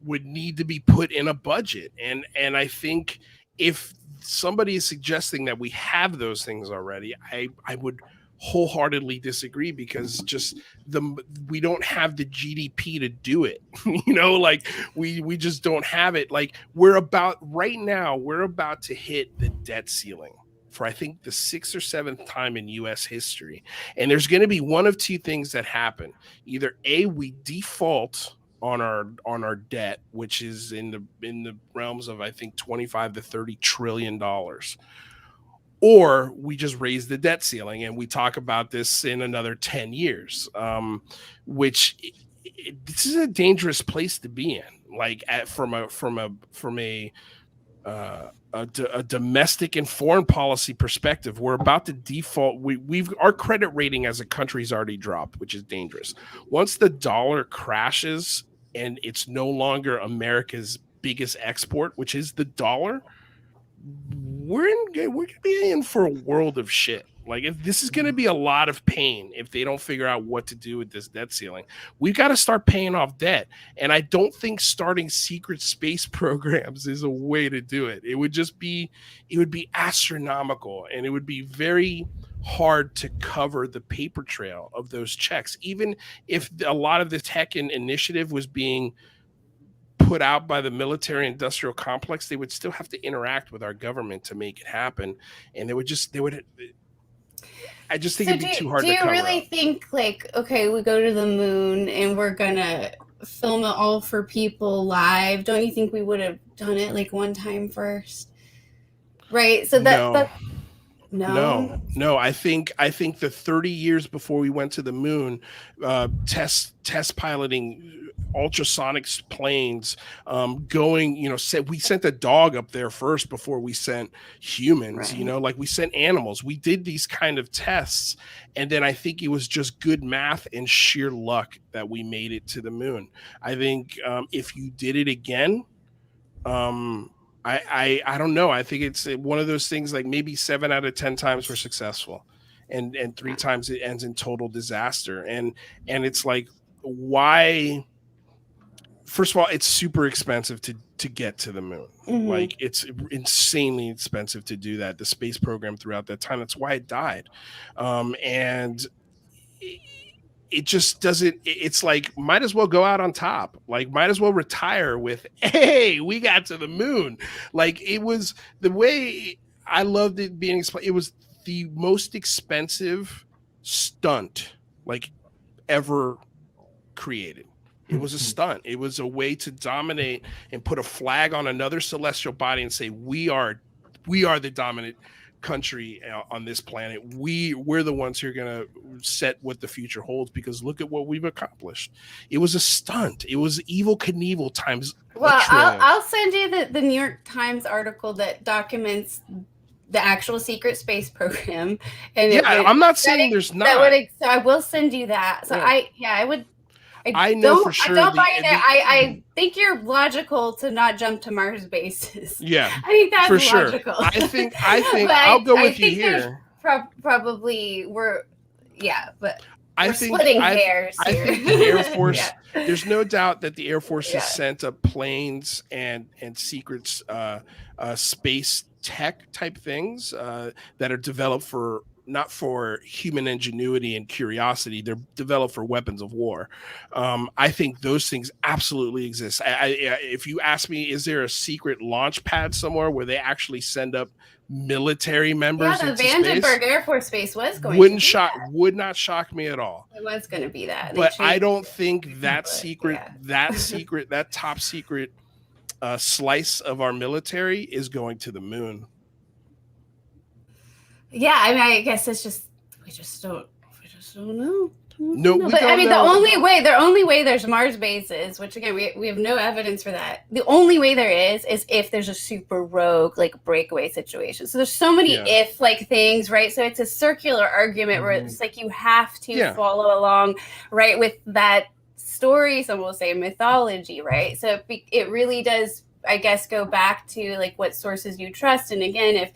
need to be put in a budget, and I think if somebody is suggesting that we have those things already, I would wholeheartedly disagree, because we don't have the GDP to do it. Like we just don't have it. Like we're about to hit the debt ceiling for I think the 6th or 7th time in US history. And there's going to be one of two things that happen. Either A, we default on our debt, which is in the realms of I think 25 to 30 trillion dollars. Or we just raise the debt ceiling, and we talk about this in another 10 years, which this is a dangerous place to be in. Like from a domestic and foreign policy perspective, we're about to default. Our credit rating as a country has already dropped, which is dangerous. Once the dollar crashes and it's no longer America's biggest export, which is the dollar, we're gonna be in for a world of shit. Like if this is going to be a lot of pain if they don't figure out what to do with this debt ceiling. We've got to start paying off debt, and I don't think starting secret space programs is a way to do it. It would be astronomical, and it would be very hard to cover the paper trail of those checks. Even if a lot of the tech and initiative was being put out by the military industrial complex, they would still have to interact with our government to make it happen. And I just think it'd be too hard to cover. Do you really think like, okay, we go to the moon and we're gonna film it all for people live? Don't you think we would have done it like one time first? Right. So No. I think the 30 years before we went to the moon, test piloting ultrasonic planes, going, we sent a dog up there first before we sent humans. Right. Like we sent animals. We did these kind of tests, and then I think it was just good math and sheer luck that we made it to the moon. I think if you did it again, I don't know. I think it's one of those things like maybe 7 out of 10 times we're successful, and 3 times it ends in total disaster. And it's like, why? First of all, it's super expensive to get to the moon. Mm-hmm. Like it's insanely expensive to do that. The space program throughout that time, that's why it died. And it just doesn't, it's like, might as well go out on top. Like, might as well retire with, hey, we got to the moon. Like, it was the way I loved it being explained. It was the most expensive stunt like ever created. It was a stunt. It was a way to dominate and put a flag on another celestial body and say, we are the dominant country on this planet. We're the ones who are going to set what the future holds, because look at what we've accomplished. It was a stunt. It was Evel Knievel times. Well, I'll send you the New York Times article that documents the actual secret space program. And I'm not saying there's not. So I will send you that. So yeah. I would. I know for sure. I don't buy it. I think you're logical to not jump to Mars bases. Yeah, I think that's for sure. logical. I think I'll go with you here. Probably but I we're think splitting hairs here. I think the Air Force. There's no doubt that the Air Force has sent up planes and secrets, space tech type things that are developed not for human ingenuity and curiosity. They're developed for weapons of war. I think those things absolutely exist. If you ask me, is there a secret launch pad somewhere where they actually send up military members? Yeah, the Vandenberg Air Force Base was going would not shock me at all. It was going to be that. But I don't think that that top secret slice of our military is going to the moon. Yeah, I mean, I guess it's just we just don't know. No, we but don't I mean, know. the only way there's Mars bases, which again we have no evidence for that. The only way there is if there's a super rogue like breakaway situation. So there's so many if like things, right? So it's a circular argument where it's like you have to follow along, right, with that story. Some will say mythology, right? So it really does, I guess, go back to like what sources you trust. And again,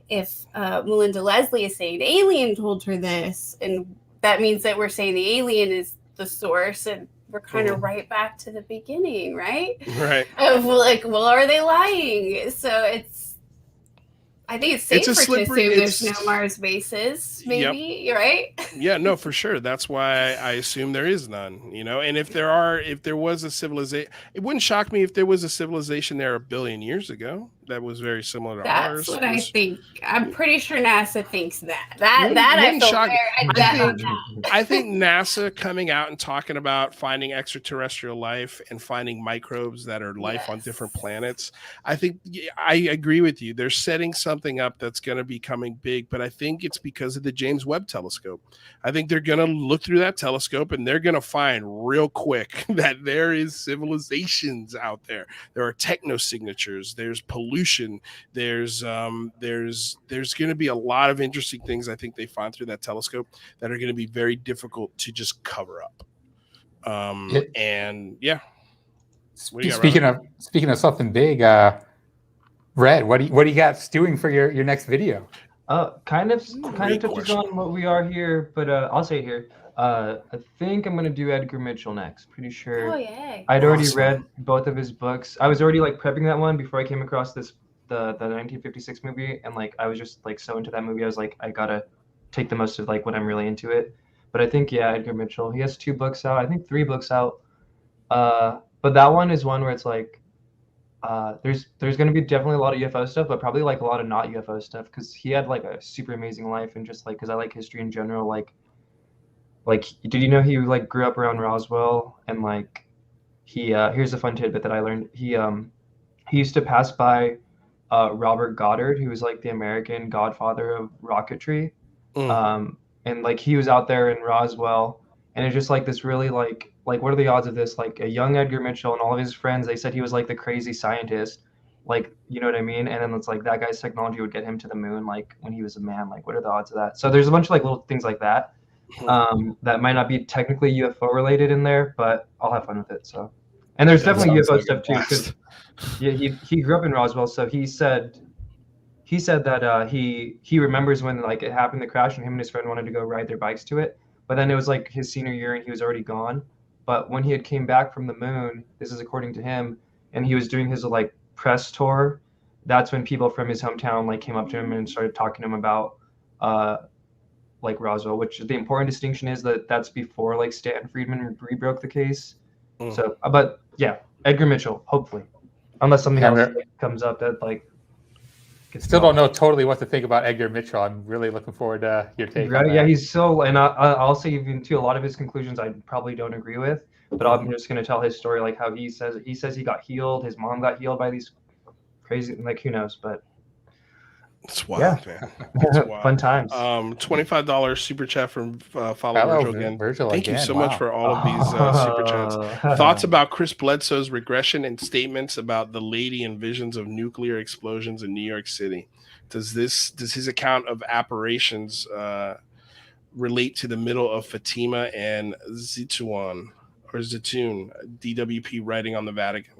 if Melinda Leslie is saying the alien told her this, and that means that we're saying the alien is the source, and we're kind of right back to the beginning, right? Right. Of like, well, are they lying? So I think it's safer to assume there's no Mars bases, maybe, right? Yeah, no, for sure. That's why I assume there is none, you know. And if there was a civilization, it wouldn't shock me if there was a civilization there 1 billion years ago that was very similar to ours. That's what I think. I'm pretty sure NASA thinks that. I think NASA coming out and talking about finding extraterrestrial life and finding microbes that are life on different planets. I think I agree with you. They're setting something up that's going to be coming big, but I think it's because of the James Webb Telescope. I think they're going to look through that telescope and they're going to find real quick that there is civilizations out there. There are techno-signatures. There's pollution. There's going to be a lot of interesting things I think they find through that telescope that are going to be very difficult to just cover up. And yeah. Speaking of something big, Red, what do you got stewing for your next video? Kind of touches on what we are here, but I'll say it here. I think I'm gonna do Edgar Mitchell next. Pretty sure. Oh yeah. I'd already read both of his books. I was already like prepping that one before I came across the 1956 movie, and like I was just like so into that movie. I was like, I gotta take the most of like when I'm really into it. But I think Edgar Mitchell. He has 2 books out. I think 3 books out. But that one is one where it's like, there's going to be definitely a lot of UFO stuff, but probably like a lot of not UFO stuff, because he had like a super amazing life, and just like because I like history in general, like did you know he like grew up around Roswell, and like he here's a fun tidbit that I learned. He used to pass by Robert Goddard, who was like the American godfather of rocketry, and like he was out there in Roswell, and it's just like this really like what are the odds of this, like a young Edgar Mitchell and all of his friends, they said he was like the crazy scientist, like, you know what I mean? And then it's like that guy's technology would get him to the moon like when he was a man. Like, what are the odds of that? So there's a bunch of like little things like that that might not be technically UFO related in there, but I'll have fun with it. So, and there's definitely UFO stuff too, because he grew up in Roswell, so he said that he remembers when like it happened, the crash, and him and his friend wanted to go ride their bikes to it, but then it was like his senior year and he was already gone. But when he had came back from the moon, this is according to him, and he was doing his like press tour, that's when people from his hometown like came up to him and started talking to him about like Roswell, which the important distinction is that that's before like Stanton Friedman rebroke the case. So, but yeah, Edgar Mitchell, hopefully, unless something else comes up that like. Still don't know totally what to think about Edgar Mitchell. I'm really looking forward to your take. Right? On that. Yeah, he's so, and I'll say even too, a lot of his conclusions I probably don't agree with, but I'm just gonna tell his story, like how he says he got healed, his mom got healed by these crazy, like who knows, but it's wild, man. It's wild. Fun times. $25 super chat from follow Virgil again. Thank you so much for all of these super chats. Thoughts about Chris Bledsoe's regression and statements about the lady and visions of nuclear explosions in New York City. Does his account of apparitions relate to the middle of Fatima and Zitoun, DWP writing on the Vatican?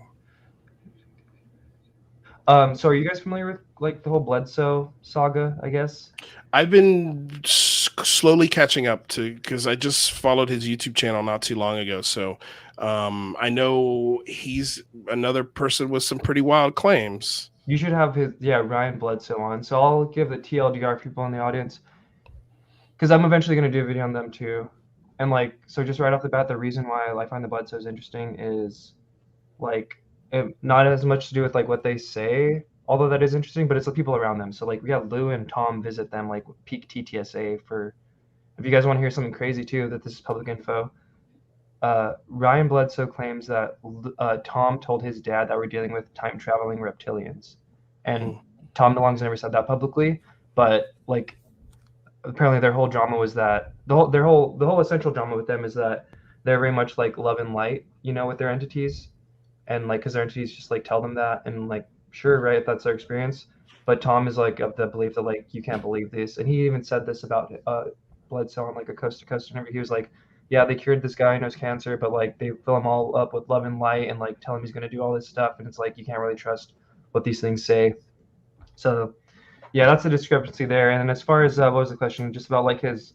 So are you guys familiar with like the whole Bledsoe saga, I guess? I've been slowly catching up because I just followed his YouTube channel not too long ago. So I know he's another person with some pretty wild claims. You should have Ryan Bledsoe on. So I'll give the TLDR people in the audience, because I'm eventually going to do a video on them too. And like, so just right off the bat, the reason why I find the Bledsoes interesting is like, not as much to do with like what they say, although that is interesting, but it's the people around them. So like we have Lou and Tom visit them like with peak TTSA for, if you guys want to hear something crazy too, that this is public info. Ryan Bledsoe claims that Tom told his dad that we're dealing with time traveling reptilians, and Tom DeLonge's never said that publicly, but like apparently their whole drama was that the whole essential drama with them is that they're very much like love and light, with their entities, and like because their entities just like tell them that, and like sure, right, that's their experience. But Tom is like of the belief that like you can't believe this, and he even said this about Bledsoe on like a Coast to Coast interview. He was like, yeah, they cured this guy who knows cancer, but like they fill him all up with love and light and like tell him he's gonna do all this stuff, and it's like you can't really trust what these things say. So yeah, that's the discrepancy there. And then as far as what was the question? Just about like his,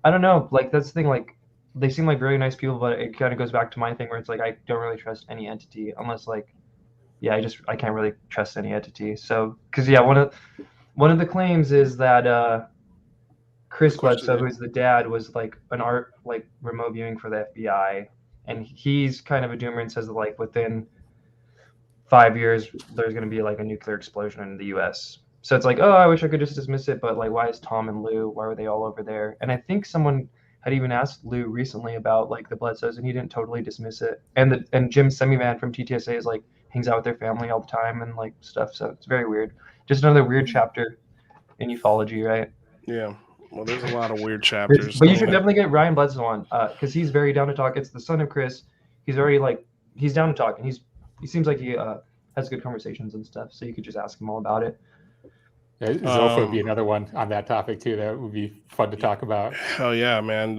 I don't know, like that's the thing. Like they seem like really nice people, but it kind of goes back to my thing where it's like I don't really trust any entity unless like, yeah, I can't really trust any entity. So because yeah, one of the claims is that Chris Bledsoe, who's the dad, was like an art like remote viewing for the FBI, and he's kind of a doomer and says that like within 5 years there's going to be like a nuclear explosion in the U.S. So it's like, oh, I wish I could just dismiss it, but like, why is Tom and Lou? Why were they all over there? And I think someone had even asked Lou recently about like the Bledsoes, and he didn't totally dismiss it. And Jim Semivan from TTSA is like hangs out with their family all the time and like stuff. So it's very weird. Just another weird chapter in ufology, right? Yeah. Well, there's a lot of weird chapters. But you should definitely get Ryan Bledsoe on because he's very down to talk. It's the son of Chris. He's already like he's down to talk, and he seems like he has good conversations and stuff. So you could just ask him all about it. Yeah, Zilpha would be another one on that topic too. That would be fun to talk about. Hell yeah, man!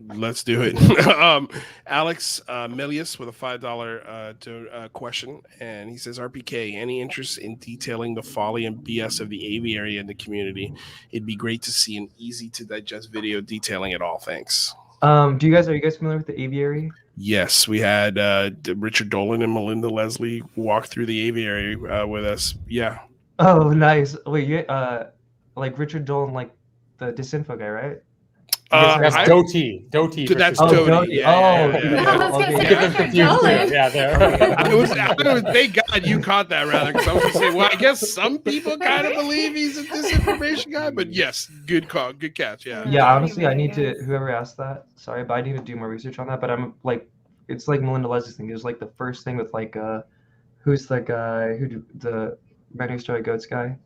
Let's do it. Alex Milius with a $5 question, and he says, "RPK, any interest in detailing the folly and BS of the aviary in the community? It'd be great to see an easy to digest video detailing it all. Thanks." Are you guys familiar with the aviary? Yes, we had Richard Dolan and Melinda Leslie walk through the aviary with us. Yeah. Oh, nice. Wait, you like Richard Dolan, like the disinfo guy, right? That's Doty. That's Doty. I was going to say Richard Dolan. Yeah, there. I was thank God you caught that rather, because I was going to say, well, I guess some people kind of believe he's a disinformation guy, but yes, good call, good catch. Yeah. Yeah, honestly, I need to. Whoever asked that, sorry, but I need to do more research on that. But I'm like, it's like Melinda Leslie's thing. It was like the first thing with like, who's the guy who the Many Story Goats guy?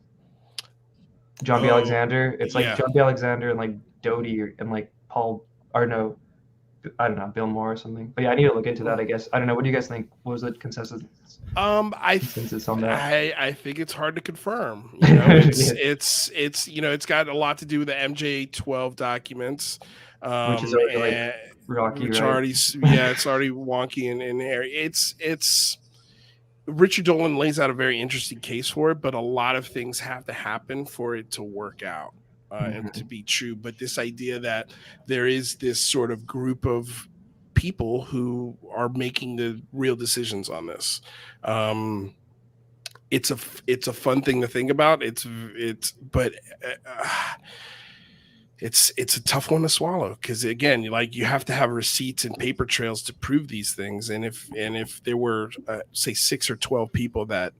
John B. Alexander. It's like John B. Alexander and like Doty and like Paul, or no, I don't know, Bill Moore or something. But yeah, I need to look into that, I guess. I don't know. What do you guys think? What was the consensus? I think it's hard to confirm. It's it's got a lot to do with the MJ12 documents, which is already like rocky, which right? it's already wonky and hairy. It's Richard Dolan lays out a very interesting case for it, but a lot of things have to happen for it to work out and to be true. But this idea that there is this sort of group of people who are making the real decisions on this, it's a fun thing to think about. It's a tough one to swallow, because again, you have to have receipts and paper trails to prove these things. And if there were say 6 or 12 people that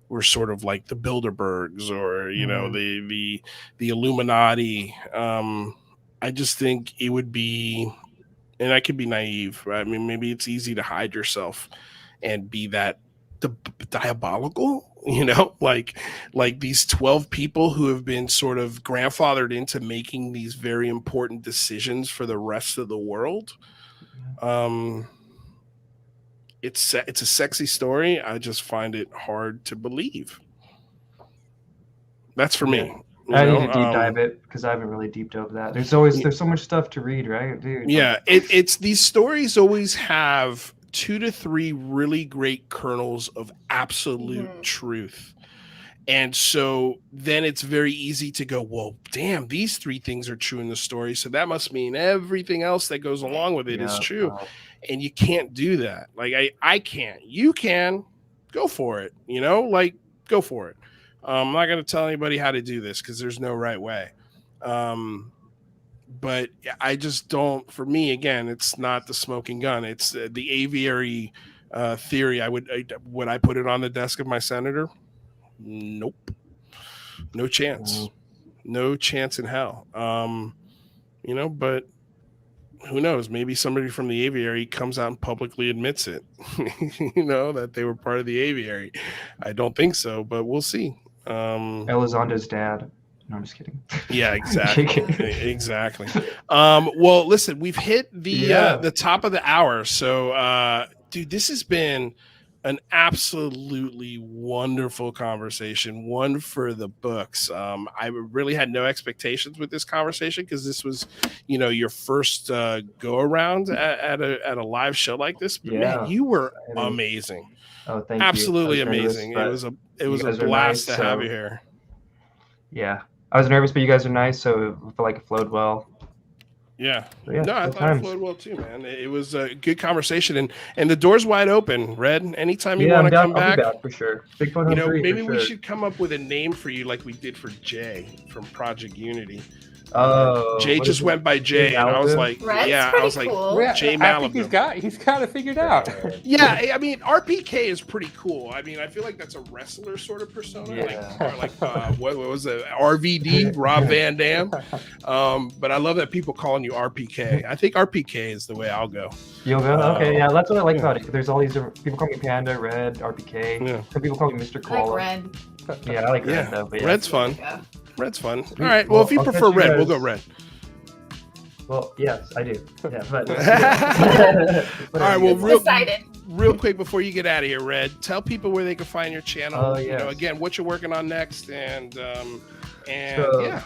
were sort of like the Bilderbergs or the Illuminati, I just think it would be, and I could be naive, right? I mean, maybe it's easy to hide yourself and be that diabolical, like these 12 people who have been sort of grandfathered into making these very important decisions for the rest of the world. It's a sexy story. I just find it hard to believe. That's for me. I need to deep dive it, because I haven't really deep dove that. There's so much stuff to read, right, dude? Yeah, it's these stories always have 2 to 3 really great kernels of absolute truth. And so then it's very easy to go, well, damn, these 3 things are true in the story, so that must mean everything else that goes along with it is true. And you can't do that. Like I can't. You can. Go for it. Go for it. I'm not going to tell anybody how to do this, because there's no right way. But I just don't, for me, again, it's not the smoking gun. It's the aviary theory. Would I put it on the desk of my senator? Nope. No chance. No chance in hell. But who knows? Maybe somebody from the aviary comes out and publicly admits it, that they were part of the aviary. I don't think so, but we'll see. Elizondo's dad. No, I'm just kidding. Yeah, exactly. Well, listen, we've hit the top of the hour. So, dude, this has been an absolutely wonderful conversation, one for the books. I really had no expectations with this conversation because this was, your first go around at a live show like this. But man, you were amazing. Oh, thank absolutely you. Amazing. It was a blast to have you here. Yeah, I was nervous, but you guys are nice, so I feel like it flowed well. Yeah. No, I thought it flowed well too, man. It was a good conversation, and the door's wide open, Red. Anytime you want to come back, I'll be back for sure. Bigfoot Hunt 3, maybe we should come up with a name for you like we did for Jay from Project Unity. Jay just went by Jay, and I was like, cool. Jay Malibu. I think he's got it figured out. Yeah, I mean, RPK is pretty cool. I mean, I feel like that's a wrestler sort of persona, what was it, RVD, Rob Van Dam. But I love that people calling you RPK. I think RPK is the way I'll go. You'll go? Okay, yeah, that's what I like about it. There's all these different people call me Panda, Red, RPK. Yeah. Some people call me Mr. Koala. I like Red. Yeah, I like Red though. But Red's fun. Yeah. Red's fun. All right. Well, if you prefer Red, we'll go Red. Well, yes, I do. Yeah, but all right. Well, real quick before you get out of here, Red, tell people where they can find your channel. Again, what you're working on next, and yeah.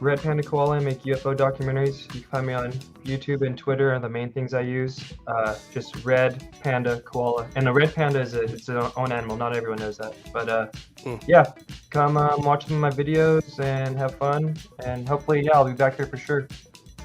Red Panda Koala. I make UFO documentaries. You can find me on YouTube and Twitter are the main things I use. Just Red Panda Koala. And the Red Panda is its own animal. Not everyone knows that. But yeah, come watch some of my videos and have fun. And hopefully, I'll be back here for sure.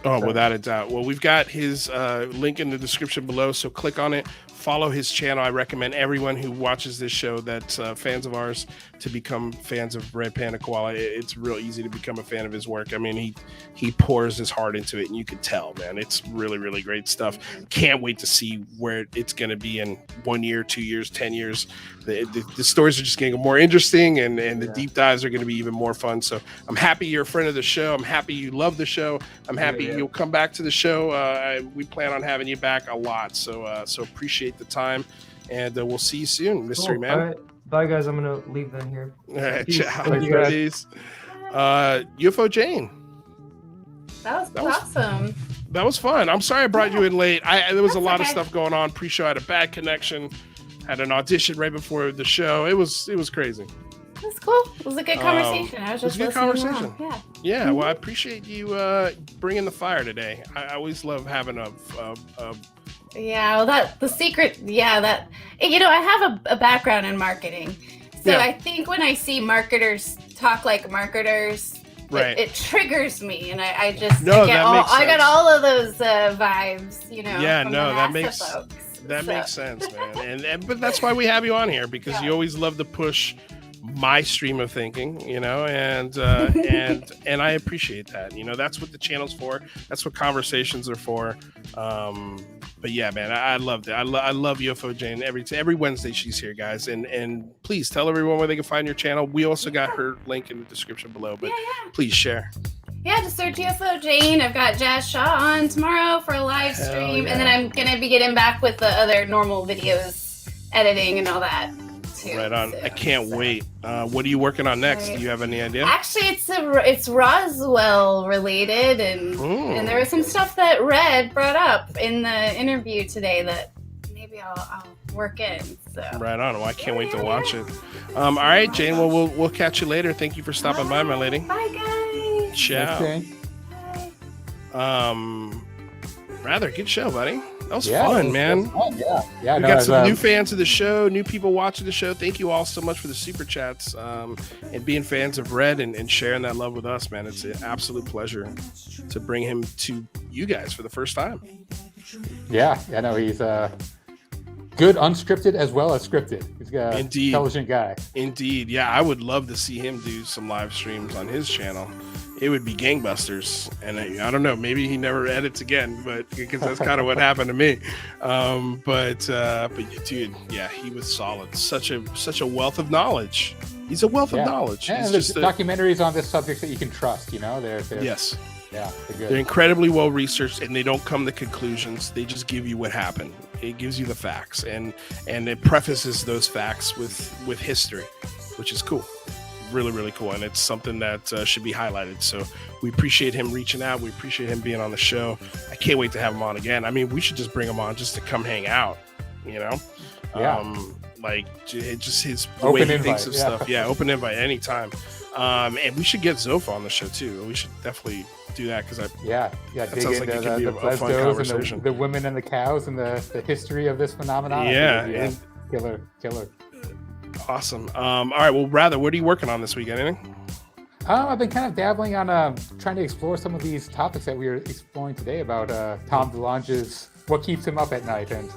Oh, without a doubt. Well, we've got his link in the description below, so click on it. Follow his channel. I recommend everyone who watches this show that's fans of ours to become fans of Red Panda Koala. It's real easy to become a fan of his work. I mean, he pours his heart into it, and you can tell, man. It's really, really great stuff. Can't wait to see where it's going to be in 1 year, 2 years, 10 years. The stories are just getting more interesting, and the deep dives are going to be even more fun. So I'm happy you're a friend of the show. I'm happy you love the show. I'm happy you'll come back to the show. We plan on having you back a lot. So appreciate the time, and we'll see you soon, Mystery Man. All right. Bye, guys. I'm gonna leave then here. All right, ciao. Peace. UFO Jane. That was awesome. That was fun. I'm sorry I brought you in late. There was a lot of stuff going on. Pre-show I had a bad connection. Had an audition right before the show. It was crazy. It was cool. It was a good conversation. I was just listening. It was a good conversation. Along. Yeah. Mm-hmm. Well, I appreciate you bringing the fire today. I always love having a yeah, well, the secret, that, I have a background in marketing. So I think when I see marketers talk like marketers, right, it triggers me. And I got all of those vibes, Yeah, from no, that makes folks. Makes sense, man. But that's why we have you on here, because you always love to push my stream of thinking, and I appreciate that. That's what the channel's for. That's what conversations are for. But yeah, man, I love it. I love UFO Jane. Every Wednesday she's here, guys. And please tell everyone where they can find your channel. We also got her link in the description below, but please share. Yeah, just search UFO Jane. I've got Jazz Shaw on tomorrow for a live stream, and then I'm gonna be getting back with the other normal videos, editing and all that. Right on. I can't wait. What are you working on next? Do you have any idea? Actually, it's Roswell related, and there was some stuff that Red brought up in the interview today that maybe I'll work in. So right on. Well, I can't wait to watch it. All right, Jane. Well, we'll catch you later. Thank you for stopping by, my lady. Bye, guys. Ciao. Okay. Rather good show, buddy. That was fun, man. Fun. Yeah. We got some new fans of the show, new people watching the show. Thank you all so much for the super chats and being fans of Red and sharing that love with us, man. It's an absolute pleasure to bring him to you guys for the first time. Yeah, I know he's good unscripted as well as scripted. He's got an intelligent guy. Indeed. Yeah, I would love to see him do some live streams on his channel. It would be gangbusters, and I don't know, maybe he never edits again, but because that's kind of what happened to me. But dude, yeah, he was solid. Such a wealth of knowledge. He's a wealth of knowledge. And there's documentaries on this subject that you can trust. They're yes. Yeah, they're incredibly well researched, and they don't come to conclusions. They just give you what happened. It gives you the facts, and it prefaces those facts with history, which is cool. really, really cool. And it's something that should be highlighted. So we appreciate him reaching out. We appreciate him being on the show. I can't wait to have him on again. I mean, we should just bring him on just to come hang out, you know? Yeah. Like just the way he thinks of stuff. Yeah, open invite anytime. And we should get Zofa on the show too. We should definitely do that because dig sounds into like it could be the a fun Blesdos conversation. and the women and the cows and the history of this phenomenon. Yeah, killer. Awesome. All right, well, Rather, what are you working on this weekend? Anything? I've been kind of dabbling on trying to explore some of these topics that we were exploring today about Tom DeLonge's what keeps him up at night and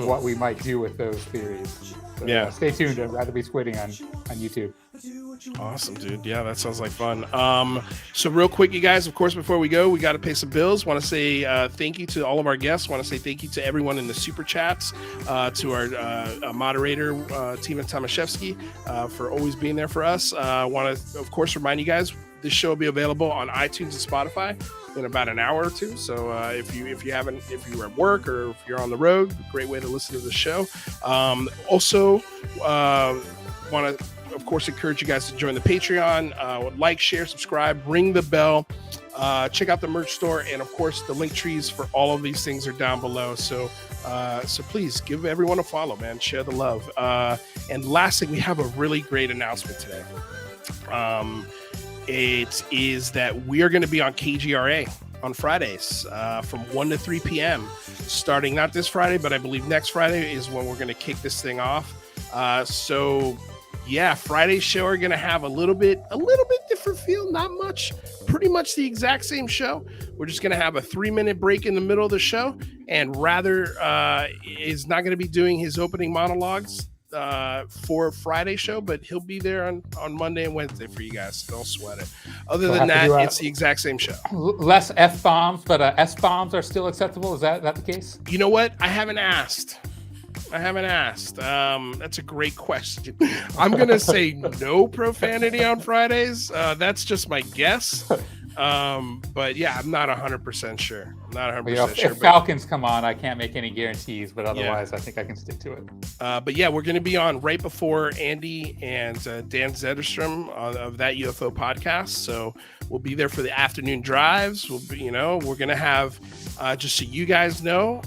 what we might do with those theories. So, stay tuned to Rather Be Squidding on YouTube. Awesome, dude. Yeah, that sounds like fun. So real quick, you guys, of course, before we go, we got to pay some bills. Want to say thank you to all of our guests. Want to say thank you to everyone in the super chats, to our moderator, Tina Tomaszewski, for always being there for us. Want to, of course, remind you guys, this show will be available on iTunes and Spotify in about an hour or two. So if you're at work or if you're on the road, great way to listen to the show. Also, want to, of course, encourage you guys to join the Patreon. Like, share, subscribe, ring the bell. Check out the merch store, and of course, the link trees for all of these things are down below. So please give everyone a follow, man. Share the love. And lastly, we have a really great announcement today. It is that we are going to be on KGRA on Fridays from 1 to 3 p.m. starting not this Friday, but I believe next Friday is when we're going to kick this thing off. Friday's show are going to have a little bit different feel, not much, pretty much the exact same show. We're just going to have a 3-minute break in the middle of the show, and Rather is not going to be doing his opening monologues for Friday show, but he'll be there on Monday and Wednesday for you guys. So don't sweat it. Other than that, it's the exact same show. Less F-bombs, but S-bombs are still acceptable. Is that the case? You know what? I haven't asked. That's a great question. I'm going to say no profanity on Fridays. That's just my guess. But yeah, I'm not 100% sure. If Falcons come on, I can't make any guarantees, but otherwise, I think I can stick to it. But yeah, we're going to be on right before Andy and Dan Zetterstrom of That UFO podcast. So we'll be there for the afternoon drives. We're going to have, just so you guys know,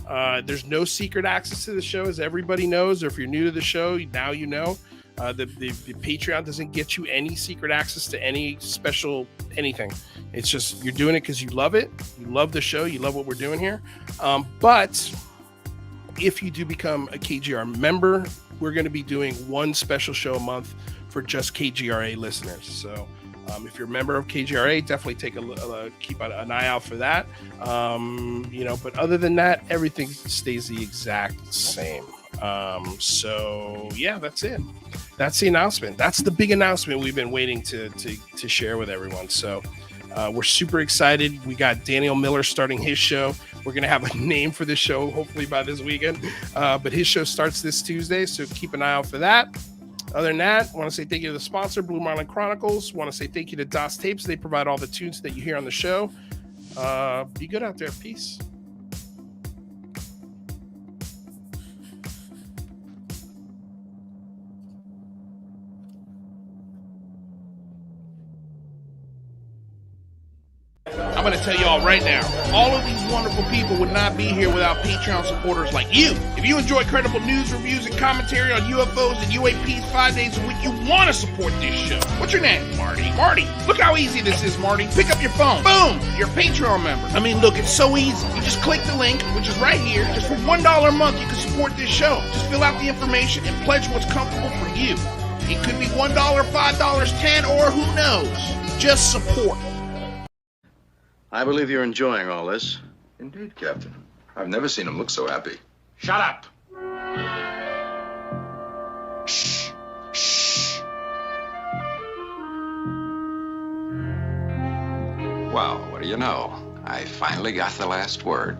there's no secret access to the show, as everybody knows. Or if you're new to the show, now you know. The Patreon doesn't get you any secret access to any special anything. It's just you're doing it because you love it. You love the show. You love what we're doing here. But if you do become a KGR member, we're going to be doing one special show a month for just KGRA listeners. So if you're a member of KGRA, definitely keep an eye out for that. But other than that, everything stays the exact same. So yeah, that's it. That's the announcement. That's the big announcement we've been waiting to share with everyone. So we're super excited. We got Daniel Miller starting his show. We're going to have a name for the show, hopefully by this weekend. But his show starts this Tuesday, so keep an eye out for that. Other than that, I want to say thank you to the sponsor, Blue Marlin Chronicles. Want to say thank you to DOS Tapes. They provide all the tunes that you hear on the show. Be good out there. Peace. I'm going to tell you all right now, all of these wonderful people would not be here without Patreon supporters like you. If you enjoy credible news, reviews, and commentary on UFOs and UAPs 5 days a week, you want to support this show. What's your name? Marty. Marty, look how easy this is, Marty. Pick up your phone. Boom! You're a Patreon member. I mean, look, it's so easy. You just click the link, which is right here. Just for $1 a month, you can support this show. Just fill out the information and pledge what's comfortable for you. It could be $1, $5, $10, or who knows. Just support. I believe you're enjoying all this. Indeed, Captain. I've never seen him look so happy. Shut up! Shh. Shh. Well, what do you know? I finally got the last word.